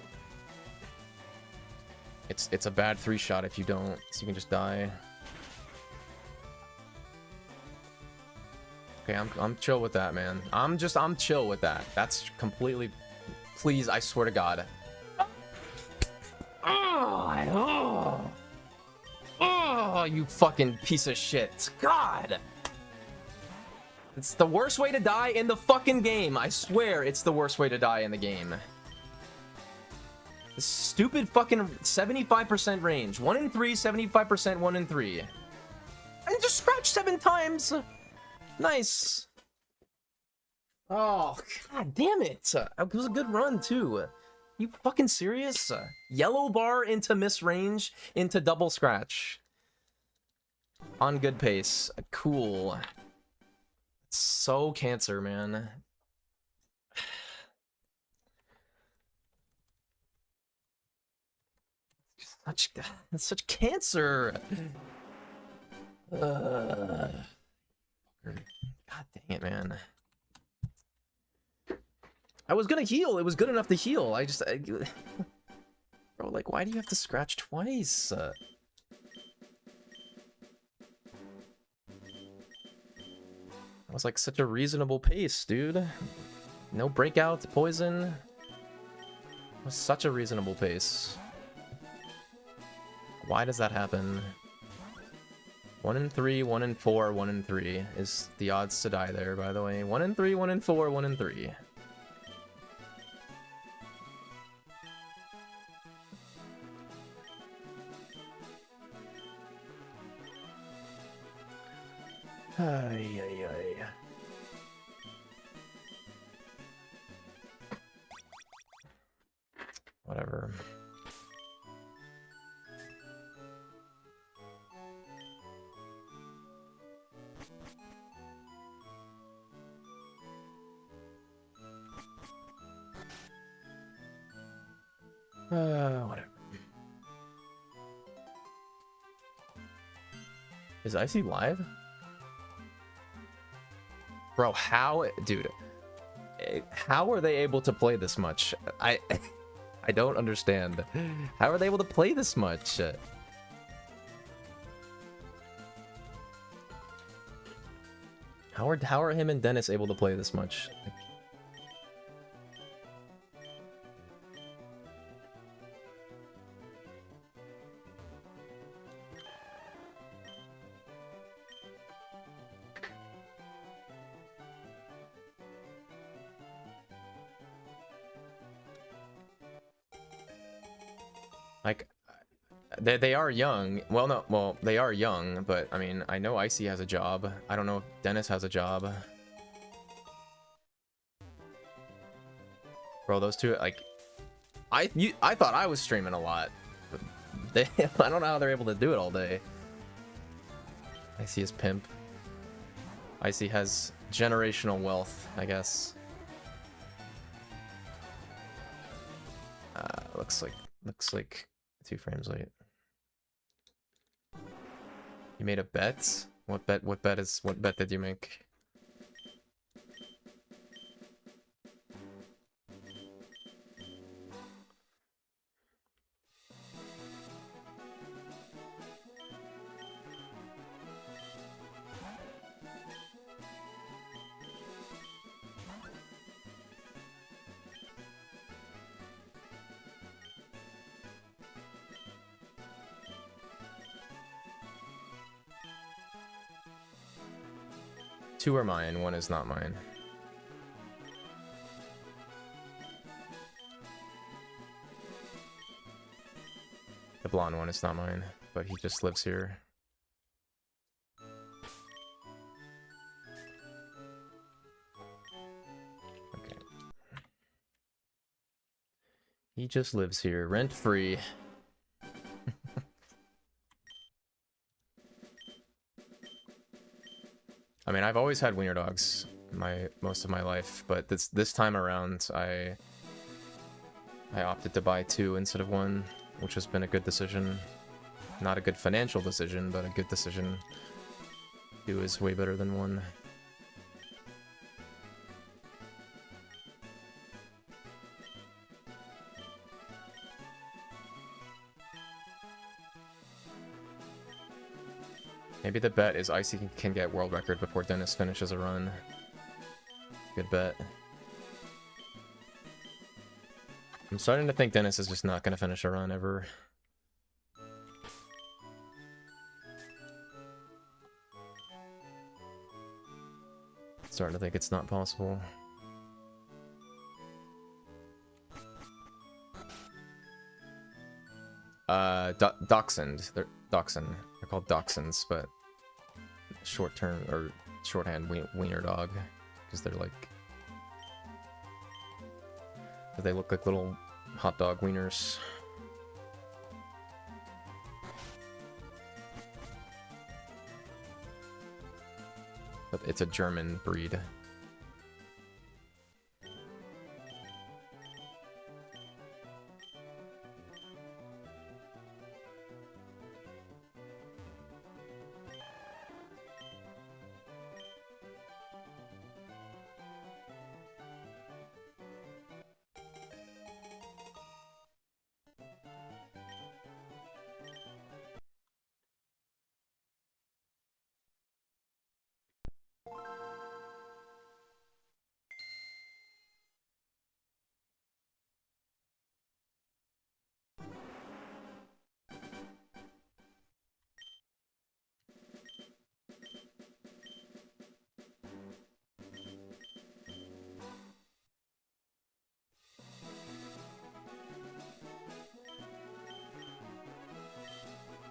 it's a bad 3-shot if you don't, so you can just die. Okay, I'm chill with that, man. I'm chill with that. That's completely, please, I swear to God. Oh, you fucking piece of shit. God. It's the worst way to die in the fucking game. I swear it's the worst way to die in the game. The stupid fucking 75% range. 1 in 3, 75%, 1 in 3. And just scratch 7 times. Nice. Oh, god damn it. It was a good run, too. You fucking serious? Yellow bar into miss range into double scratch. On good pace. Cool. So cancer, man. Such cancer. God dang it, man. I was gonna heal. It was good enough to heal. Bro, like, why do you have to scratch twice? That was like such a reasonable pace, dude. No breakout, poison. It was such a reasonable pace. Why does that happen? 1 in 3, 1 in 4, 1 in 3 is the odds to die there, by the way. 1 in 3, 1 in 4, 1 in 3. Ay, ay, ay. Whatever. Whatever. Is Icy live? Bro, how, dude, how are they able to play this much? I don't understand. How are they able to play this much? How are him and Dennis able to play this much? Like, they are young. Well, no, well, they are young, but I mean, I know Icy has a job. I don't know if Dennis has a job. Bro, those two, like, I thought I was streaming a lot, but I don't know how they're able to do it all day. Icy is pimp. Icy has generational wealth, I guess. Looks like 2 frames late. You made a bet? What bet did you make? Two are mine, one is not mine. The blonde one is not mine, but he just lives here. Okay. He just lives here, rent-free. I mean, I've always had wiener dogs most of my life, but this time around, I opted to buy 2 instead of 1, which has been a good decision. Not a good financial decision, but a good decision. 2 is way better than 1. Maybe the bet is Icy can get world record before Dennis finishes a run. Good bet. I'm starting to think Dennis is just not going to finish a run ever. Starting to think it's not possible. Dachshund. They're dachshund. They're called dachshunds, but short term or shorthand wiener dog, because they're like, they look like little hot dog wieners. But it's a German breed.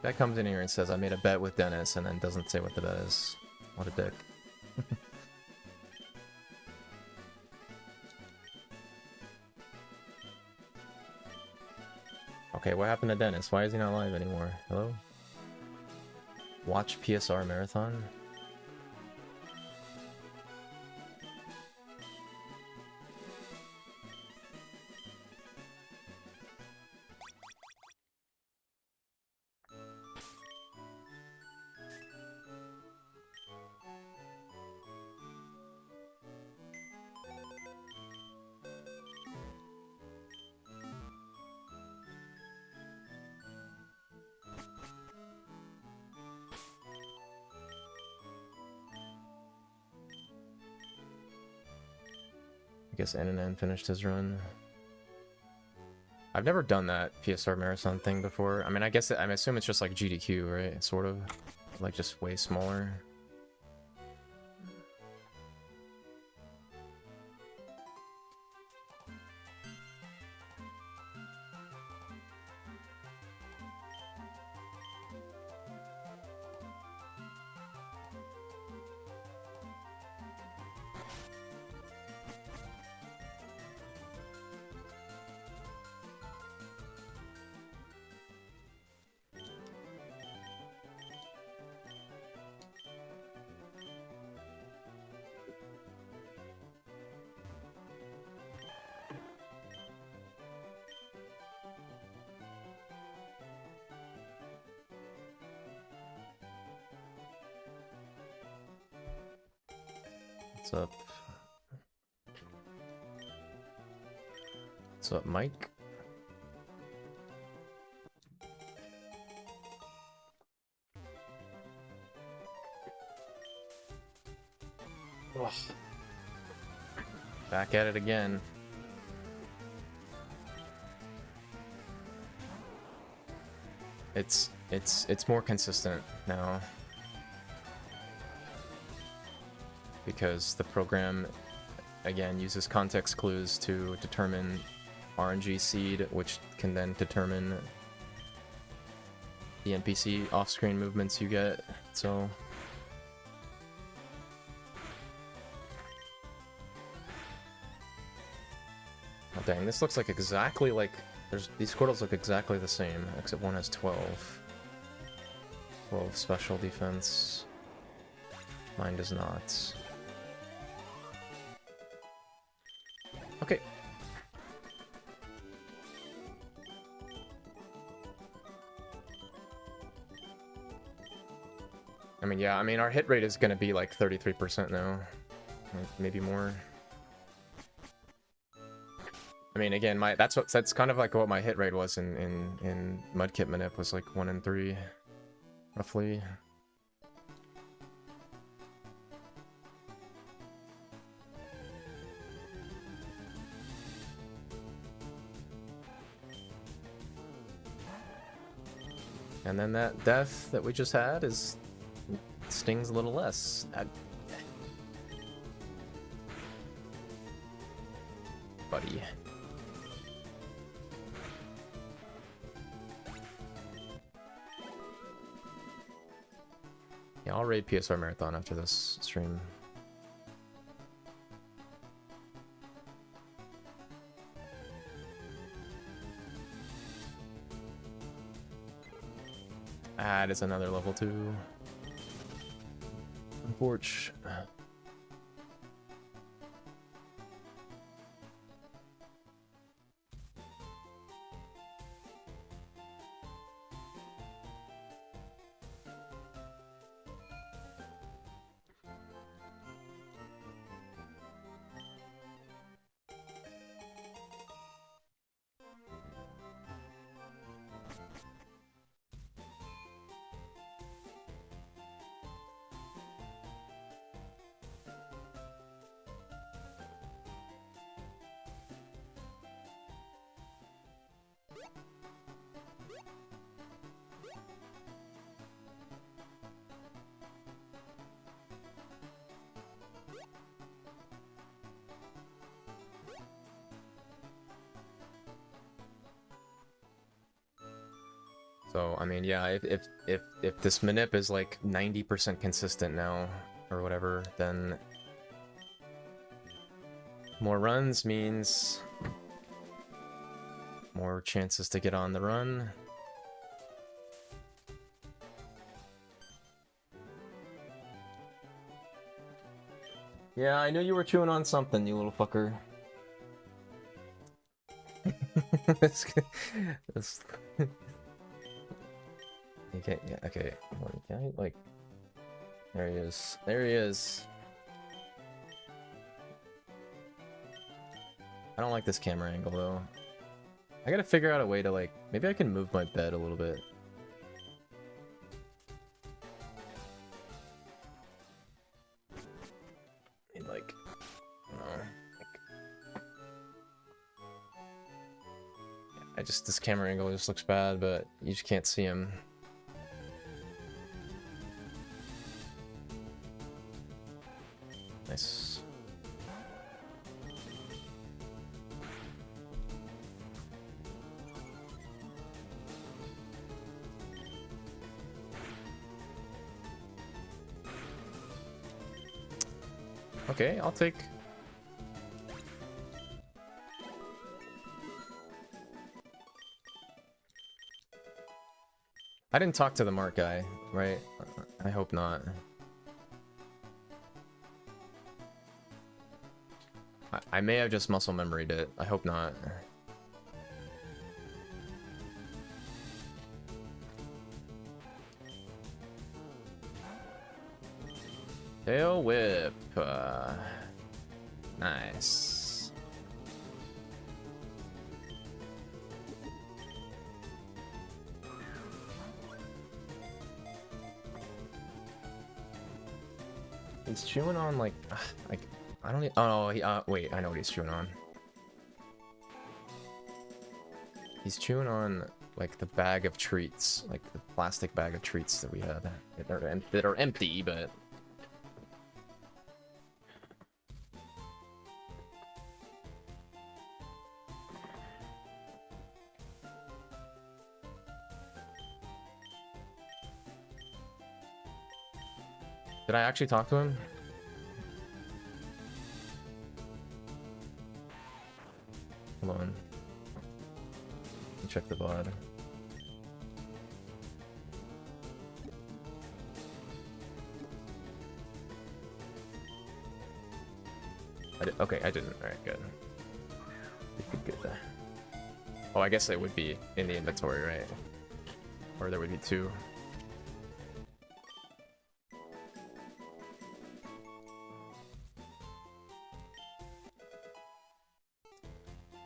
Guy comes in here and says, I made a bet with Dennis, and then doesn't say what the bet is. What a dick. Okay, what happened to Dennis? Why is he not live anymore? Hello? Watch PSR Marathon? I guess NNN finished his run. I've never done that PSR Marathon thing before. I mean, I guess, I assume it's just like GDQ, right? Sort of. Like, just way smaller. What's up? What's up, Mike? Ugh. Back at it again. It's more consistent now. Because the program, again, uses context clues to determine RNG seed, which can then determine the NPC off-screen movements you get, so... Oh, dang, this looks like exactly like... These Squirtles look exactly the same, except one has 12. 12 special defense. Mine does not. Okay. I mean, yeah, I mean, our hit rate is gonna be like 33% now. Maybe more. I mean, again, that's kind of like what my hit rate was in Mudkip Manip, was like 1 in 3, roughly. And then that death that we just had stings a little less. Buddy. Yeah, I'll raid PSR Marathon after this stream. It is another level 2. Porch. So, I mean, yeah, if this manip is like 90% consistent now, or whatever, then more runs means more chances to get on the run. Yeah, I knew you were chewing on something, you little fucker. this... Okay, yeah, okay. Can I, like... There he is. There he is. I don't like this camera angle, though. I gotta figure out a way to, like... Maybe I can move my bed a little bit. Like... I don't know. This camera angle just looks bad, but you just can't see him. Nice. Okay, I'll take... I didn't talk to the Mark guy, right? I hope not. I may have just muscle memoried it. I hope not. Tail whip. Nice. He's chewing on like I don't. Oh, he. Wait, I know what he's chewing on. He's chewing on like the bag of treats, like the plastic bag of treats that we had that are empty, but. Did I actually talk to him? Hold on. Let me check the VOD. Okay, I didn't. Alright, good. Good. Oh, I guess it would be in the inventory, right? Or there would be two.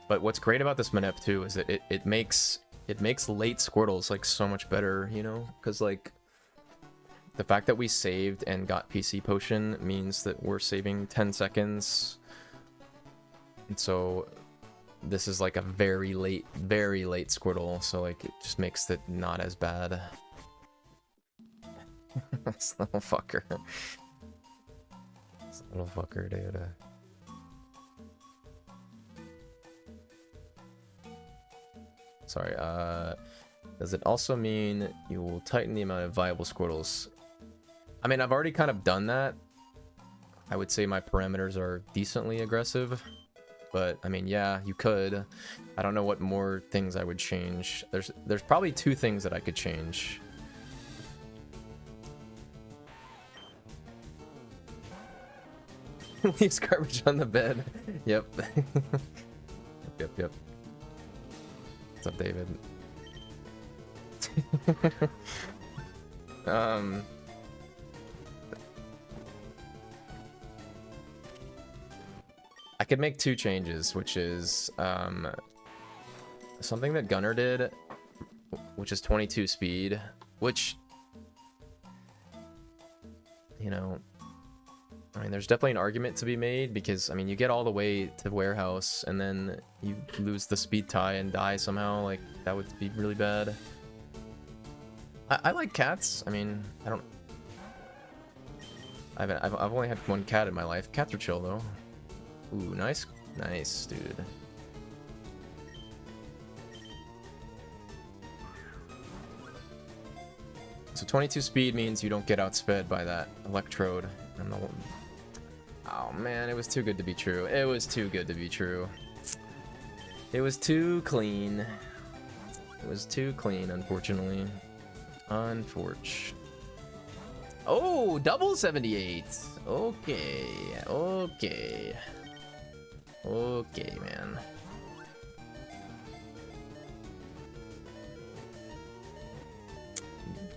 But what's great about this manip too is that it makes late Squirtles like so much better, you know? Because like the fact that we saved and got PC potion means that we're saving 10 seconds. And so this is like a very late Squirtle, so like it just makes it not as bad. This little fucker. This little fucker, dude. Sorry, does it also mean you will tighten the amount of viable Squirtles? I mean, I've already kind of done that. I would say my parameters are decently aggressive. But, I mean, yeah, you could. I don't know what more things I would change. There's probably two things that I could change. Leaves garbage on the bed. Yep. Yep. What's up, David? I could make two changes, which is something that Gunner did, which is 22 speed, which, you know, I mean, there's definitely an argument to be made because, I mean, you get all the way to warehouse and then you lose the speed tie and die somehow. Like, that would be really bad. I like cats. I mean, I've only had one cat in my life. Cats are chill though. Ooh, nice, dude. So 22 speed means you don't get outsped by that electrode. And the... Oh man, it was too good to be true. It was too good to be true. It was too clean. It was too clean, unfortunately. Unfortunately. Oh, double 78. Okay. Okay. Okay, man.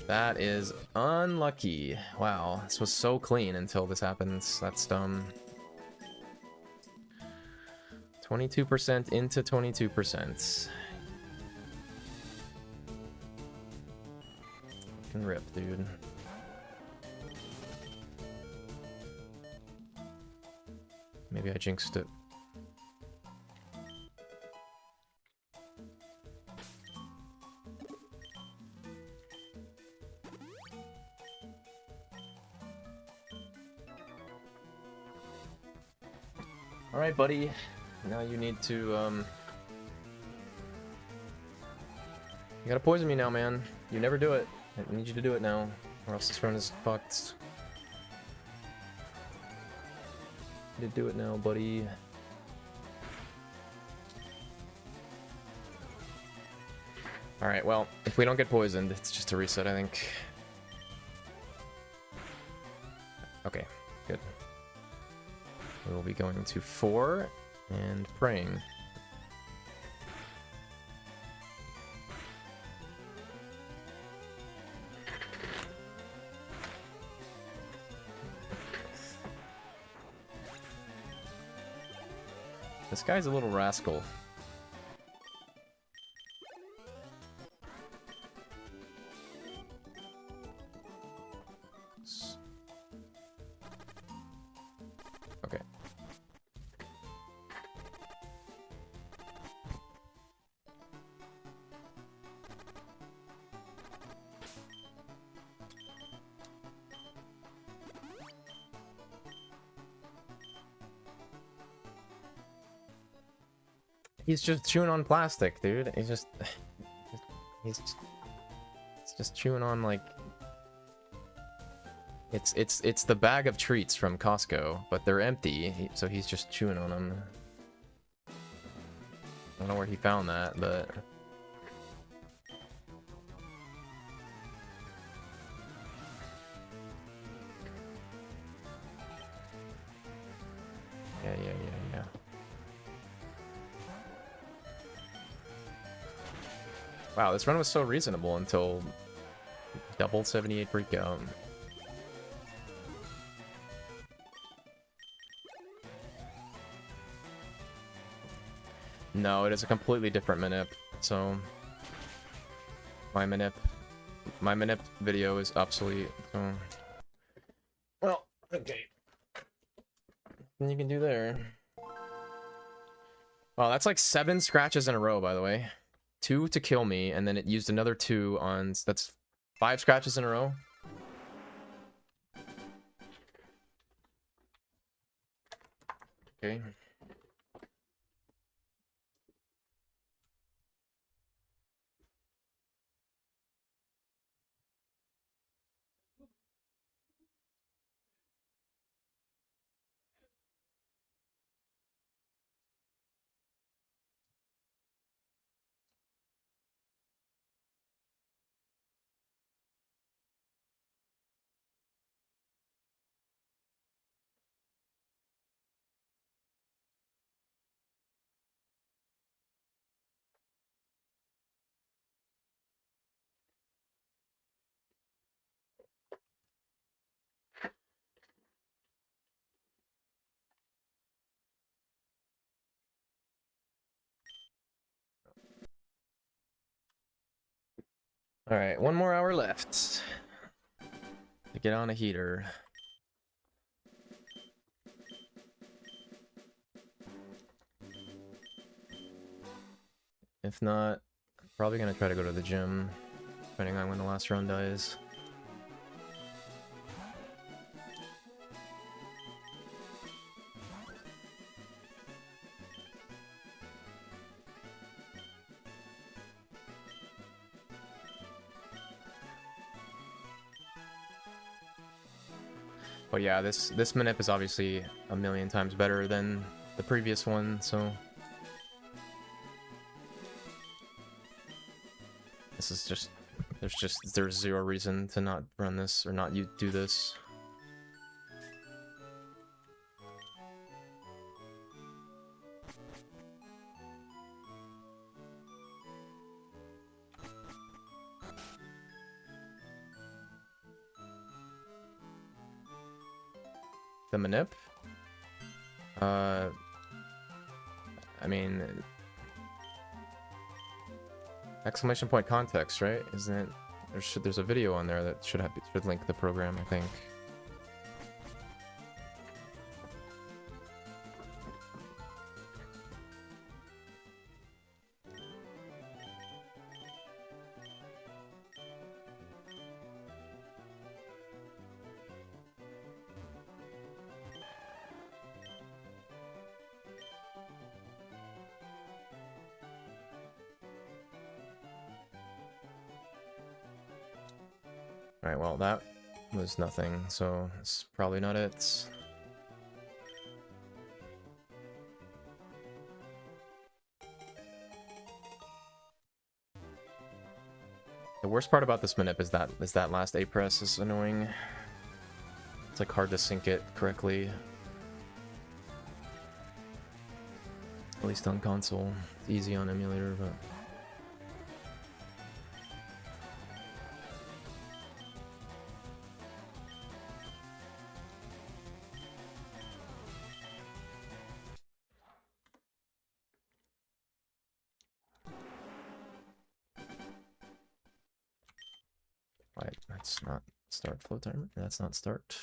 That is unlucky. Wow, this was so clean until this happens. That's dumb. 22% into 22%. Fucking rip, dude. Maybe I jinxed it. Alright, buddy. Now you need to, you gotta poison me now, man. You never do it. I need you to do it now, or else this run is fucked. You need to do it now, buddy. Alright, well, if we don't get poisoned, it's just a reset, I think. Okay, good. We will be going to 4 and praying. This guy's a little rascal. Okay. He's just chewing on plastic, dude. He's just chewing on, like, it's the bag of treats from Costco, but they're empty, so he's just chewing on them. I don't know where he found that, but yeah. Wow, this run was so reasonable until double 78 breakout. No, it is a completely different manip, so my manip video is obsolete, so well, okay. Then you can do there. Wow, that's like 7 scratches in a row, by the way. 2 to kill me, and then it used another 2 on... That's 5 scratches in a row. Okay. Alright, 1 more hour left to get on a heater. If not, I'm probably gonna try to go to the gym, depending on when the last run dies. But yeah, this manip is obviously a million times better than the previous one, so this is just there's zero reason to not run this or not do this. The manip? I mean, exclamation point context, right? Isn't it? There's a video on there that should link the program, I think. Alright, well, that was nothing, so it's probably not it. The worst part about this manip is that last A press is annoying. It's like hard to sync it correctly. At least on console. It's easy on emulator, but... Right, that's not start flow timer. That's not start.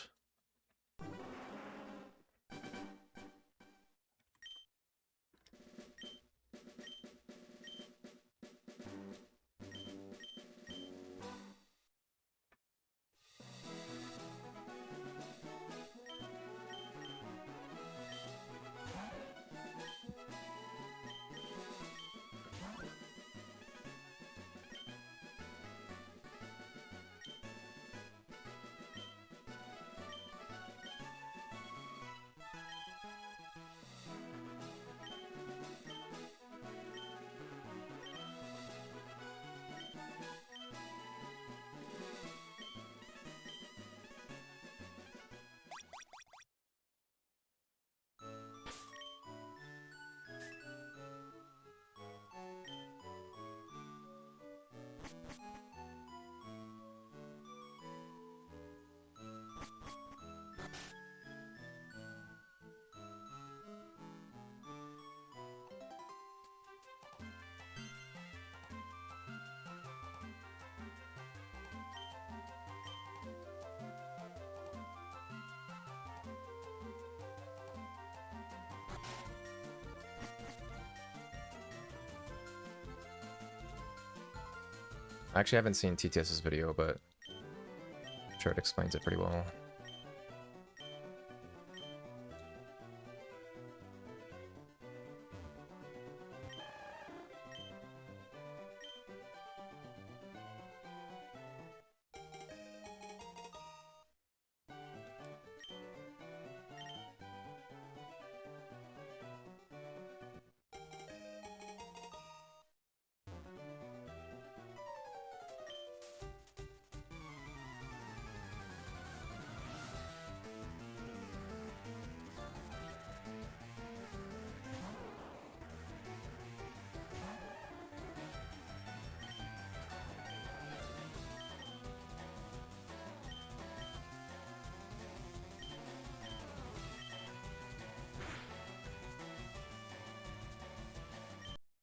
I actually haven't seen TTS's video, but I'm sure it explains it pretty well.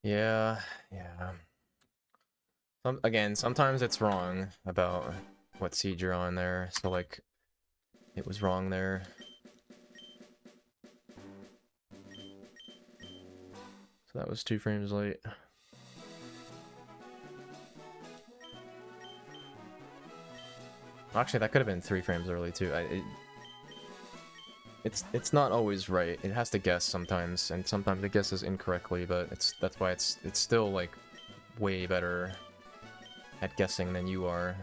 Yeah. Again, sometimes it's wrong about what seed you're on there, so like, it was wrong there. So that was 2 frames late. Actually, that could have been 3 frames early too. It's not always right. It has to guess sometimes, and sometimes it guesses incorrectly, but that's why it's still like way better at guessing than you are.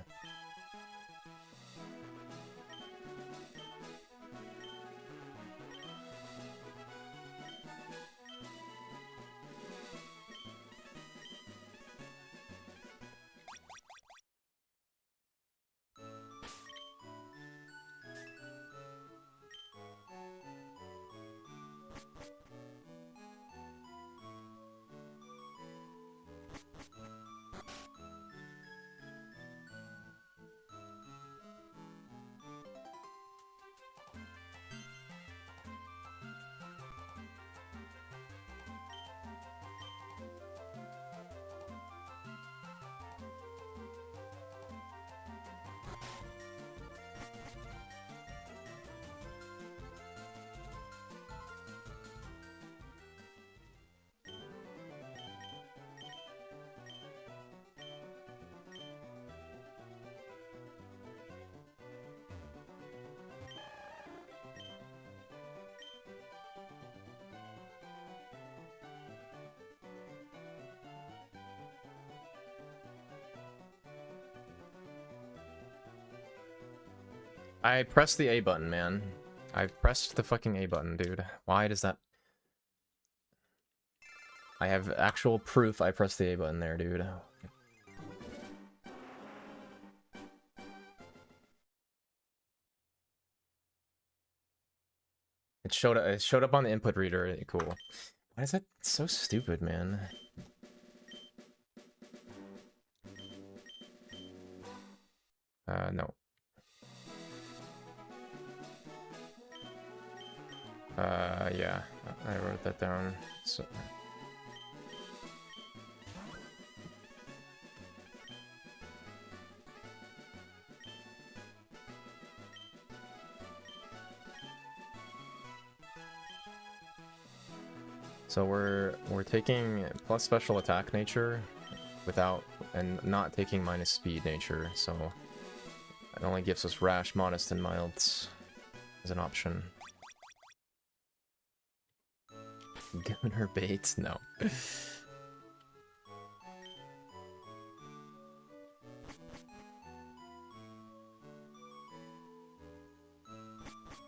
I pressed the A button, man. I pressed the fucking A button, dude. Why does that... I have actual proof I pressed the A button there, dude. It showed up on the input reader. Cool. Why is that so stupid, man? No. Yeah. I wrote that down. So... So we're taking plus special attack nature without, and not taking minus speed nature, so it only gives us rash, modest, and mild as an option. Gunner bait? No.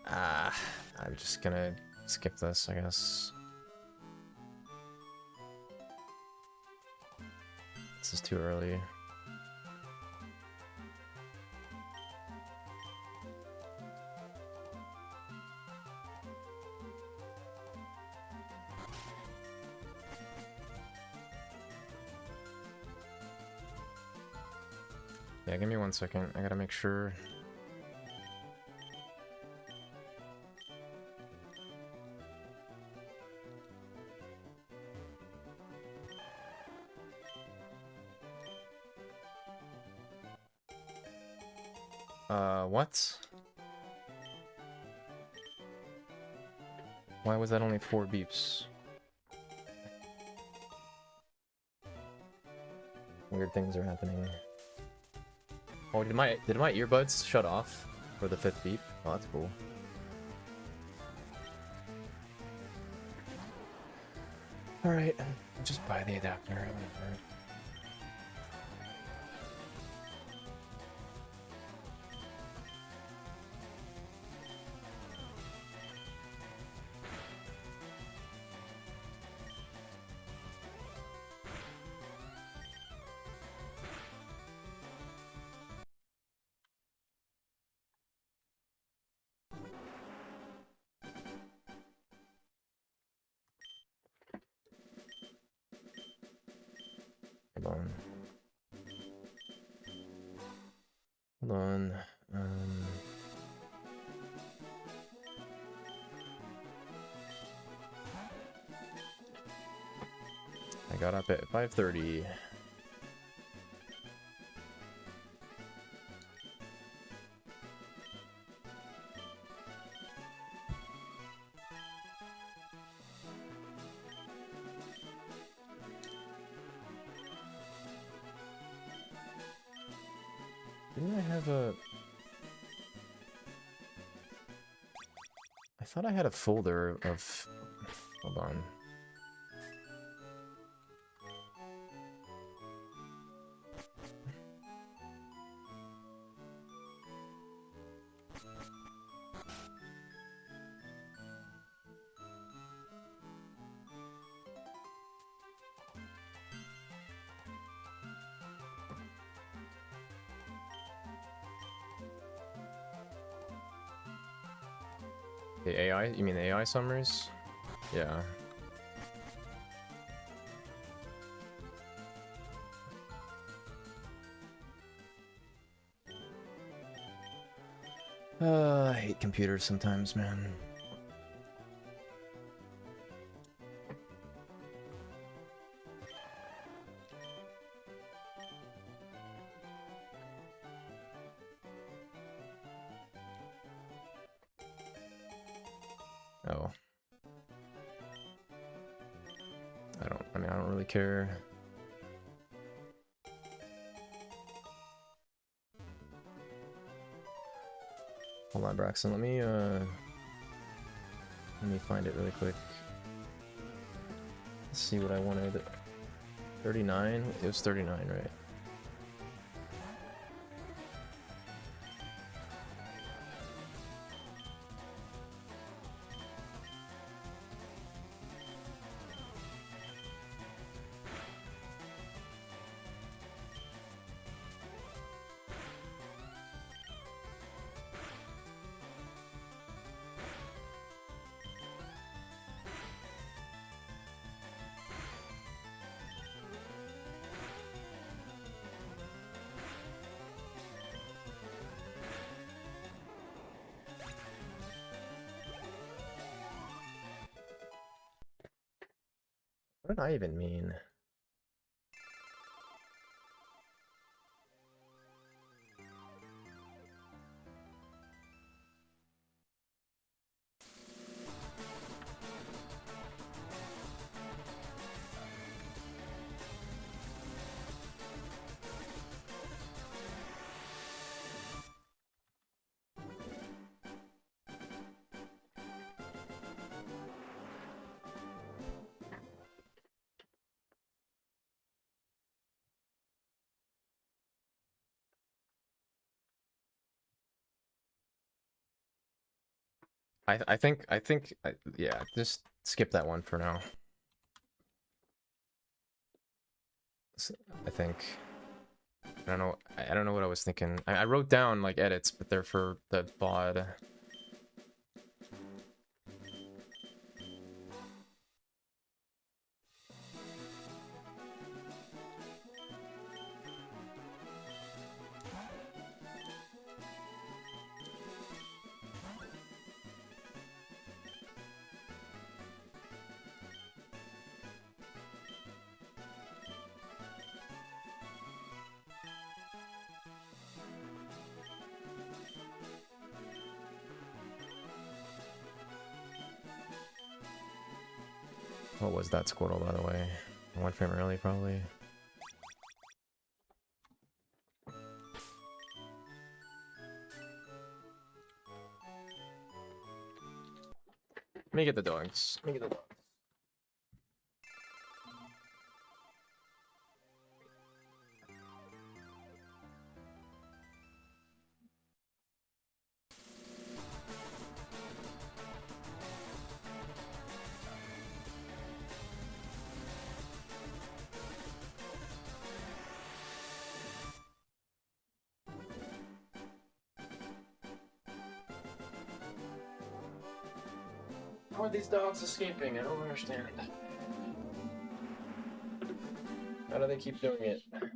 I'm just gonna skip this, I guess. This is too early. Yeah, give me 1 second. I gotta make sure. What? Why was that only 4 beeps? Weird things are happening. Oh, did my earbuds shut off for the 5th beep? Oh, that's cool. Alright, just buy the adapter. Hold on. I got up at 5:30. Didn't I have a... I thought I had a folder of... Hold on. The AI? You mean the AI summaries? Yeah. I hate computers sometimes, man. Oh. I don't really care. Hold on, Braxton, let me find it really quick. Let's see what I wanted. 39? It was 39, right? What did I even mean? Yeah, just skip that one for now. I think. I don't know what I was thinking. I wrote down like edits, but they're for the VOD. What was that Squirtle, by the way? One frame early, probably. Let me get the dogs. Let me get the dogs. How are these dogs escaping? I don't understand. How do they keep doing it? Okay.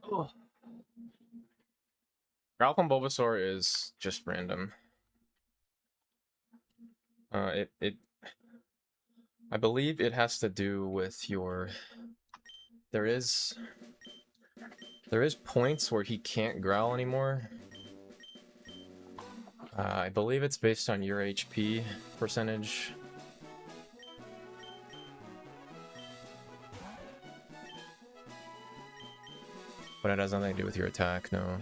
Oh. Ralph and Bulbasaur is just random. I believe it has to do with your... There is points where he can't growl anymore. I believe it's based on your HP percentage. But it has nothing to do with your attack, no.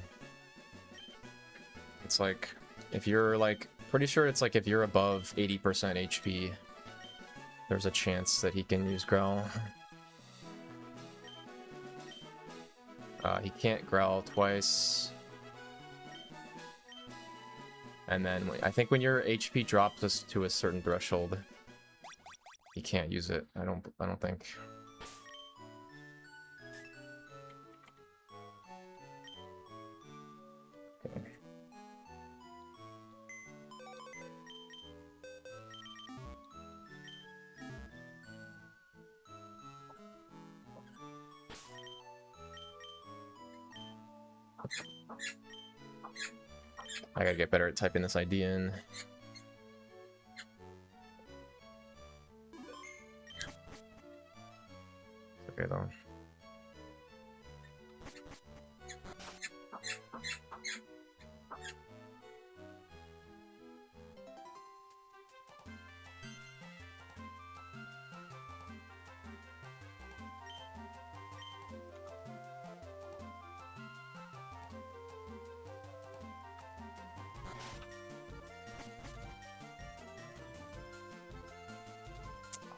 It's like, if you're like, pretty sure it's like if you're above 80% HP, there's a chance that he can use growl. He can't growl twice. And then I think when your HP drops to a certain threshold, he can't use it. I don't think. Okay. I gotta get better at typing this ID in. Okay though.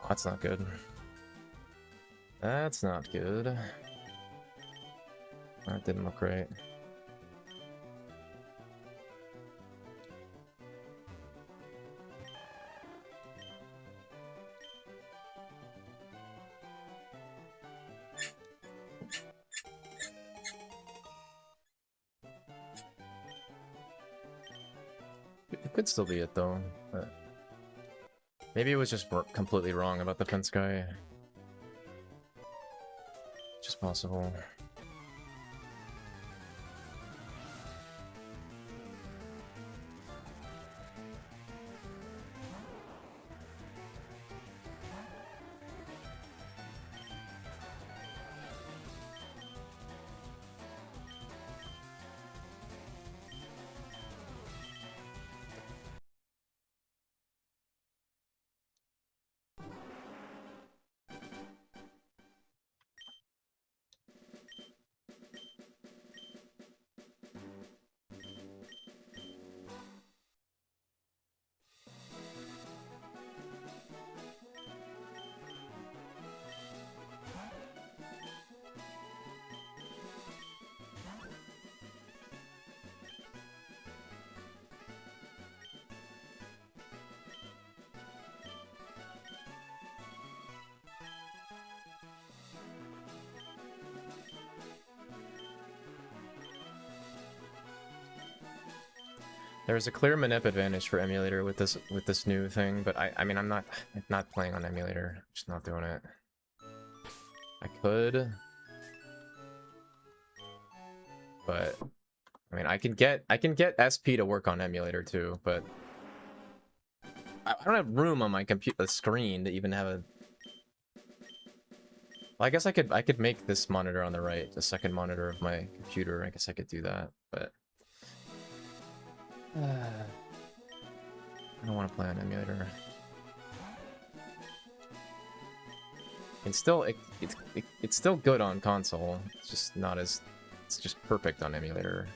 That's not good. That's not good. That didn't look right. It could still be it though, but maybe it was just completely wrong about the fence guy. Just possible. There's a clear manip advantage for emulator with this new thing, but I mean I'm not playing on emulator. Just not doing it. I could, but I mean I can get SP to work on emulator too, but I don't have room on my computer screen to even have a. Well, I guess I could make this monitor on the right the second monitor of my computer. I guess I could do that, but. I don't want to play on emulator. It's still it's still good on console. It's just not as it's just perfect on emulator.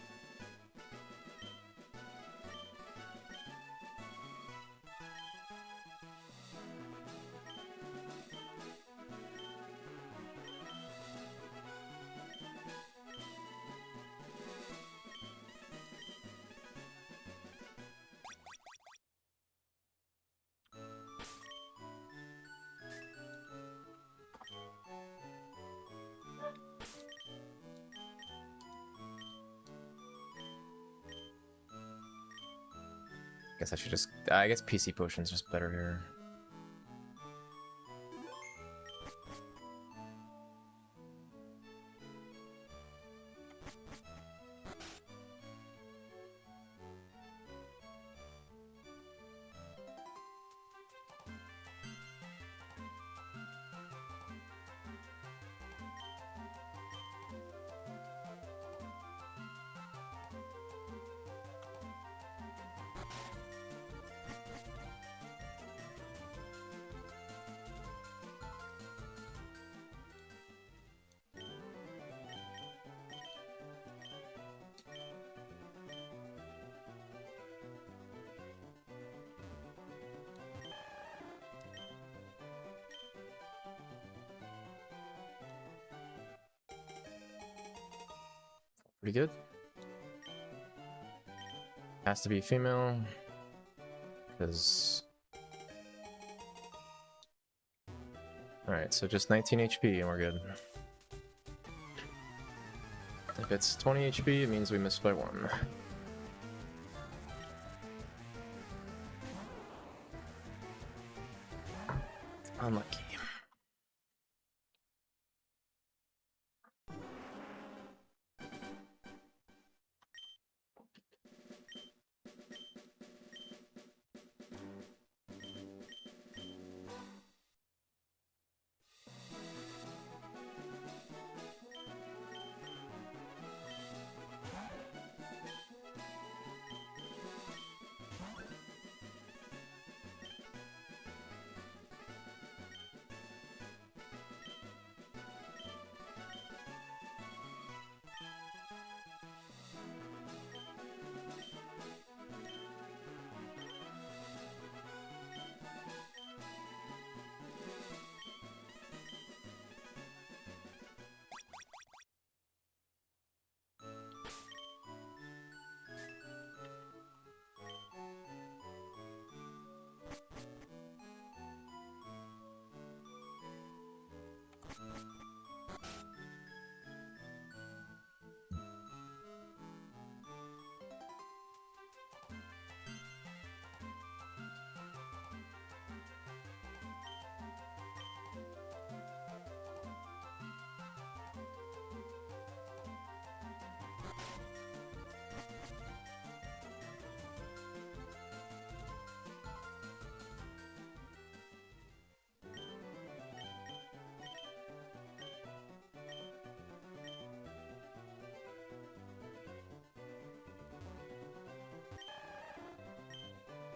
Guess I should just. I guess PC Potion's just better here. Pretty good. Has to be female, because. Alright, so just 19 HP and we're good. If it's 20 HP, it means we missed by 1. Unlucky.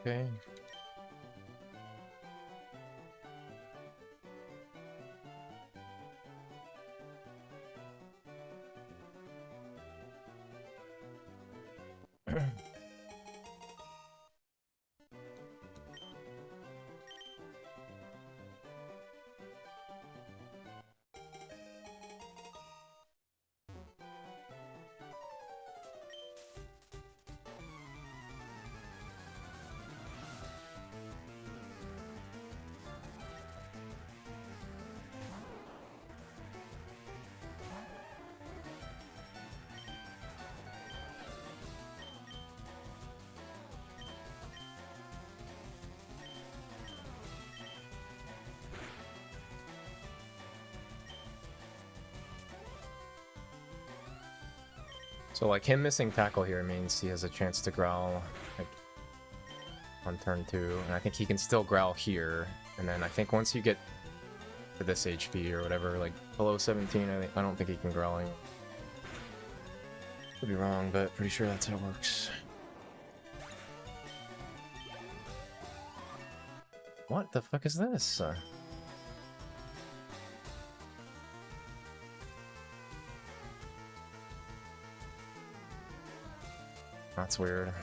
Okay. So like him missing tackle here means he has a chance to growl like on turn 2, and I think he can still growl here. And then I think once you get to this HP or whatever, like below 17, I don't think he can growling. Could be wrong, but pretty sure that's how it works. What the fuck is this? That's weird.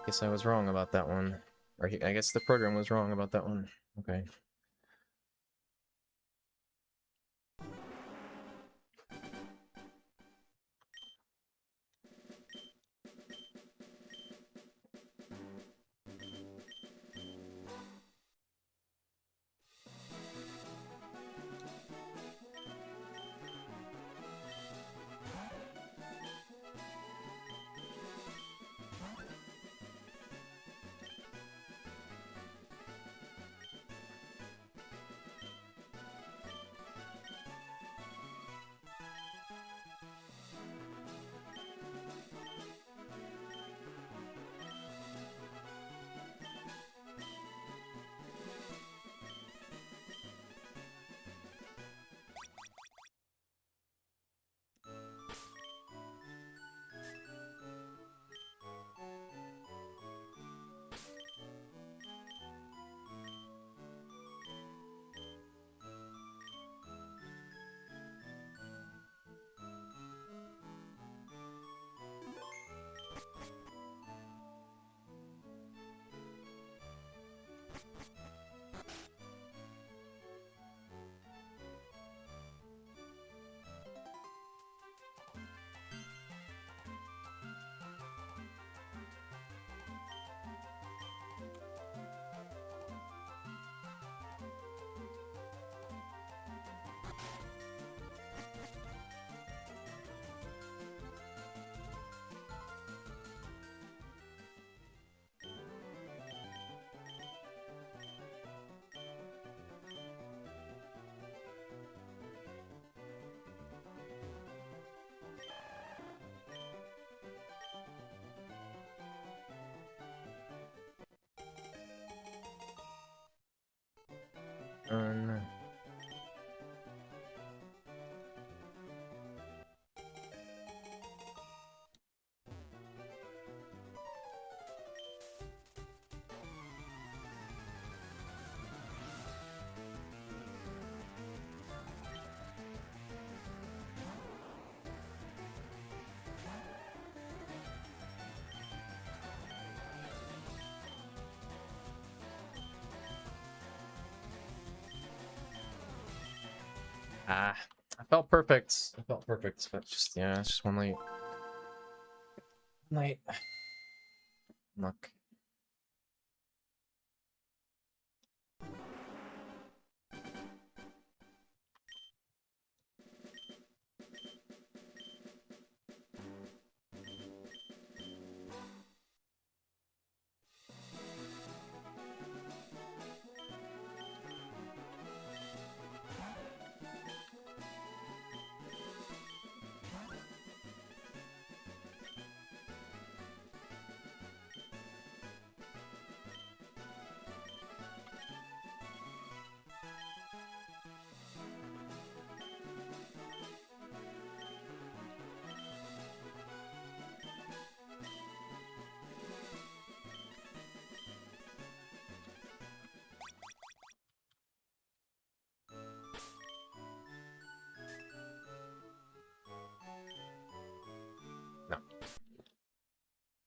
Guess I was wrong about that one. Or I guess the program was wrong about that one. Okay. Ah, I felt perfect. I felt perfect, but just yeah, it's just one late night. Luck.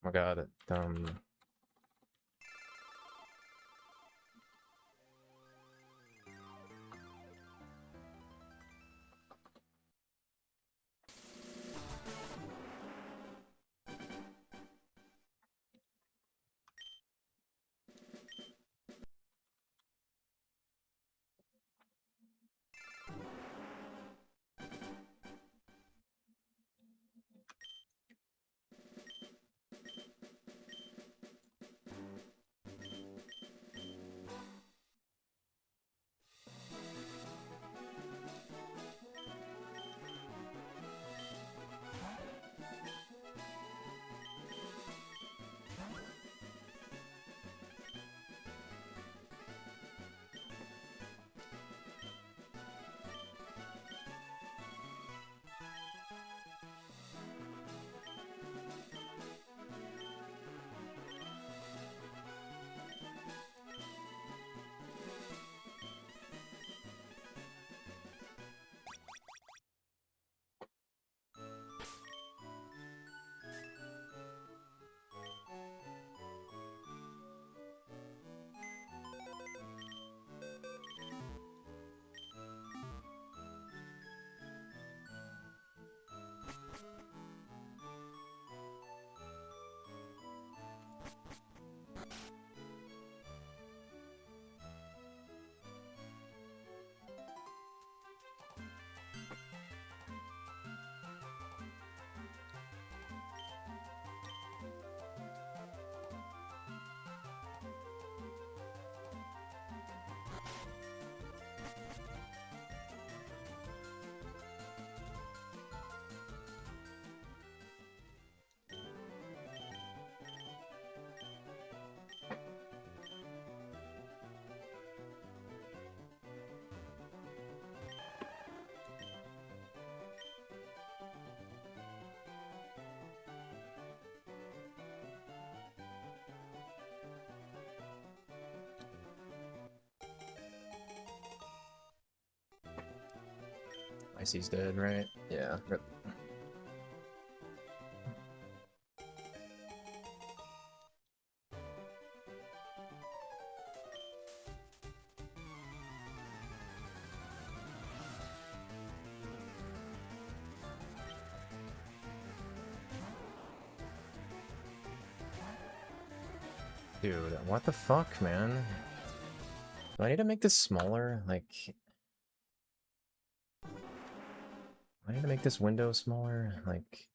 my god, Icy's dead, right? Yeah. Dude, what the fuck, man? Do I need to make this smaller? Like... I need to make this window smaller? Like...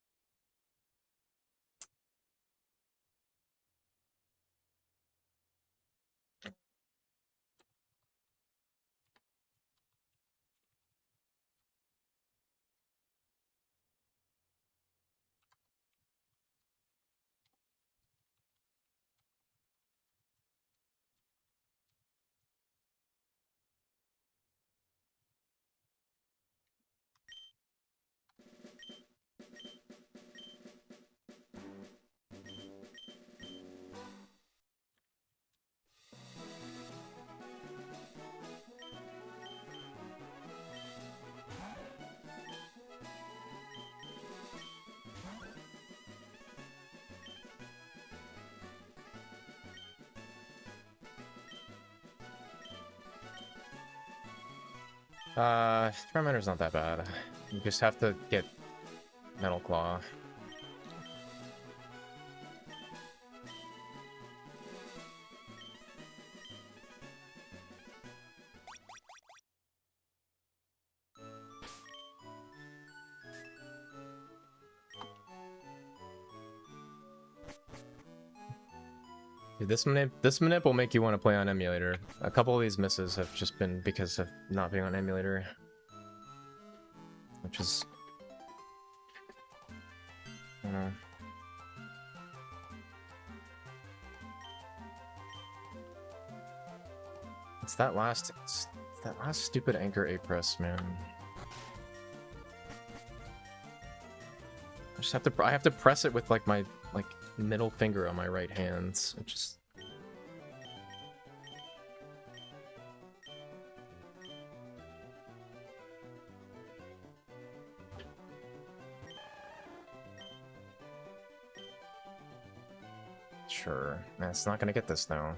Treminor's not that bad. You just have to get Metal Claw. Dude, this manip will make you want to play on emulator. A couple of these misses have just been because of not being on emulator. Which is... I don't know. It's that last stupid anchor A press, man. I have to press it with like my middle finger on my right hand. It just... Sure. That's not gonna get this though.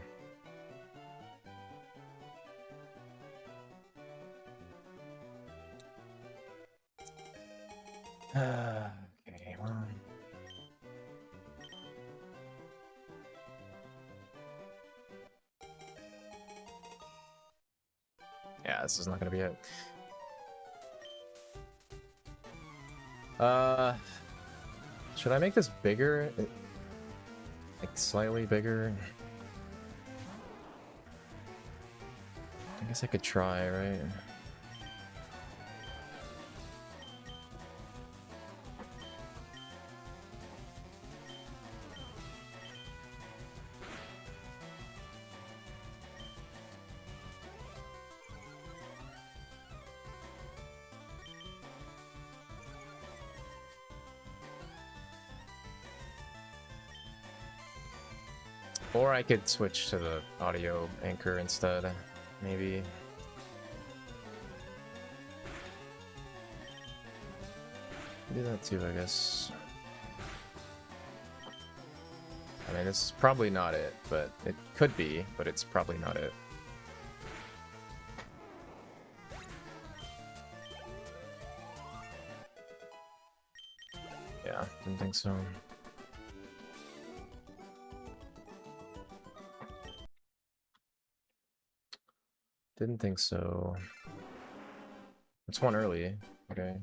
Okay, well. Yeah, this is not gonna be it. Should I make this bigger? Like slightly bigger? I guess I could try, right? Or I could switch to the audio anchor instead, maybe. Do that too, I guess. I mean, this is probably not it, but it could be, but it's probably not it. Yeah, didn't think so. Didn't think so. It's one early. Okay.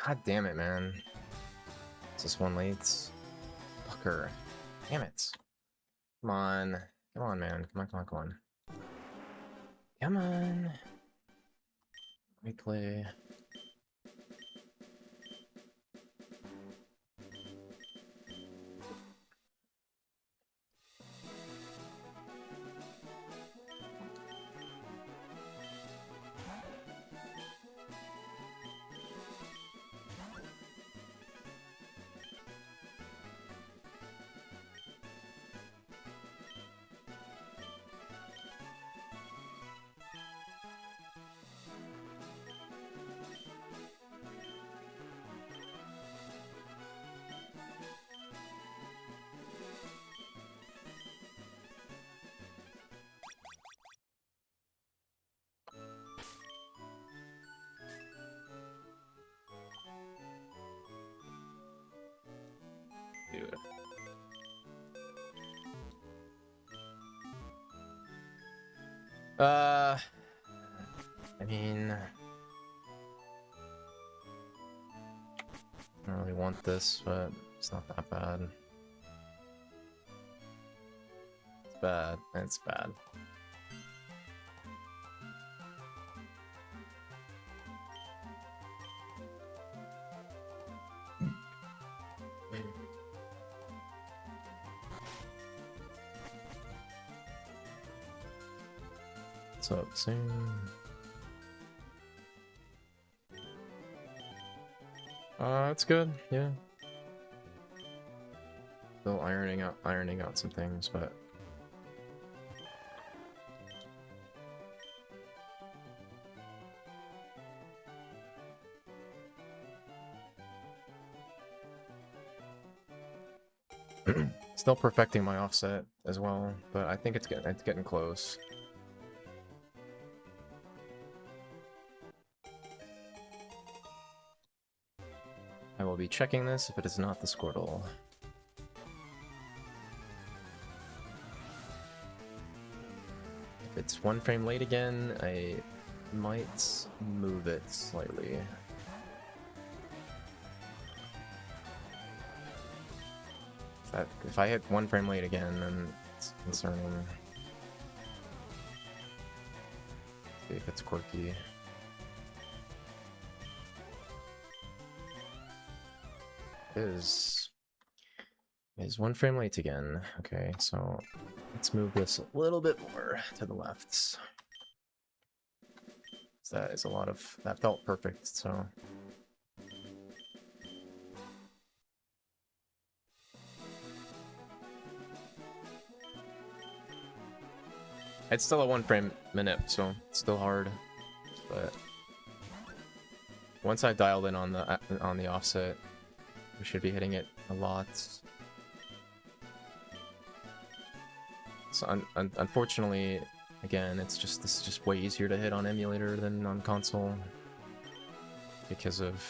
God damn it, man. Is this one late? Fucker. Damn it. Come on. Come on, man. Come on, come on, come on. Come on. Replay. I mean, I don't really want this, but it's not that bad. It's bad. It's bad. What's up, Sing? It's good, yeah. Still ironing out some things, but still perfecting my offset as well, but I think it's getting close. I will be checking this if it is not the Squirtle. If it's one frame late again, I might move it slightly. If I hit one frame late again, then it's concerning. See if it's quirky. Is one frame late again. Okay, so let's move this a little bit more to the left. That is a lot of... that felt perfect, so... It's still a one frame minute, so it's still hard, but once I dialed in on the offset, we should be hitting it a lot. So unfortunately, again, this is just way easier to hit on emulator than on console because of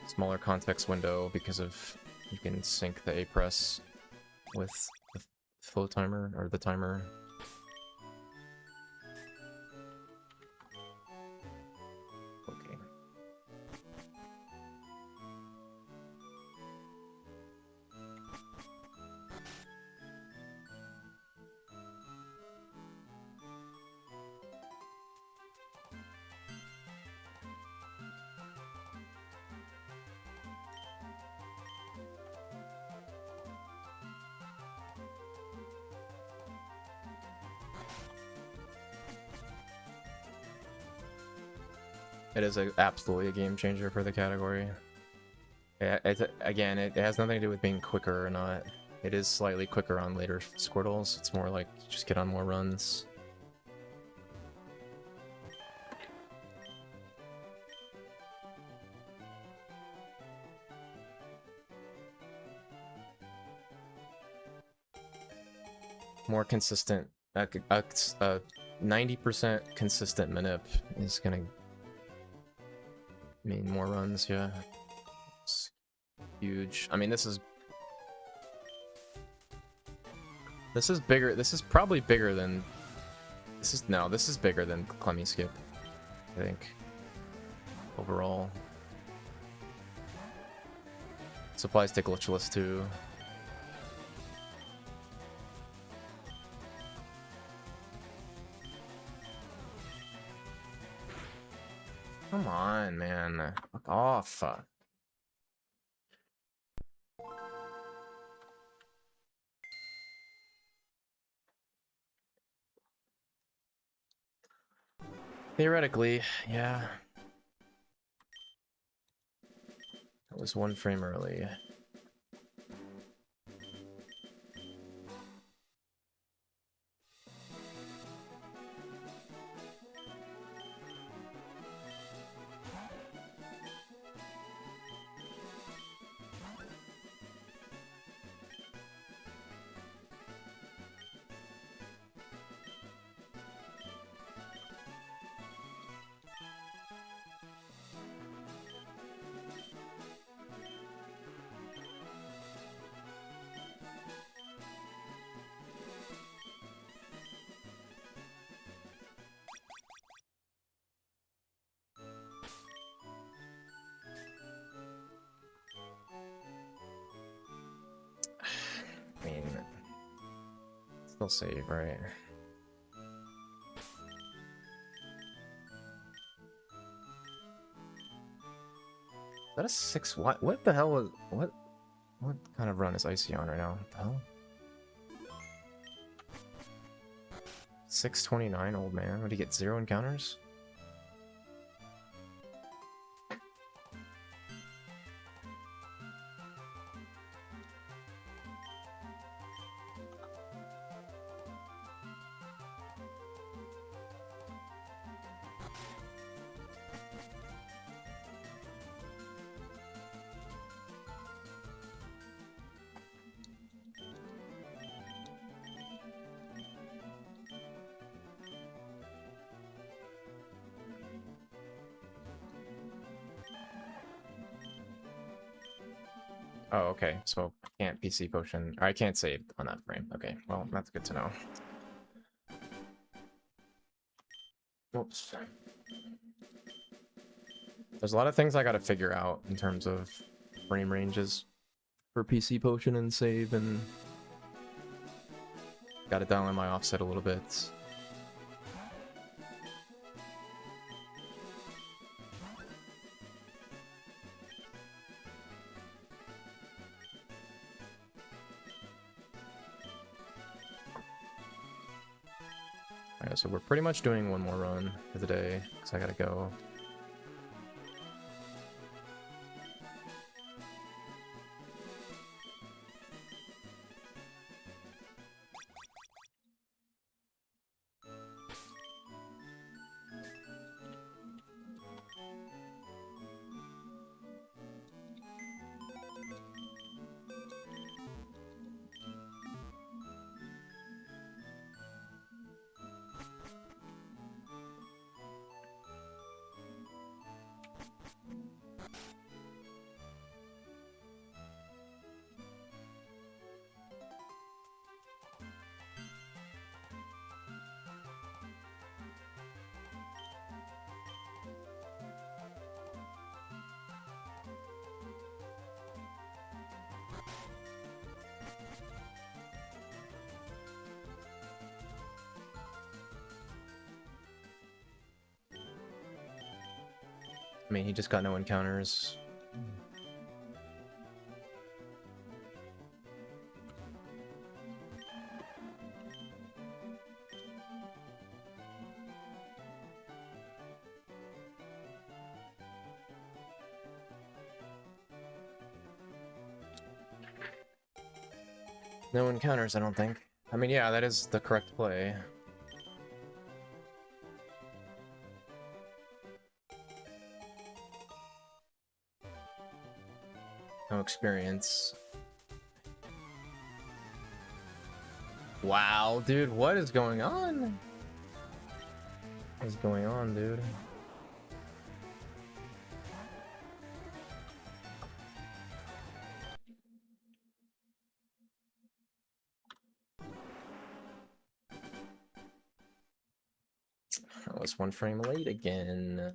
smaller context window, because of you can sync the A press with the flow timer or the timer. Okay. It is absolutely a game changer for the category. Again, it has nothing to do with being quicker or not. It is slightly quicker on later Squirtles. It's more like you just get on more runs. More consistent. 90% consistent minip is gonna mean more runs, yeah. It's huge. I mean, this is bigger. This is probably bigger than... This is bigger than Clemmy Skip, I think. Overall. Supplies to glitchless too. Come on, man. Fuck off. Theoretically, yeah. That was one frame early. Still save, right? Is that a 6? What the hell was... What kind of run is Icy on right now? What the hell? 629, old man. Would he get 0 encounters? Oh, okay. So I can't PC potion, or I can't save on that frame. Okay, well, that's good to know. Whoops. There's a lot of things I gotta figure out in terms of frame ranges for PC potion and save, and gotta dial in my offset a little bit. Alright, so we're pretty much doing one more run for the day, because I gotta go. I mean, he just got no encounters. No encounters, I don't think. I mean, yeah, that is the correct play. No experience. Wow, dude, what is going on? What is going on, dude? I was one frame late again.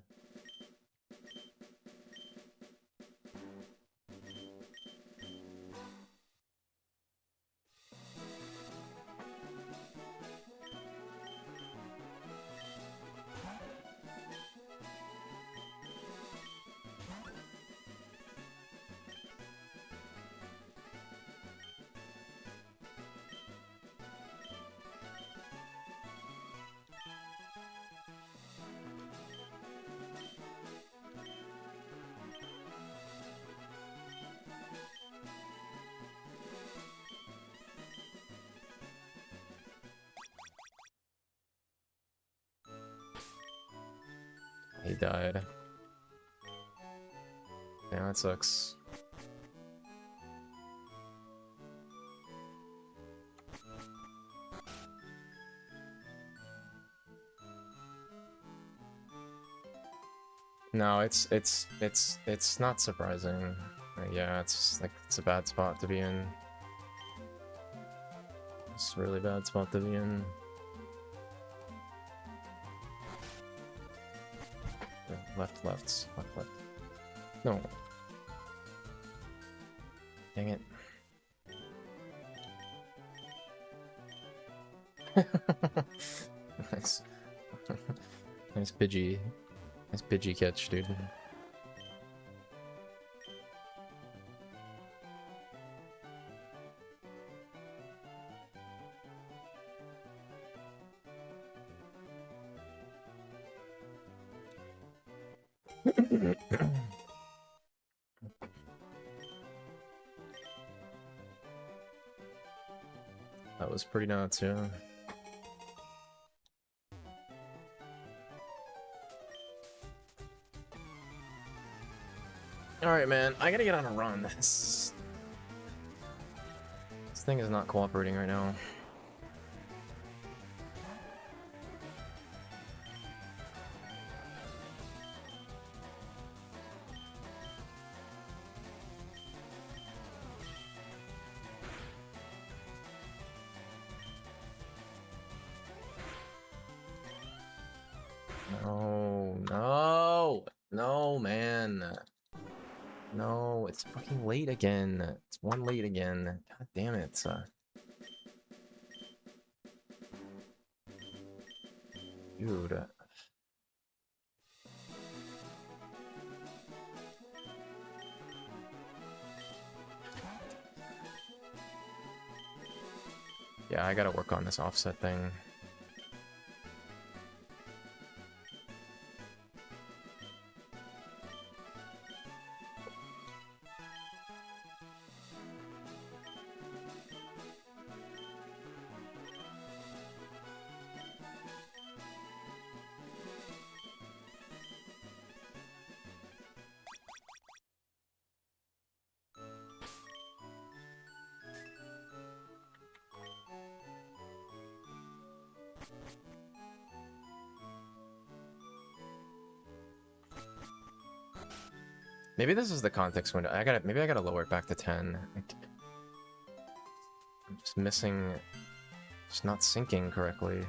He died. Yeah, that sucks. No, it's not surprising. Yeah, it's like it's a bad spot to be in. It's a really bad spot to be in. Left, left. No. Dang it. Nice. Nice Pidgey. Nice Pidgey catch, dude. That was pretty nuts, yeah. Alright, man, I gotta get on a run. This thing is not cooperating right now. No, no, no, man. No, it's fucking late again. It's one late again. God damn it. Dude. Yeah, I gotta work on this offset thing. Maybe this is the context window. Maybe I gotta lower it back to 10. I'm just missing, just not syncing correctly.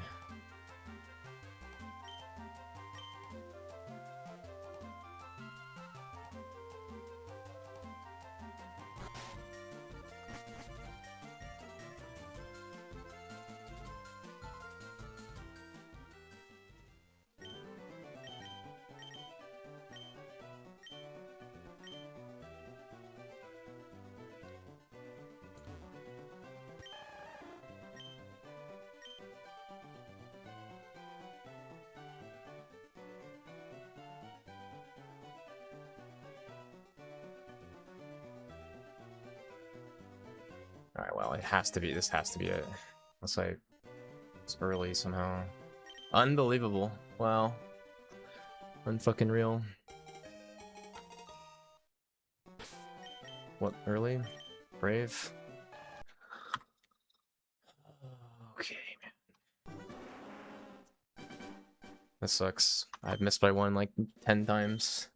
Alright, well, it has to be. This has to be it. Unless it's early somehow. Unbelievable. Wow. Unfucking real. What, early? Brave? Okay, man. This sucks. I've missed by one like 10 times.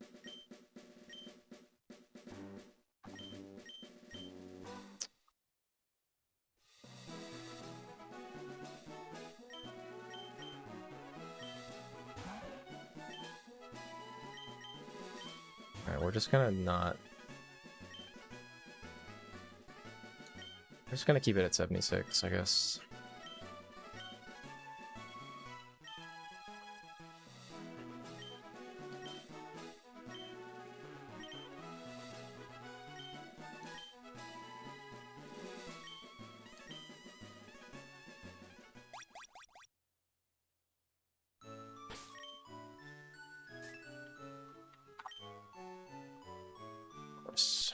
Alright, we're just gonna not... We're just gonna keep it at 76, I guess. Of course.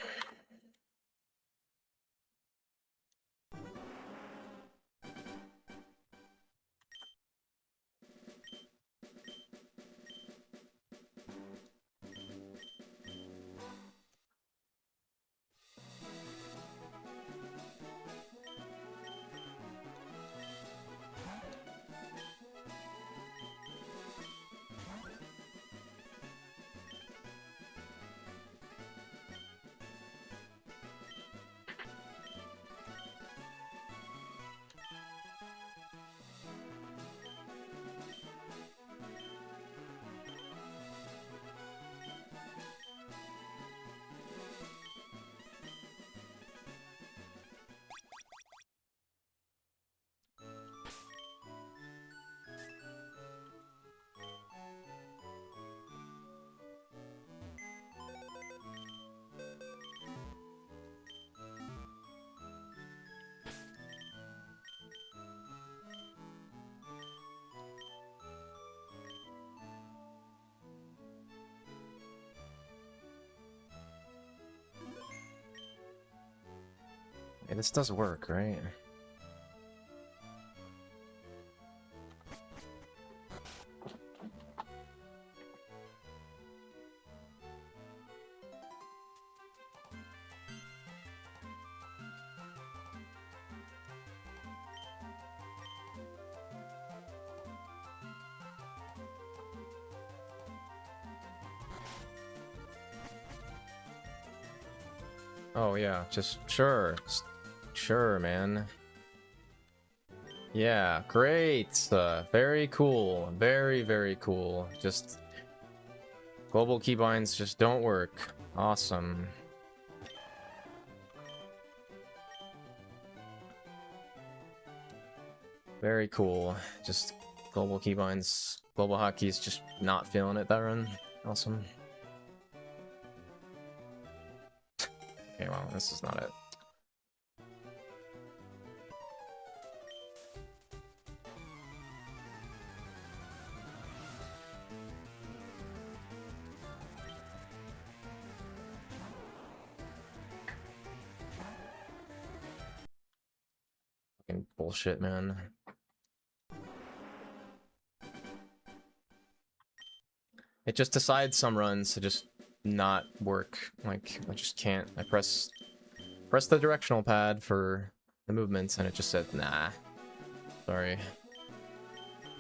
Okay, this does work, right? Oh yeah, just sure. Sure, man. Yeah, great. Very cool. Very, very cool. Just global keybinds just don't work. Awesome. Very cool. Just global keybinds, global hotkeys, just not feeling it that run. Awesome. Okay, well, this is not it. Fucking bullshit, man. It just decides some runs to just not work. Like, I just can't. I press the directional pad for the movements, and it just said, nah. Sorry.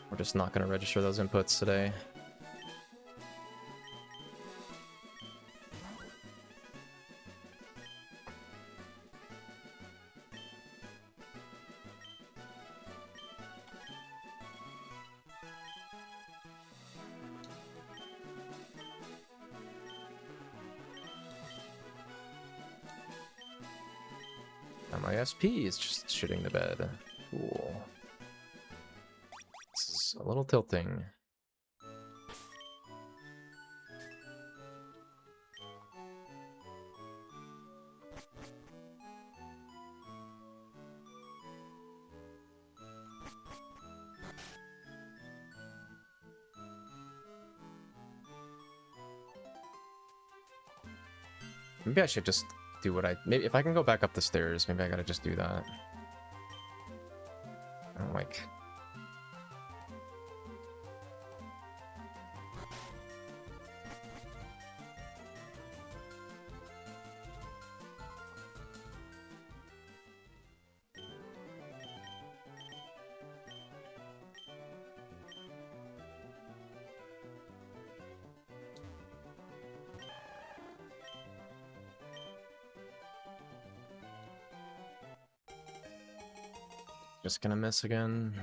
We're just not gonna register those inputs today. And my SP is just shitting the bed. Cool. This is a little tilting. Maybe I should just do what I... Maybe if I can go back up the stairs, maybe I gotta just do that. I don't like... Just gonna miss again.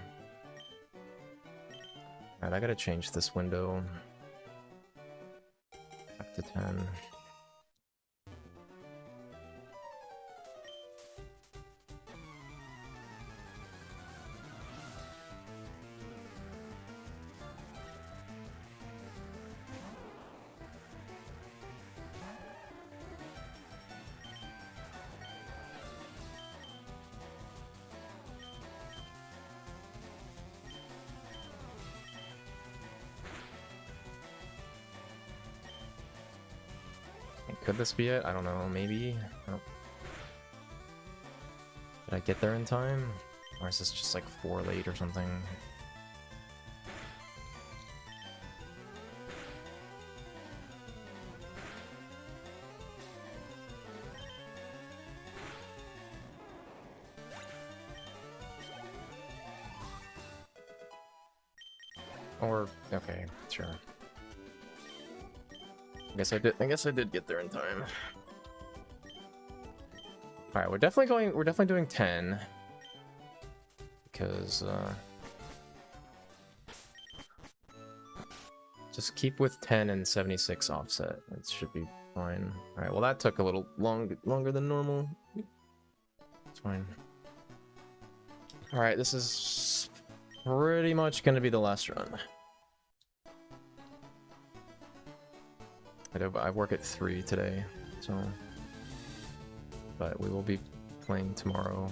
Alright, I gotta change this window. Back to 10. Could this be it? I don't know, maybe? Did I get there in time? Or is this just like 4 late or something? Or, okay, sure. I guess I did get there in time. Alright, we're definitely doing 10. Because, just keep with 10 and 76 offset. It should be fine. Alright, well that took a little longer than normal. It's fine. Alright, this is pretty much gonna be the last run. I work at 3 today, so... But we will be playing tomorrow.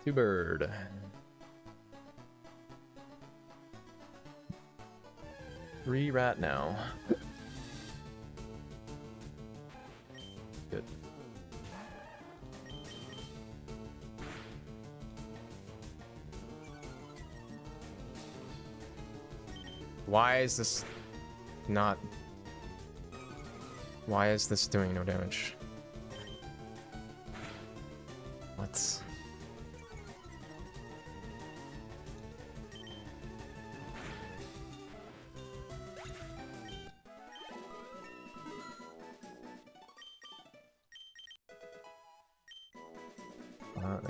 Two bird. Three rat now. Good. Why is this not... Why is this doing no damage? What?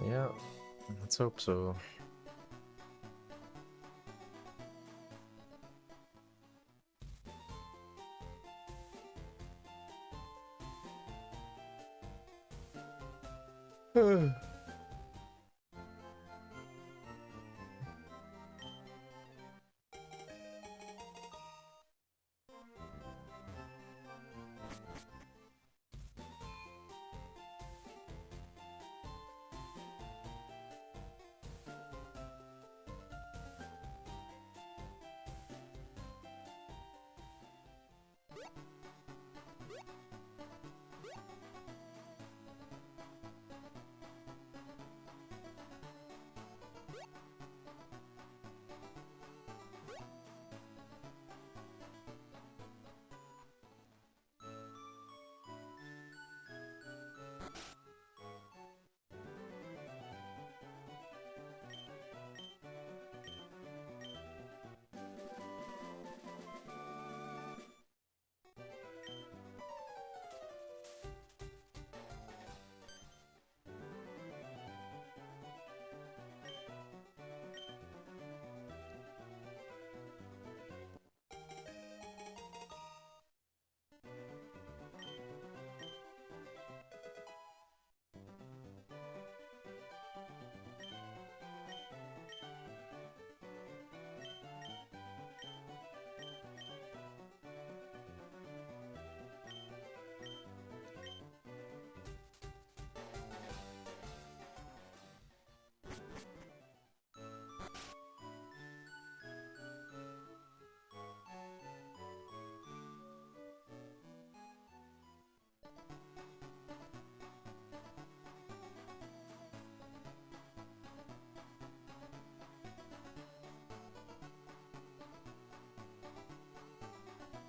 Yeah, let's hope so.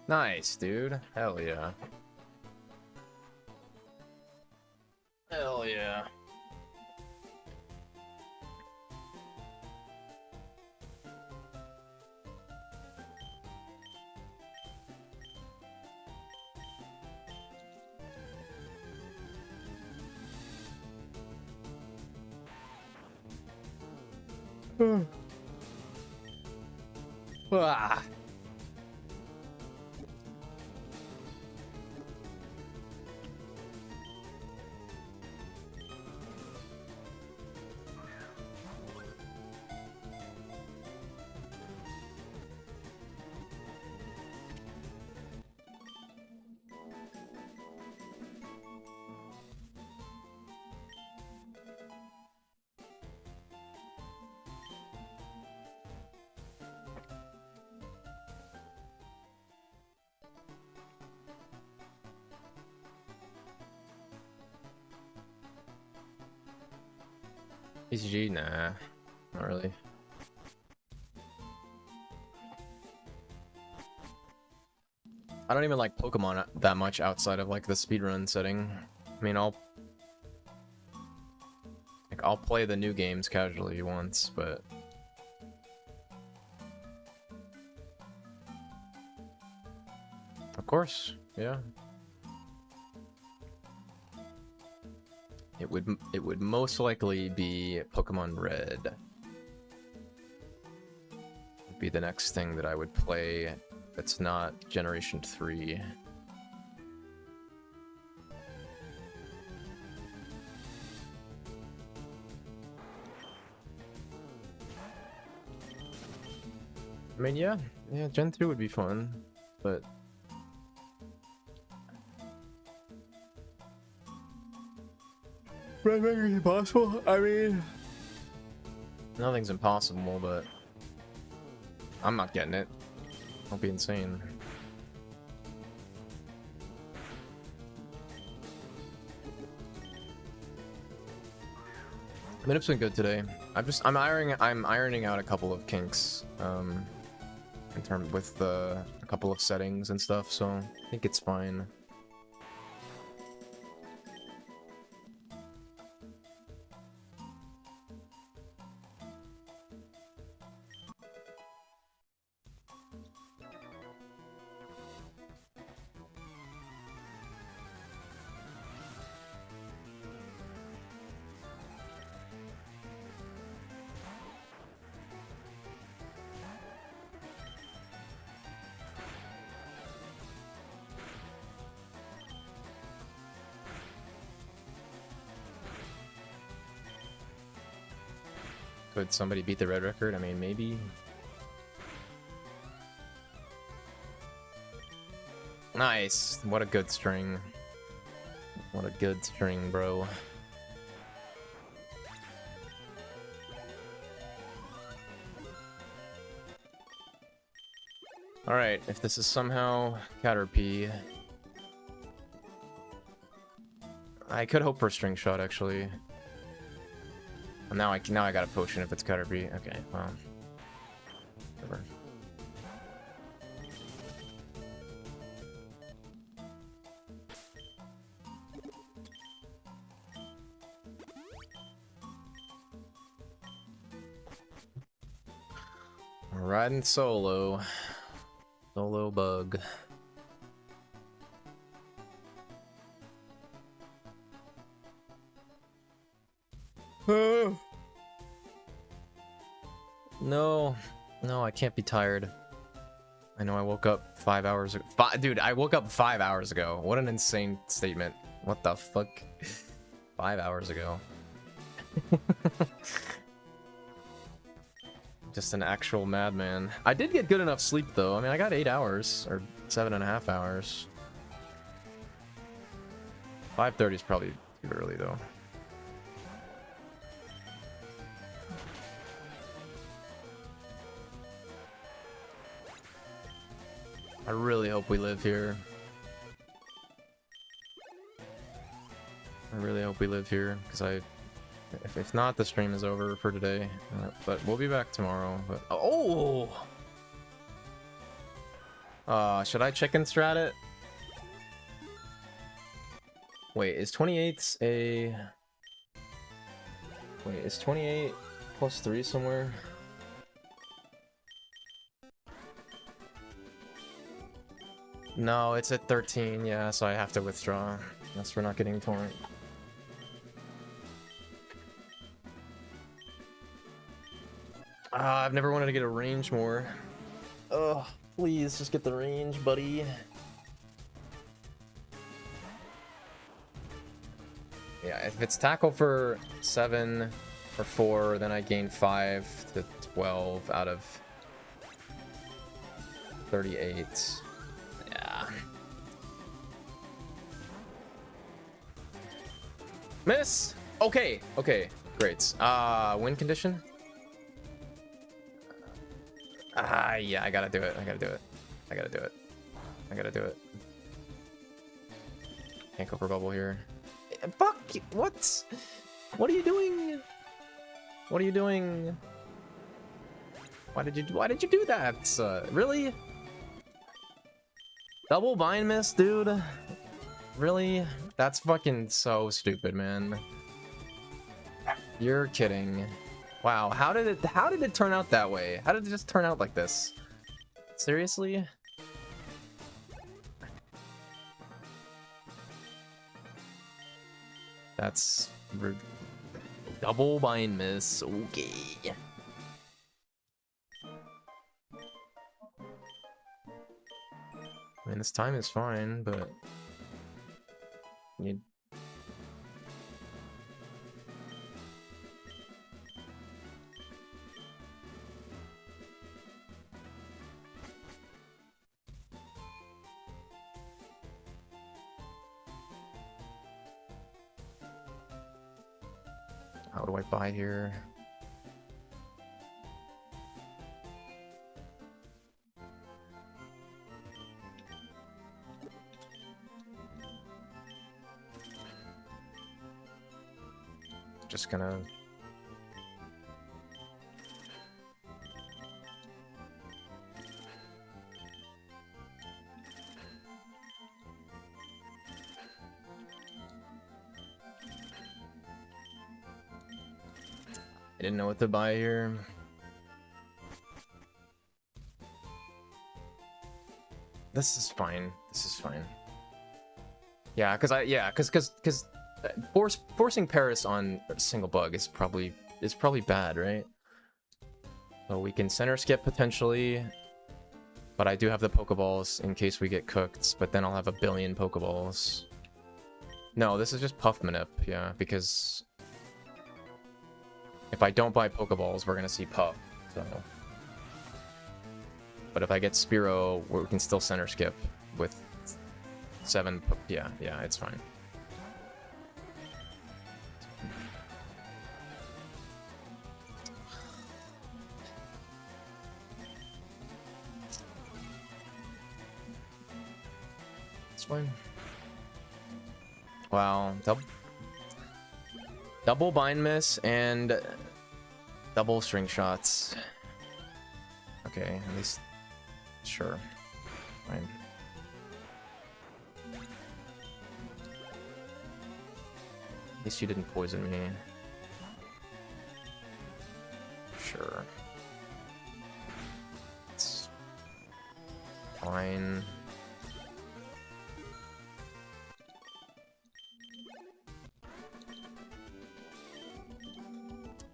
Nice, dude. Hell yeah. Hell yeah. Ah. PCG? Nah, not really. I don't even like Pokemon that much outside of like the speedrun setting. I mean, I'll play the new games casually once, but of course, yeah. It would most likely be Pokemon Red. Would be the next thing that I would play that's not Generation 3. I mean, yeah, Gen 2 would be fun, but Red Ring is possible. I mean, Nothing's impossible, but I'm not getting it. Don't be insane. I mean, it's been good today. I'm ironing out a couple of kinks, in terms with a couple of settings and stuff. So I think it's fine. Could somebody beat the red record? I mean, maybe. Nice. What a good string. What a good string, bro. Alright, if this is somehow Caterpie, I could hope for a string shot, actually. Now I got a potion if it's Caterpie. Okay, well, whatever. We're riding solo. Solo bug. No, I can't be tired. I know I woke up 5 hours ago. Dude, I woke up 5 hours ago. What an insane statement. What the fuck? 5 hours ago. Just an actual madman. I did get good enough sleep, though. I mean, I got 8 hours, or 7.5 hours. 5:30 is probably too early, though. I really hope we live here. I really hope we live here, because if not, the stream is over for today. But we'll be back tomorrow. But oh! Should I chicken strat it? Wait, is 28 a... Wait, is 28 plus 3 somewhere? No, it's at 13, yeah, so I have to withdraw. Unless we're not getting torrent. I've never wanted to get a range more. Ugh, please, just get the range, buddy. Yeah, if it's tackle for 7 or 4, then I gain 5 to 12 out of 38. Yeah. Miss! Okay, okay, great. Win condition? Yeah, I gotta do it. I gotta do it. I gotta do it. I gotta do it. Can't go for bubble here. Fuck! What? What are you doing? What are you doing? Why did you do that? Really? Double bind miss, dude? Really? That's fucking so stupid, man. You're kidding. Wow, how did it turn out that way? How did it just turn out like this? Seriously? That's double bind miss. Okay. I mean, this time is fine, but need. How do I buy here? just gonna... I didn't know what to buy here. This is fine. This is fine. Yeah, because forcing Paris on a single bug is probably bad, right? So we can center skip potentially, but I do have the Pokeballs in case we get cooked. But then I'll have a billion Pokeballs. No, this is just Puff Manip, yeah, because if I don't buy Pokeballs, we're gonna see Puff. So, but if I get Spearow, we can still center skip with 7. Yeah, it's fine. It's fine. Wow, double bind miss and double string shots. Okay, at least sure. Fine. At least you didn't poison me. Sure. It's fine.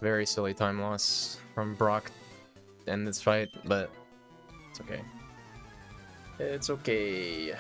Very silly time loss from Brock in this fight, but it's okay. It's okay.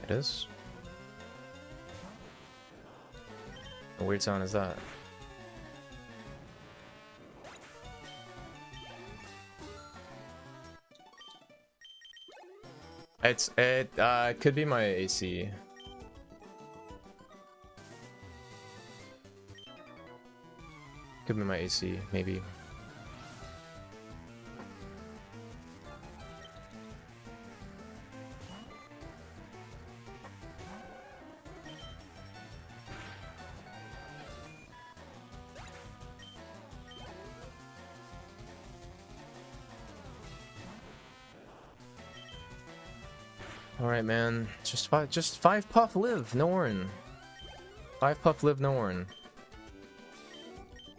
It is? What weird sound is that? It could be my AC. Could be my AC, maybe. Alright, man. Just five puff live, no Orin. 5 puff live, no Orin.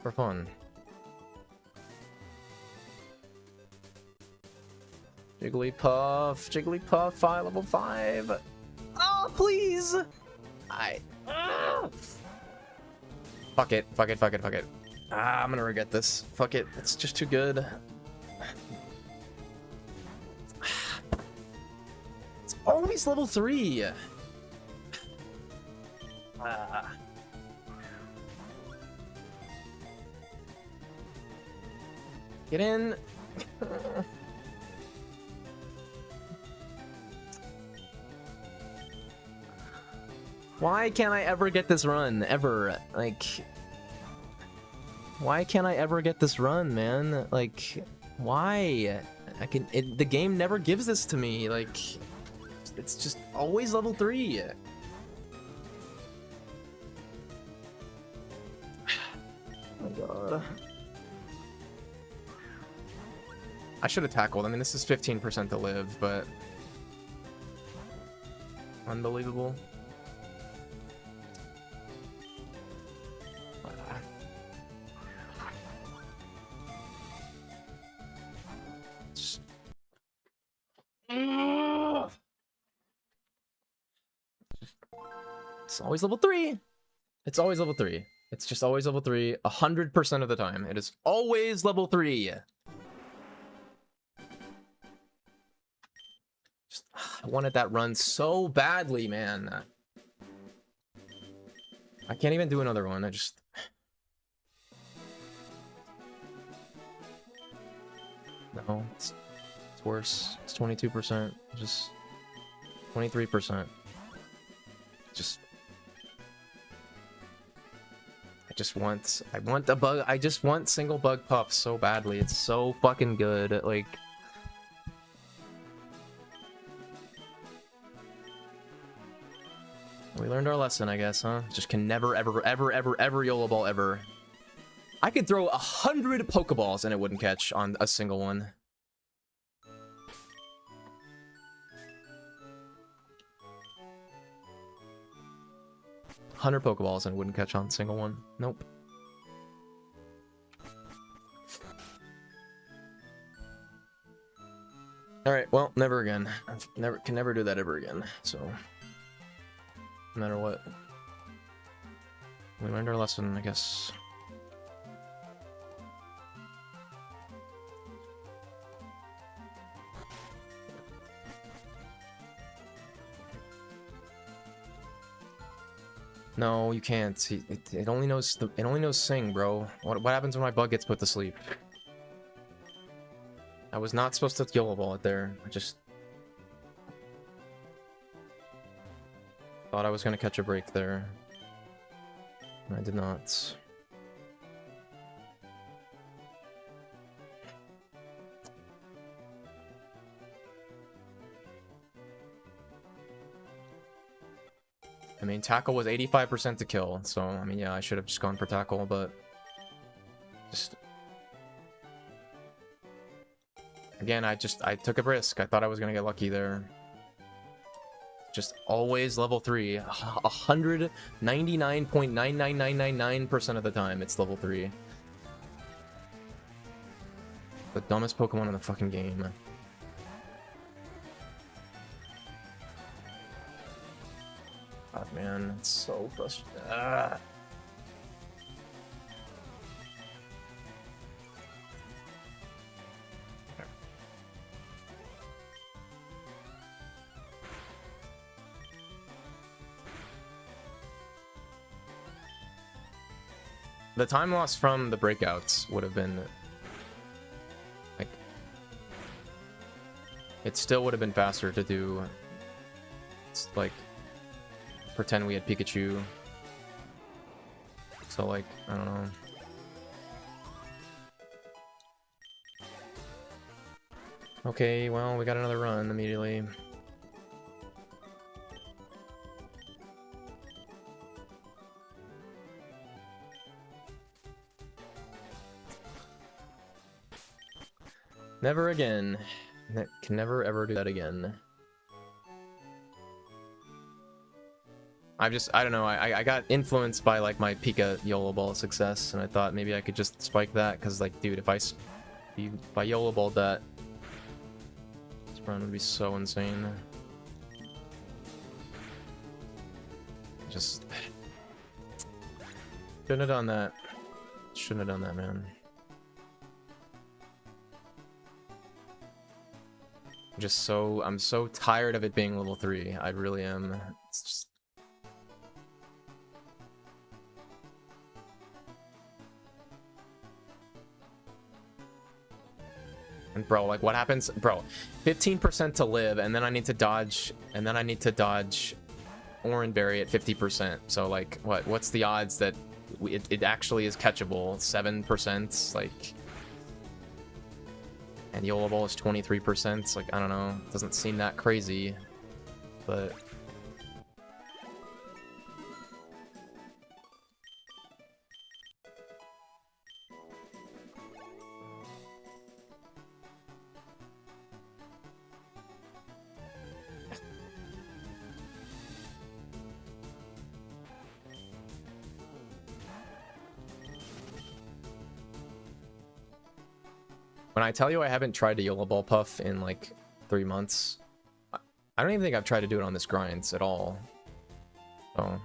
For fun. Jigglypuff, level 5. Oh, please! Fuck it. I'm gonna regret this. Fuck it, it's just too good. Always level 3. Get in. Why can't I ever get this run? Ever. Like, why can't I ever get this run, man? Like, why? The game never gives this to me. Like, it's just always level 3. Oh my god. I should have tackled. I mean, this is 15% to live, but unbelievable. It's always level 3. It's always level 3. It's just always level 3 100% of the time. It is always level 3. I wanted that run so badly, man. I can't even do another one. I just... No, it's worse. It's 22%. Just 23%. Just... I want the bug. I just want single bug puff so badly. It's so fucking good. Like... We learned our lesson, I guess, huh? Just can never, ever YOLO ball ever. I could throw 100 Pokeballs and it wouldn't catch on a single one. 100 Pokeballs and it wouldn't catch on a single one. Nope. Alright, well, never again. Can never do that ever again, so... No matter what. We learned our lesson, I guess. No, you can't. It only knows sing, bro. What happens when my bug gets put to sleep? I was not supposed to YOLO ball it there. I just thought I was gonna catch a break there. I did not. I mean, tackle was 85% to kill, so I mean, yeah, I should have just gone for tackle, but just again, I took a risk. I thought I was gonna get lucky there. Just always level 3. 199.99999% of the time, it's level 3. The dumbest Pokemon in the fucking game. God, man, it's so frustrating. Ah. The time loss from the breakouts would have been like, it still would have been faster to do, like, pretend we had Pikachu. So like, I don't know. Okay, well, we got another run immediately. Never again. Can never ever do that again. I don't know, I got influenced by like my Pika YOLO ball success, and I thought maybe I could just spike that, because like, dude, if I YOLO balled that, this run would be so insane. Just shouldn't have done that. Shouldn't have done that, man. I'm so tired of it being level 3. I really am. It's just... And bro, like, what happens? Bro, 15% to live, and then I need to dodge, Oran Berry at 50%. So like, what's the odds that it actually is catchable? 7%? Like... And YOLO ball is 23%. Like, I don't know. It doesn't seem that crazy, but... When I tell you I haven't tried to YOLO ball puff in like 3 months, I don't even think I've tried to do it on this grind at all. So,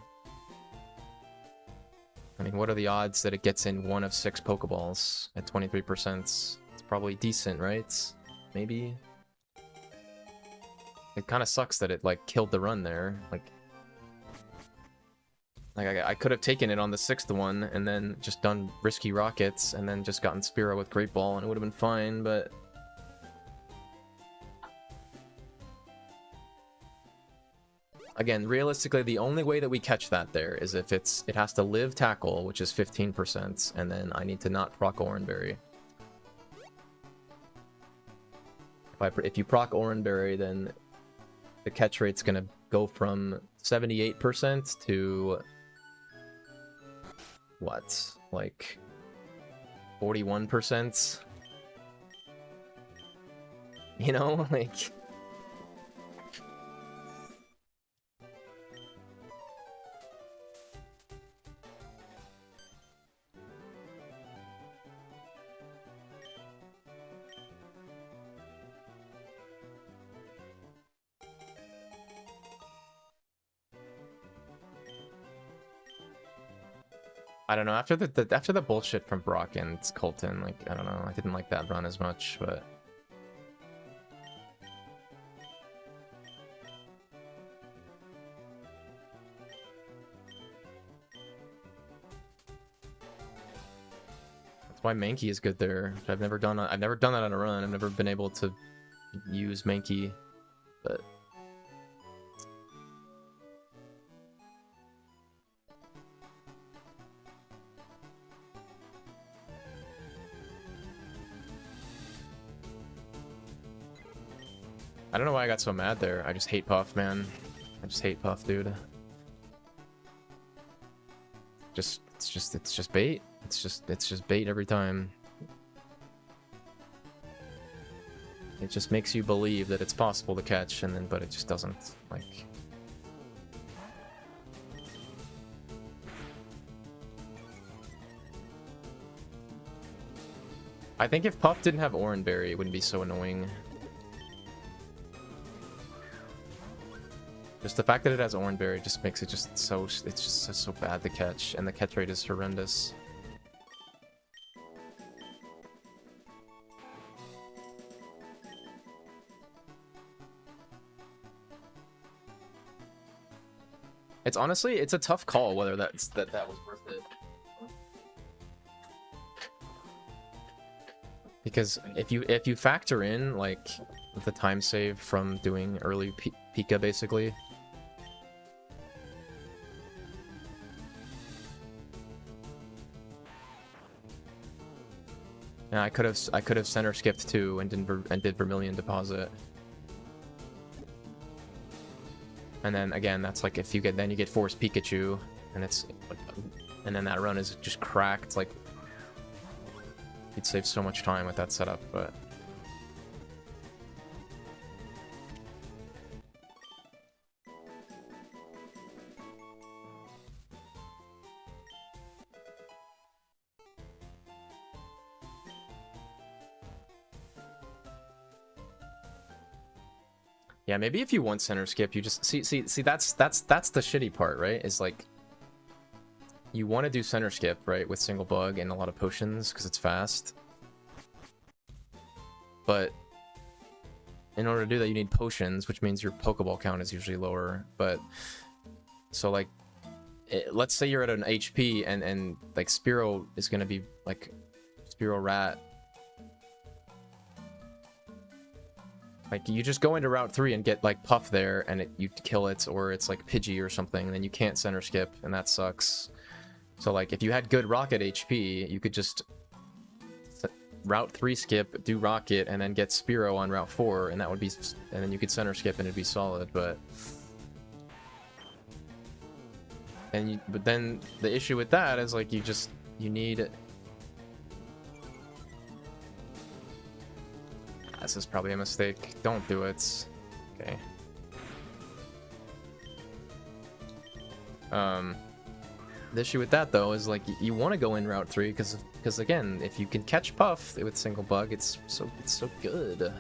I mean, what are the odds that it gets in 1 of 6 Pokeballs at 23%? It's probably decent, right? Maybe. It kind of sucks that it like killed the run there. Like, Like, I could have taken it on the 6th one and then just done risky rockets and then just gotten Spearow with Great Ball and it would have been fine, but... Again, realistically, the only way that we catch that there is if it has to live Tackle, which is 15%, and then I need to not proc Oranberry. If you proc Oranberry, then the catch rate's gonna go from 78% to... what? Like... 41%? You know? Like... I don't know, after the bullshit from Brock and Colton, like, I don't know, I didn't like that run as much, but... That's why Mankey is good there. I've never done that on a run. I've never been able to use Mankey, but... I don't know why I got so mad there. I just hate Puff, man. I just hate Puff, dude. It's just bait. It's just bait every time. It just makes you believe that it's possible to catch, and then but it just doesn't. Like. I think if Puff didn't have Oranberry, it wouldn't be so annoying. Just the fact that it has Oranberry just makes it just so... it's just so bad to catch, and the catch rate is horrendous. It's honestly, it's a tough call whether that was worth it. Because if you factor in, like, the time save from doing early Pika, basically... Yeah, I could have center skipped too and did Vermilion Deposit. And then again, that's like if you get Force Pikachu, and and then that run is just cracked. Like, you'd save so much time with that setup, but. Yeah, maybe if you want center skip, you just see that's the shitty part, right? Is like you want to do center skip, right, with single bug and a lot of potions because it's fast. But in order to do that, you need potions, which means your Pokeball count is usually lower. But so like, let's say you're at an HP and like Spearow is gonna be like Spearow Rat. Like, you just go into Route 3 and get, like, Puff there, and you kill it, or it's, like, Pidgey or something, and then you can't center skip, and that sucks. So, like, if you had good Rocket HP, you could just Route 3 skip, do Rocket, and then get Spearow on Route 4, and that would be... and then you could center skip, and it'd be solid, but... but then, the issue with that is, like, you need... This is probably a mistake. Don't do it. Okay. The issue with that though is like you want to go in Route 3 because again, if you can catch Puff with single bug, it's so good.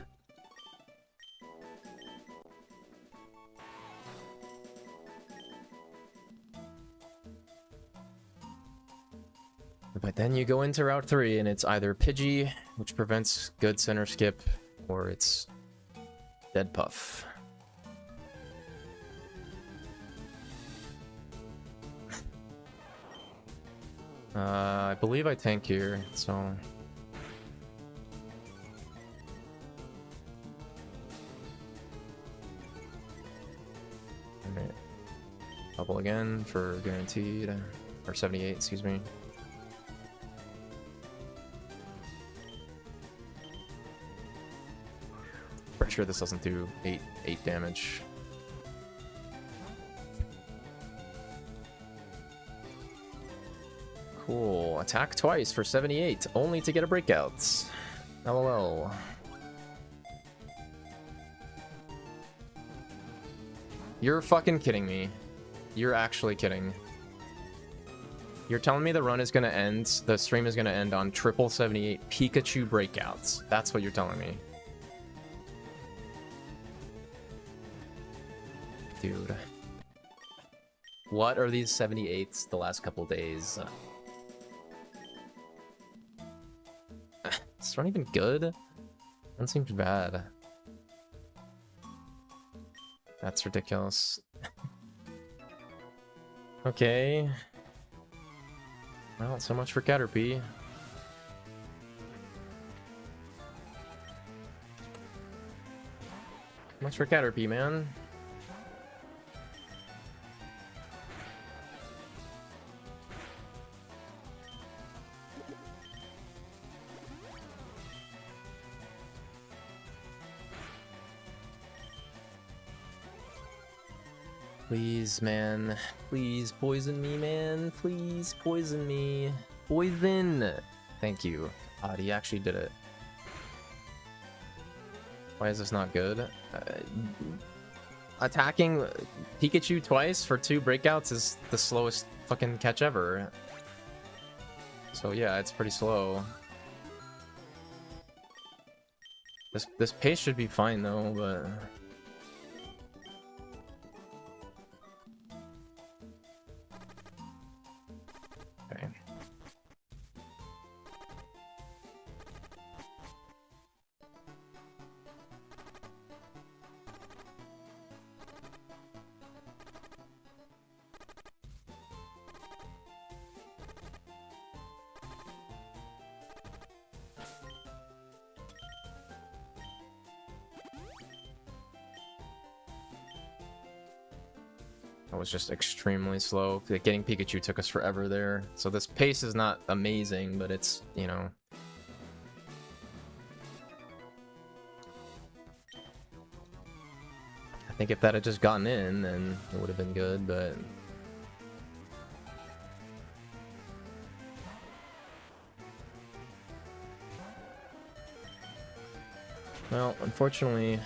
But then you go into Route 3 and it's either Pidgey, which prevents good center skip, or it's dead Puff. I believe I tank here, so... Alright. Double again for guaranteed. Or 78, excuse me. Pretty sure this doesn't do 8 damage. Cool. Attack twice for 78, only to get a breakout. LOL. You're fucking kidding me. You're actually kidding. You're telling me the run is gonna end, the stream is gonna end on triple 78 Pikachu breakouts. That's what you're telling me. Dude. What are these 78s the last couple days? It's not even good. That seems bad. That's ridiculous. Okay. Well, so much for Caterpie. Much for Caterpie, man. Please, man. Please poison me, man. Please poison me. Poison! Thank you. God, he actually did it. Why is this not good? Attacking Pikachu twice for 2 breakouts is the slowest fucking catch ever. So yeah, it's pretty slow. This pace should be fine though, but... Okay. That was just extremely slow. Getting Pikachu took us forever there. So this pace is not amazing, but it's, you know... I think if that had just gotten in, then it would have been good, but... Well, unfortunately...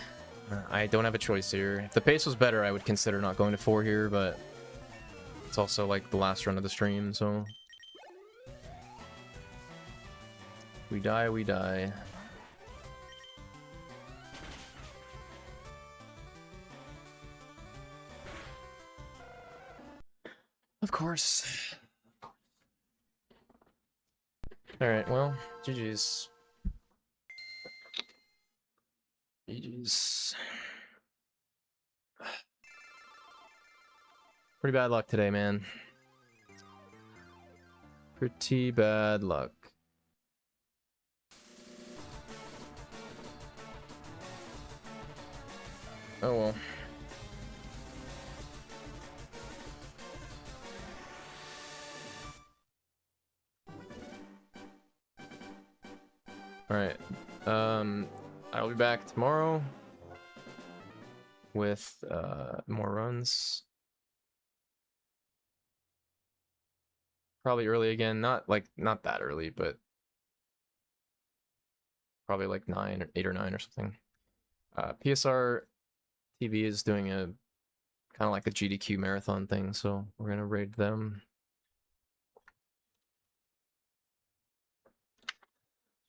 I don't have a choice here. If the pace was better, I would consider not going to 4 here, but it's also like the last run of the stream, so... We die, we die. Of course. Alright, well, GG's. GG's. Pretty bad luck today, man. Pretty bad luck. Oh well. Alright. I'll be back tomorrow with more runs. Probably early again, not that early, but probably like 9 or 8 or 9 or something. PSR TV is doing a kind of like a GDQ marathon thing, so we're gonna raid them.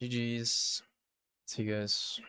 GG's. See you guys.